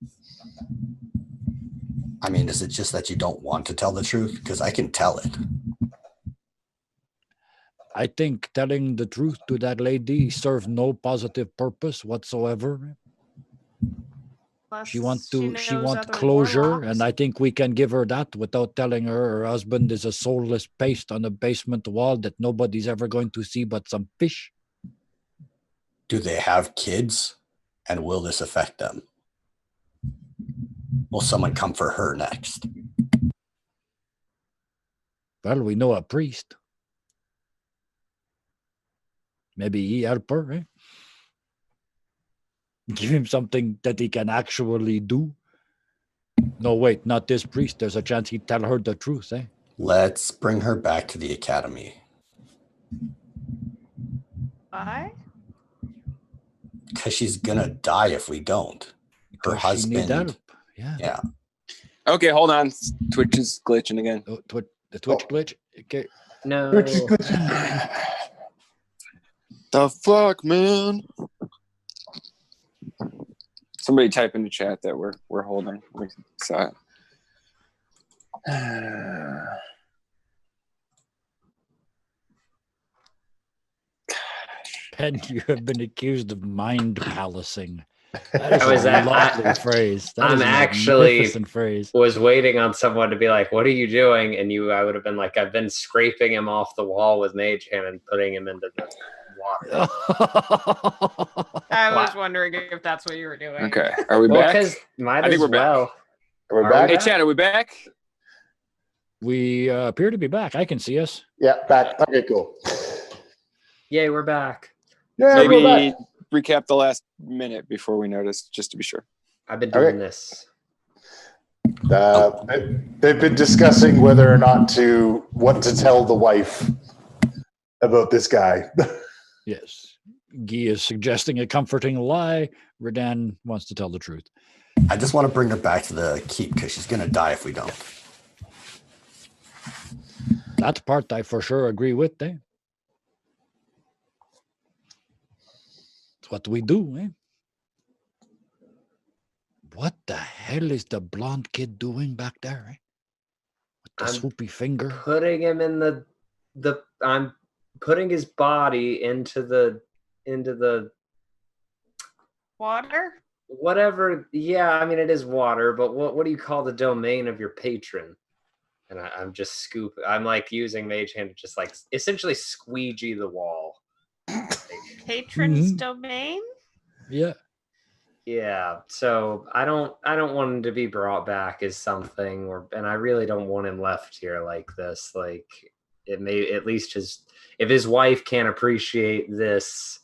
I mean, is it just that you don't want to tell the truth? Because I can tell it. I think telling the truth to that lady served no positive purpose whatsoever. She wants closure, warlocks. and I think we can give her that without telling her husband is a soulless paste on a basement wall that nobody's ever going to see but some fish. Do they have kids? And will this affect them? Will someone come for her next? Well, we know a priest. Maybe he help her, eh? Give him something that he can actually do. No, wait, not this priest. There's a chance he'd tell her the truth, eh? Let's bring her back to the academy. Why? Because she's gonna die if we don't. Her Because she need husband. help. Yeah. Yeah. Okay, hold on. Twitch is glitching again. Oh, the Twitch glitch. Okay. no. The fuck, man? Somebody type in the chat that we're holding. We saw it. Pen, you have been accused of mind palacing. That is was a that- lovely phrase. That is I'm a actually- magnificent phrase. Was waiting on someone to be like, what are you doing? And I would have been like, I've been scraping him off the wall with Mage Hand and putting him into the water. I was wondering if that's what you were doing. Okay, are we Well, back? because might I think as we're back. well. Are we Are back? Hey, chat, are we back? We appear to be back. I can see us. Yeah, back. Okay, cool. Yay, we're back. Yeah, we're Maybe back. recap the last minute before we notice, just to be sure. I've been doing Okay. this. They've been discussing whether or not what to tell the wife about this guy. Yes. Ghee is suggesting a comforting lie. Redan wants to tell the truth. I just want to bring her back to the keep because she's going to die if we don't. That part I for sure agree with. It's what we do. What the hell is the blonde kid doing back there? With the I'm swoopy finger. Putting him in the I'm putting his body into the Water? whatever. Yeah, I mean it is water, but what do you call the domain of your patron? And I'm just scooping. I'm like using Mage Hand to just like essentially squeegee the wall. Patron's domain? Yeah. Yeah, so I don't want him to be brought back as something, and I really don't want him left here like this. Like it may at least if his wife can't appreciate this,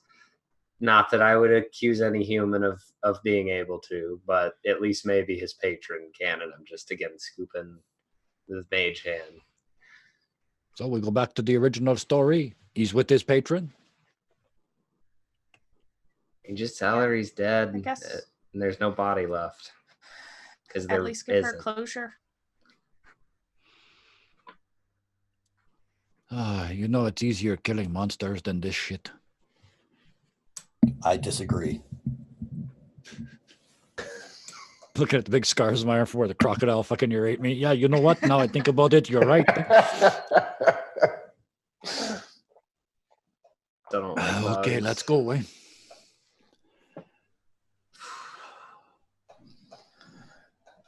not that I would accuse any human of being able to, but at least maybe his patron can. And I'm just again scooping the Mage Hand. So we go back to the original story. He's with his patron. You just tell her he's dead, I guess. and there's no body left. Because there At least give her isn't. closure. It's easier killing monsters than this shit. I disagree. Looking at the big scars on my arm for where the crocodile fucking ate me. Yeah, you know what? Now I think about it, you're right. Don't like Okay, bugs. let's go away.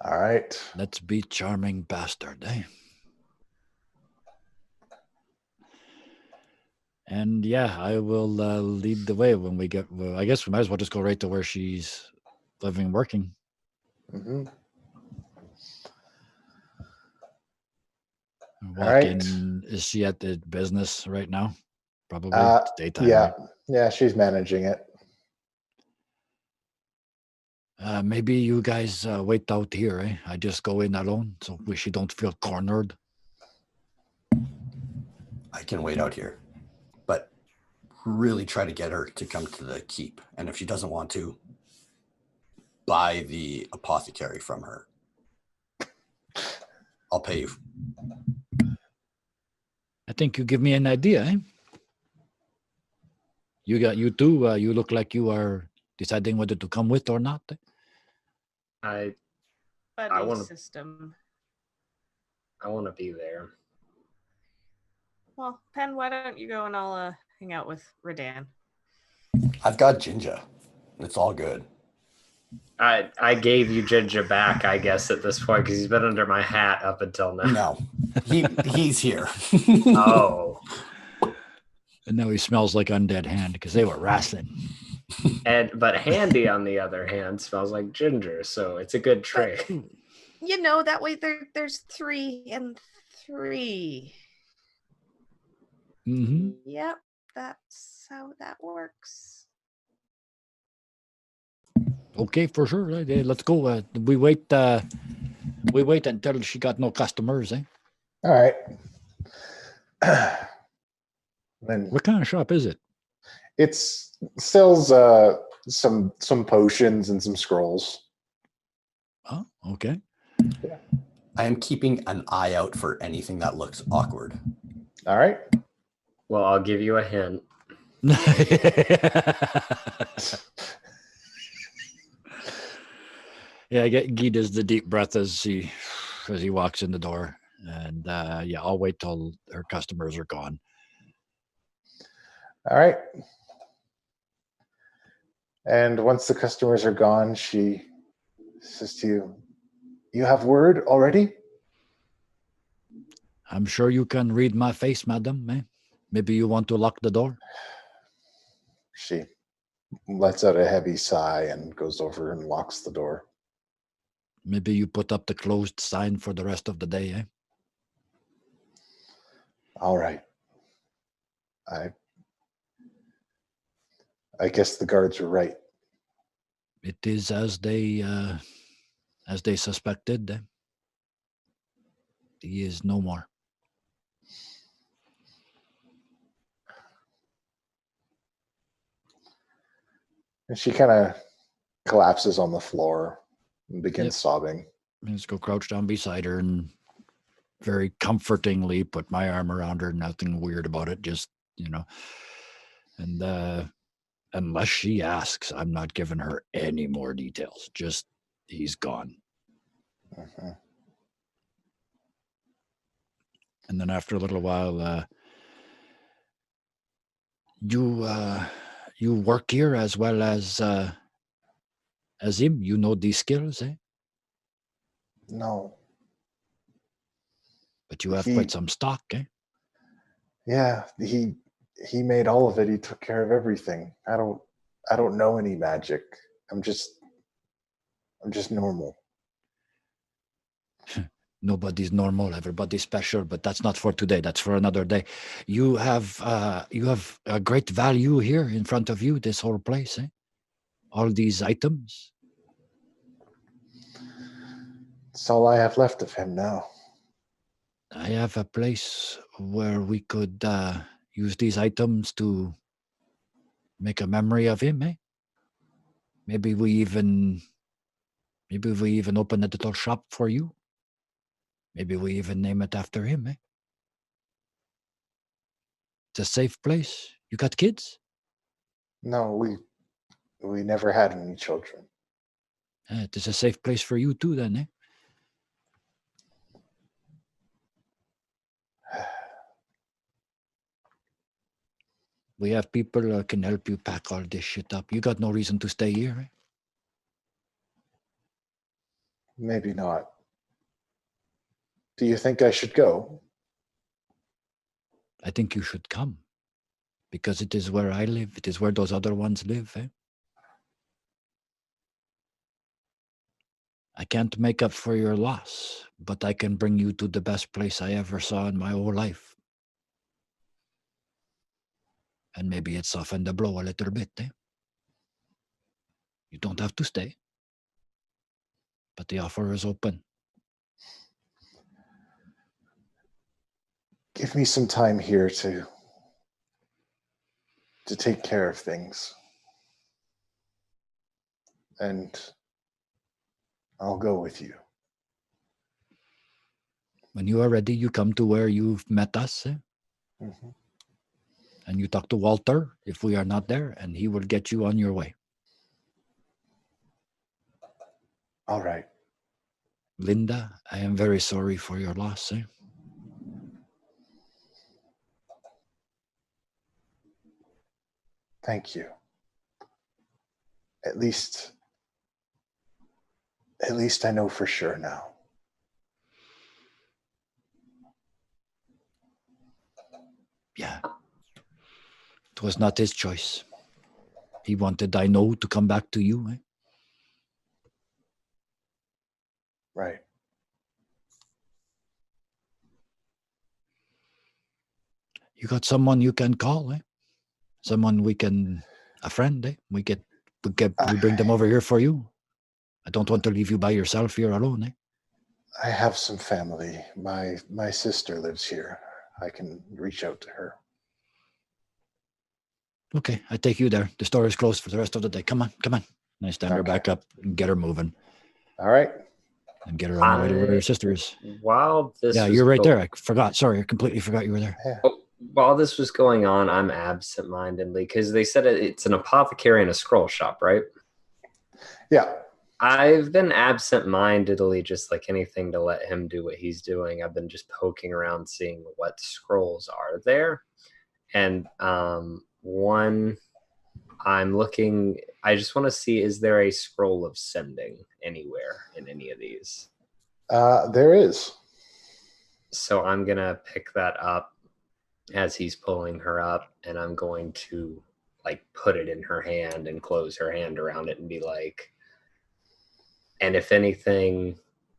All right. Let's be charming bastard, And yeah, I will lead the way when we get. I guess we might as well just go right to where she's living and working. Mm-hmm. Walk in. Is she at the business right now? Probably. It's daytime. Yeah, right? yeah, she's managing it. Maybe you guys wait out here. I just go in alone, so she don't feel cornered. I can wait out here, but really try to get her to come to the keep. And if she doesn't want to, buy the apothecary from her. I'll pay you. I think you give me an idea. You two. You look like you are deciding whether to come with or not. I Buddy wanna- system. want to be there. Well, Pen, why don't you go and I'll hang out with Redan? I've got Ginger. It's all good. I gave you Ginger back, I guess, at this point, because he's been under my hat up until now. No, he's here. Oh. And now he smells like Undead Hand because they were wrestling. But Handy, on the other hand, smells like ginger, so it's a good trade. You know, that way there's 3 and 3. Mm-hmm. Yep, that's how that works. Okay, for sure. Let's go. We wait until she got no customers. All right. Then What kind of shop is it? it sells some potions and some scrolls. Oh, okay. I am keeping an eye out for anything that looks awkward. All right. Well, I'll give you a hint. Yeah, Ghee does the deep breath as he walks in the door, and yeah, I'll wait till her customers are gone. All right. And once the customers are gone, she says to you, "You have word already?" I'm sure you can read my face, madam. Maybe you want to lock the door. She lets out a heavy sigh and goes over and locks the door. Maybe you put up the closed sign for the rest of the day. All right. I guess the guards were right. It is as they suspected. He is no more. And she kind of collapses on the floor and begin Yep. sobbing. I just go crouch down beside her and very comfortingly put my arm around her. Nothing weird about it. Just, and unless she asks, I'm not giving her any more details. Just he's gone. Mhm. And then after a little while, you work here as well as him. You know these skills, eh? No. But you have He- quite some stock, eh? Yeah, he made all of it. He took care of everything. I don't know any magic. I'm just normal. Nobody's normal, everybody's special, but that's not for today. That's for another day. You have a great value here in front of you, this whole place, eh? All these items. It's all I have left of him now. I have a place where we could use these items to make a memory of him, eh? Maybe we even open a little shop for you. Maybe we even name it after him, eh? It's a safe place. You got kids? No, we never had any children. It is a safe place for you too, then, eh? We have people who can help you pack all this shit up. You got no reason to stay here, eh? Maybe not. Do you think I should go? I think you should come. Because it is where I live. It is where those other ones live, eh? I can't make up for your loss, but I can bring you to the best place I ever saw in my whole life. And maybe it softened the blow a little bit, eh? You don't have to stay. But the offer is open. Give me some time here to take care of things. And I'll go with you. When you are ready, you come to where you've met us, eh? Mhm. And you talk to Walter if we are not there, and he will get you on your way. All right. Linda, I am very sorry for your loss, eh? Thank you. At least I know for sure now. Yeah. It was not his choice. He wanted I know to come back to you, eh? Right. You got someone you can call, eh? Someone a friend, eh? We bring them over here for you. I don't want to leave you by yourself here alone, eh? I have some family. My sister lives here. I can reach out to her. Okay, I take you there. The store is closed for the rest of the day. Come on. And I stand her Okay. back up and get her moving All right. and get her on the way to where her sister is. While this Yeah, was you're right there. I forgot. Sorry, I completely forgot you were there. Yeah. While this was going on, I'm absent-mindedly because they said it's an apothecary and a scroll shop, right? Yeah. I've been absent-mindedly, just like anything to let him do what he's doing. I've been just poking around, seeing what scrolls are there, and one I'm looking. I just want to see: is there a scroll of sending anywhere in any of these? There is. So I'm gonna pick that up as he's pulling her up, and I'm going to like put it in her hand and close her hand around it and be like, and if anything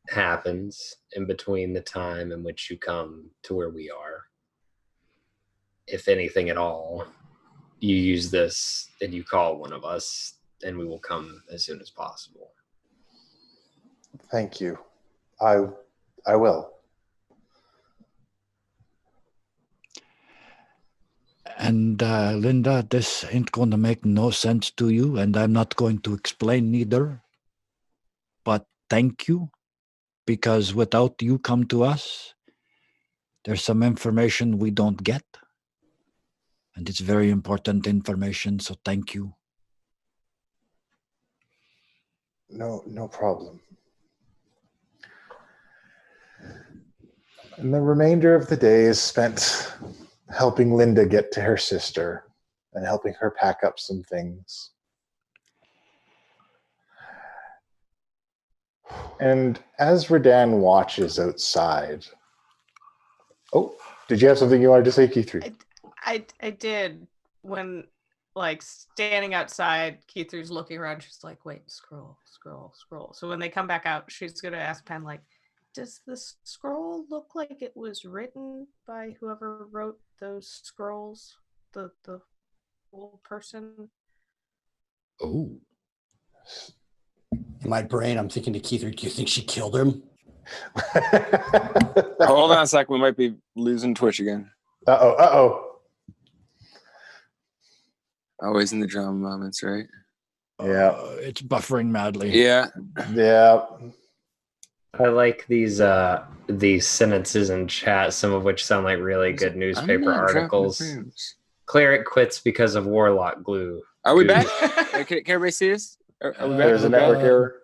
happens in between the time in which you come to where we are, if anything at all, you use this and you call one of us and we will come as soon as possible. Thank you. I will. And Linda, this ain't going to make no sense to you, and I'm not going to explain neither. But thank you, because without you come to us, there's some information we don't get. And it's very important information, so thank you. No problem. And the remainder of the day is spent helping Linda get to her sister and helping her pack up some things. And as Redan watches outside, oh, did you have something you wanted to say, Keith? I did. When like standing outside, Keither's looking around. She's like, "Wait, scroll." So when they come back out, she's gonna ask Pen, like, "Does the scroll look like it was written by whoever wrote those scrolls? The old person?" Oh. In my brain, I'm thinking to Keith, do you think she killed him? Hold on a sec. We might be losing Twitch again. Uh-oh. Always in the drama moments, right? Yeah. It's buffering madly. Yeah. I like these sentences in chat, some of which sound like really good newspaper articles. Cleric quits because of Warlock glue. Are we back? Can everybody see us? Are we back? There's a network error.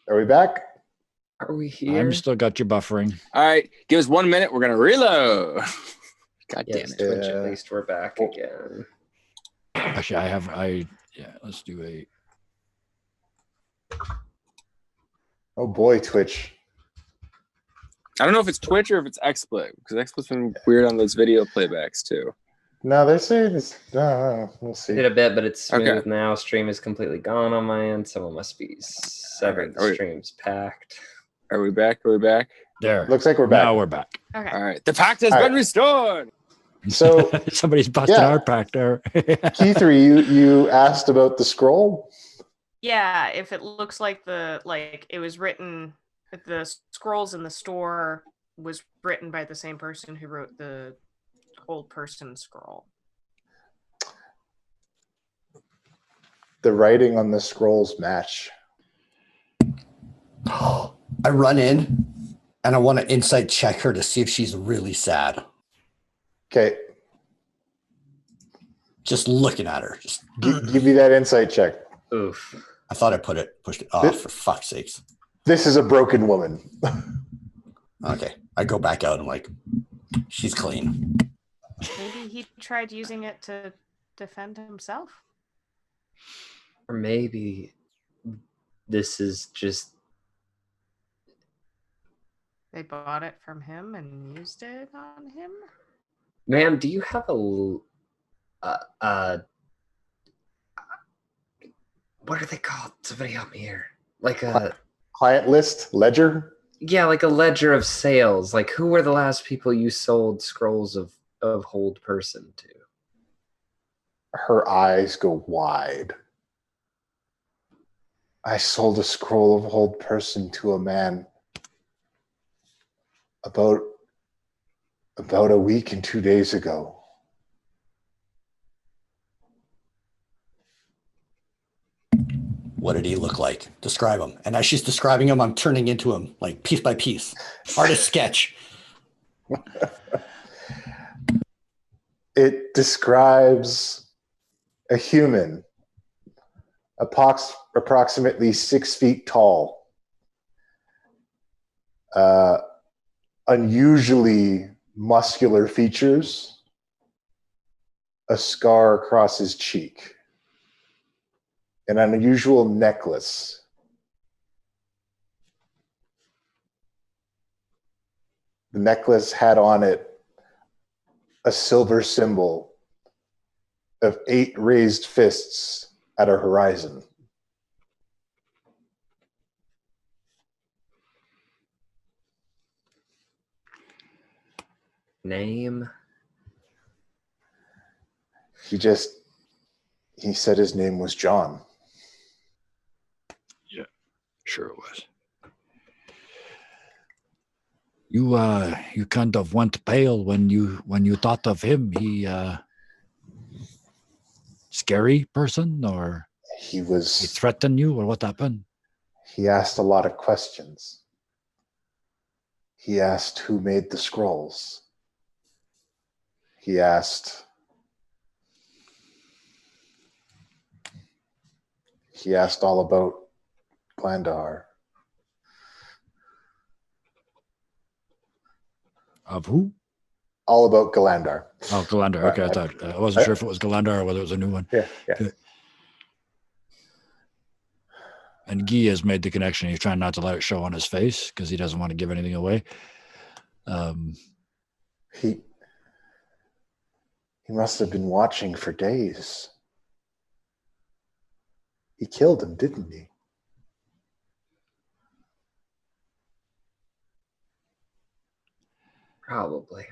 Are we back? Are we here? I'm still got you buffering. All right. Give us 1 minute. We're going to reload. God Yes, damn it. Twitch, at least we're back again. Actually, let's do a... Oh boy, Twitch. I don't know if it's Twitch or if it's XSplit, because XSplit's been weird on those video playbacks too. No, they're saying it's... we'll see. Did a bit, but it's smooth now. Stream is completely gone on my end. Someone must be severed. The stream's packed. Are we back? There. Looks like we're back. Now we're back. Okay. All right. The pact has been restored. So somebody's busting our pact there. Keith, you asked about the scroll? Yeah, if it looks like it was written, the scrolls in the store was written by the same person who wrote the old person scroll. The writing on the scrolls match. I run in and I want to insight check her to see if she's really sad. Okay. Just looking at her. Just give me that insight check. Oof. I thought I pushed it off, for fuck's sakes. This is a broken woman. Okay. I go back out. I'm like, she's clean. Maybe he tried using it to defend himself. Or maybe this is just... They bought it from him and used it on him? Ma'am, do you have what are they called? Somebody help me here. Like a... Client list? Ledger? Yeah, like a ledger of sales. Like, who were the last people you sold scrolls of hold person to? Her eyes go wide. I sold a scroll of hold person to a man about a week and 2 days ago. What did he look like? Describe him. And as she's describing him, I'm turning into him, like piece by piece. Artist sketch. It describes a human, approximately 6 feet tall, unusually muscular features, a scar across his cheek, an unusual necklace. The necklace had on it a silver symbol of 8 raised fists at a horizon. Name? He said his name was John. Yeah, sure it was. You kind of went pale when you thought of him. He scary person, or He he threatened you, or what happened? He asked a lot of questions. He asked who made the scrolls. He asked all about Glandar. Of who? All about Galandar. Oh, Galandar. Okay, I wasn't sure if it was Galandar or whether it was a new one. Yeah. Okay. And Ghee has made the connection. He's trying not to let it show on his face because he doesn't want to give anything away. He must have been watching for days. He killed him, didn't he? Probably.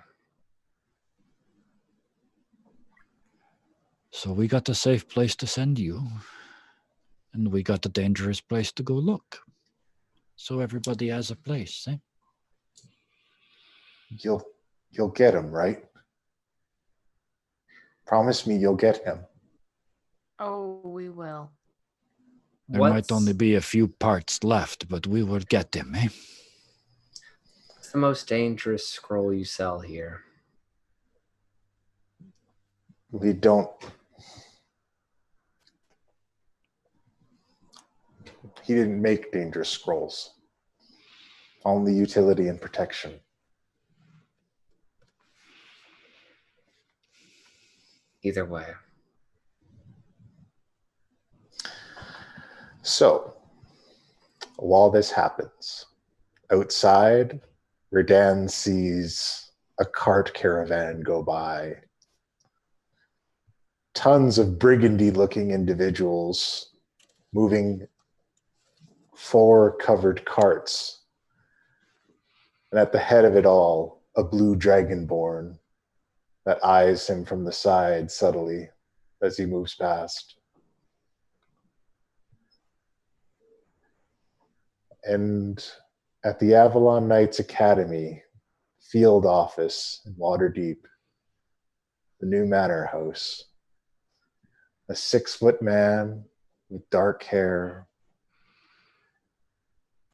So we got the safe place to send you. And we got the dangerous place to go look. So everybody has a place, eh? You'll get him, right? Promise me you'll get him. Oh, we will. There might only be a few parts left, but we will get them, eh? What's the most dangerous scroll you sell here? We don't. He didn't make dangerous scrolls. Only utility and protection. Either way. So, while this happens, outside, Redan sees a cart caravan go by. Tons of brigandy-looking individuals moving 4 covered carts. And at the head of it all, a blue dragonborn that eyes him from the side subtly as he moves past. And at the Avalon Knights Academy field office in Waterdeep, the new manor house, a 6-foot man with dark hair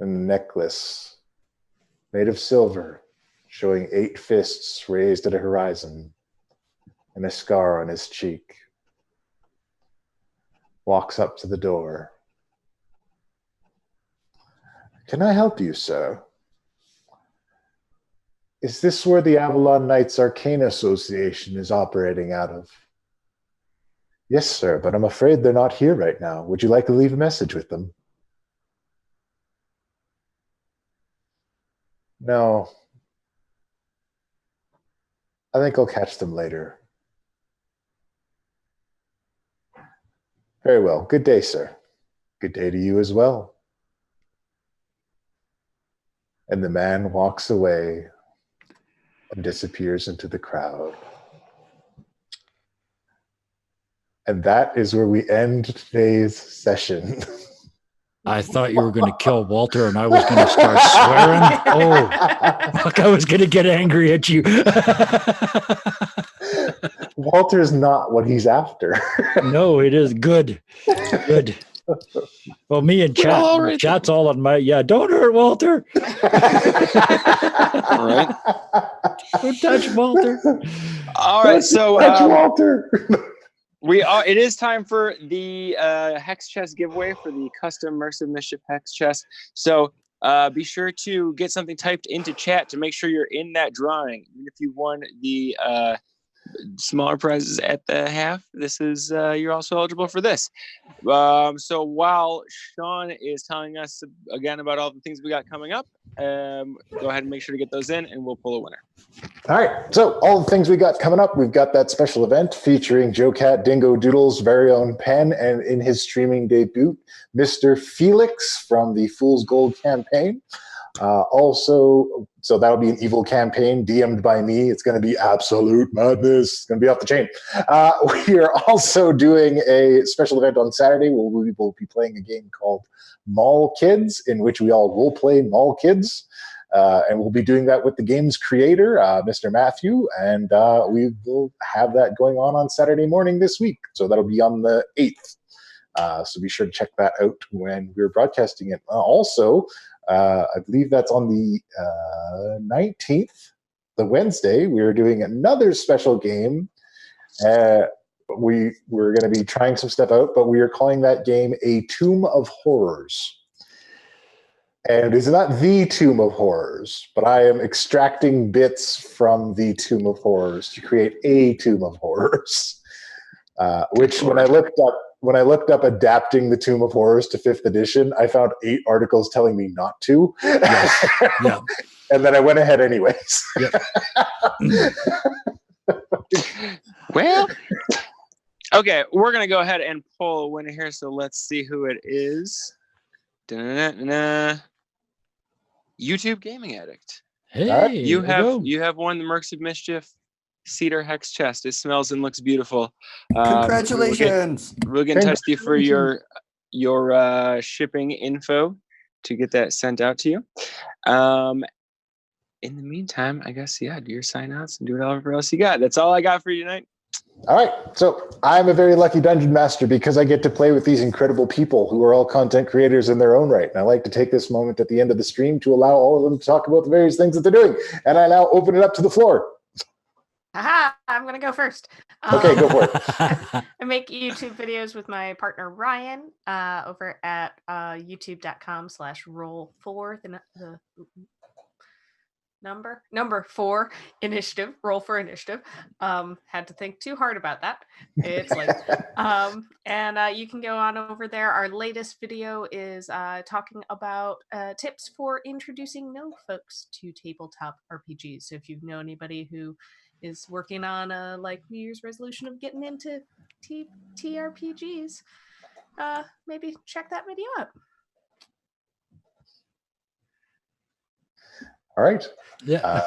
and a necklace made of silver showing 8 fists raised at a horizon and a scar on his cheek, walks up to the door. Can I help you, sir? Is this where the Avalon Knights Arcane Association is operating out of? Yes, sir, but I'm afraid they're not here right now. Would you like to leave a message with them? No. I think I'll catch them later. Very well. Good day, sir. Good day to you as well. And the man walks away and disappears into the crowd. And that is where we end today's session. I thought you were going to kill Walter and I was going to start swearing. Oh, fuck, I was going to get angry at you. Walter's not what he's after. No, it is good. Good. Well, me and chat's all on my, don't hurt Walter. All right. Don't touch Walter. All right. So Touch Walter. It is time for the hex chest giveaway for the custom Mercenaries of Mischief hex chest. So be sure to get something typed into chat to make sure you're in that drawing. Even if you won the smaller prizes at the half, this is you're also eligible for this. So while Sean is telling us again about all the things we got coming up, go ahead and make sure to get those in and we'll pull a winner. All right, so all the things we got coming up, we've got that special event featuring Joe Cat Dingo Doodle's very own pen, and in his streaming debut, Mr. Felix from the Fool's Gold campaign. Also, so that'll be an evil campaign DM'd by me. It's going to be absolute madness. It's going to be off the chain. We are also doing a special event on Saturday where we will be playing a game called Mall Kids, in which we all role play Mall Kids. And we'll be doing that with the game's creator, Mr. Matthew, and we will have that going on Saturday morning this week. So that'll be on the 8th. So be sure to check that out when we're broadcasting it. Also, I believe that's on the 19th, the Wednesday. We're doing another special game. We're going to be trying some stuff out, but we are calling that game A Tomb of Horrors. And it's not the Tomb of Horrors, but I am extracting bits from the Tomb of Horrors to create a Tomb of Horrors. Which, when I looked up adapting the Tomb of Horrors to 5th edition, I found 8 articles telling me not to. Yes. Yeah. And then I went ahead anyways. Yep. Well, okay, we're going to go ahead and pull a winner here, so let's see who it is. Da-na-na-na. YouTube Gaming Addict. Hey, You have won the Mercs of Mischief Cedar Hex chest. It smells and looks beautiful. Congratulations! We'll get in touch with you for your shipping info to get that sent out to you. In the meantime, I guess, do your sign outs and do whatever else you got. That's all I got for you tonight. All right. So I'm a very lucky dungeon master because I get to play with these incredible people who are all content creators in their own right. And I like to take this moment at the end of the stream to allow all of them to talk about the various things that they're doing. And I now open it up to the floor. Aha, I'm going to go first. Okay, go for it. I make YouTube videos with my partner Ryan over at youtube.com/roll4, the number 4 initiative, roll for initiative. Had to think too hard about that. It's like, and you can go on over there. Our latest video is talking about tips for introducing no folks to tabletop RPGs. So if you know anybody who is working on a like New Year's resolution of getting into TRPGs, maybe check that video out. All right. Yeah.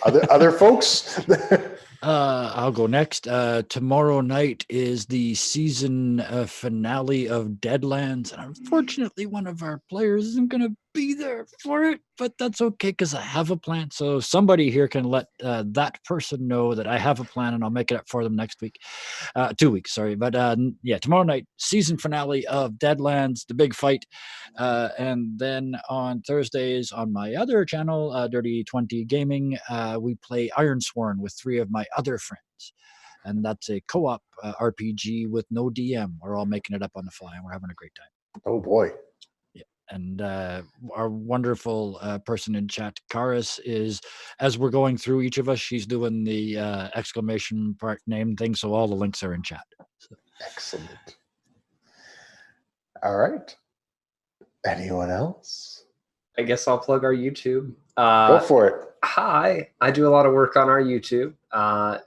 Other folks? I'll go next. Tomorrow night is the season finale of Deadlands, and unfortunately, one of our players isn't going to be there for it, but that's okay because I have a plan. So somebody here can let that person know that I have a plan, and I'll make it up for them next week. 2 weeks, sorry. But tomorrow night, season finale of Deadlands, the big fight. And then on Thursdays on my other channel, Dirty 20 Gaming, we play Ironsworn with 3 of my other friends. And that's a co-op RPG with no DM. We're all making it up on the fly, and we're having a great time. Oh, boy. And our wonderful person in chat, Karis, is, as we're going through each of us, she's doing the exclamation part name thing, so all the links are in chat. So. Excellent. All right. Anyone else? I guess I'll plug our YouTube. Go for it. Hi, I do a lot of work on our YouTube.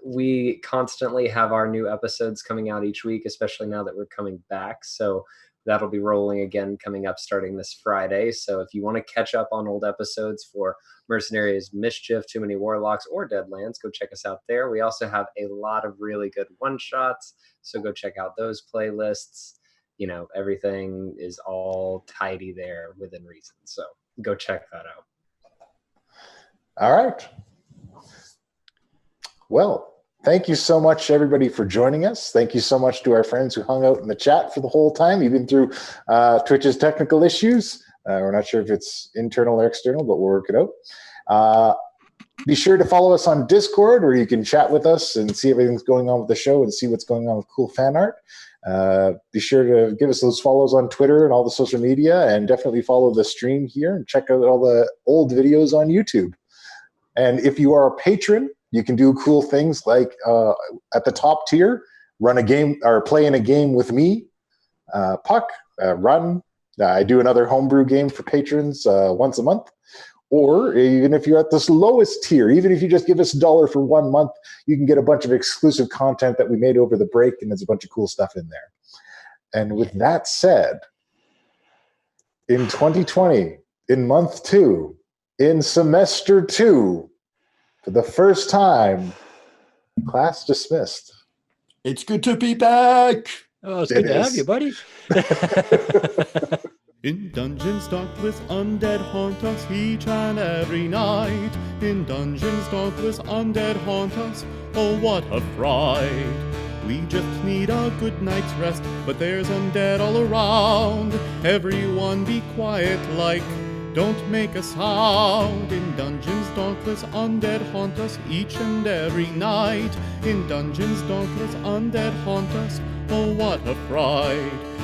We constantly have our new episodes coming out each week, especially now that we're coming back. So that'll be rolling again coming up starting this Friday. So if you want to catch up on old episodes for Mercenaries of Mischief, Too Many Warlocks, or Deadlands, go check us out there. We also have a lot of really good one-shots, so go check out those playlists. You know, everything is all tidy there within reason. So go check that out. All right. Well, thank you so much, everybody, for joining us. Thank you so much to our friends who hung out in the chat for the whole time, even through Twitch's technical issues. We're not sure if it's internal or external, but we'll work it out. Be sure to follow us on Discord, where you can chat with us and see everything's going on with the show and see what's going on with cool fan art. Be sure to give us those follows on Twitter and all the social media, and definitely follow the stream here and check out all the old videos on YouTube. And if you are a patron, you can do cool things like at the top tier, run a game or play in a game with me, Puck, Run. I do another homebrew game for patrons once a month. Or even if you're at this lowest tier, even if you just give us $1 for 1 month, you can get a bunch of exclusive content that we made over the break, and there's a bunch of cool stuff in there. And with that said, in 2020, in month 2, in semester 2, for the first time, class dismissed. It's good to be back. Oh, it's good to have you, buddy. In dungeons dauntless undead haunt us each and every night. In dungeons dauntless undead haunt us, oh what a fright. We just need a good night's rest, but there's undead all around. Everyone be quiet, like, don't make a sound. In dungeons dauntless, undead haunt us each and every night. In dungeons dauntless, undead haunt us, oh what a fright.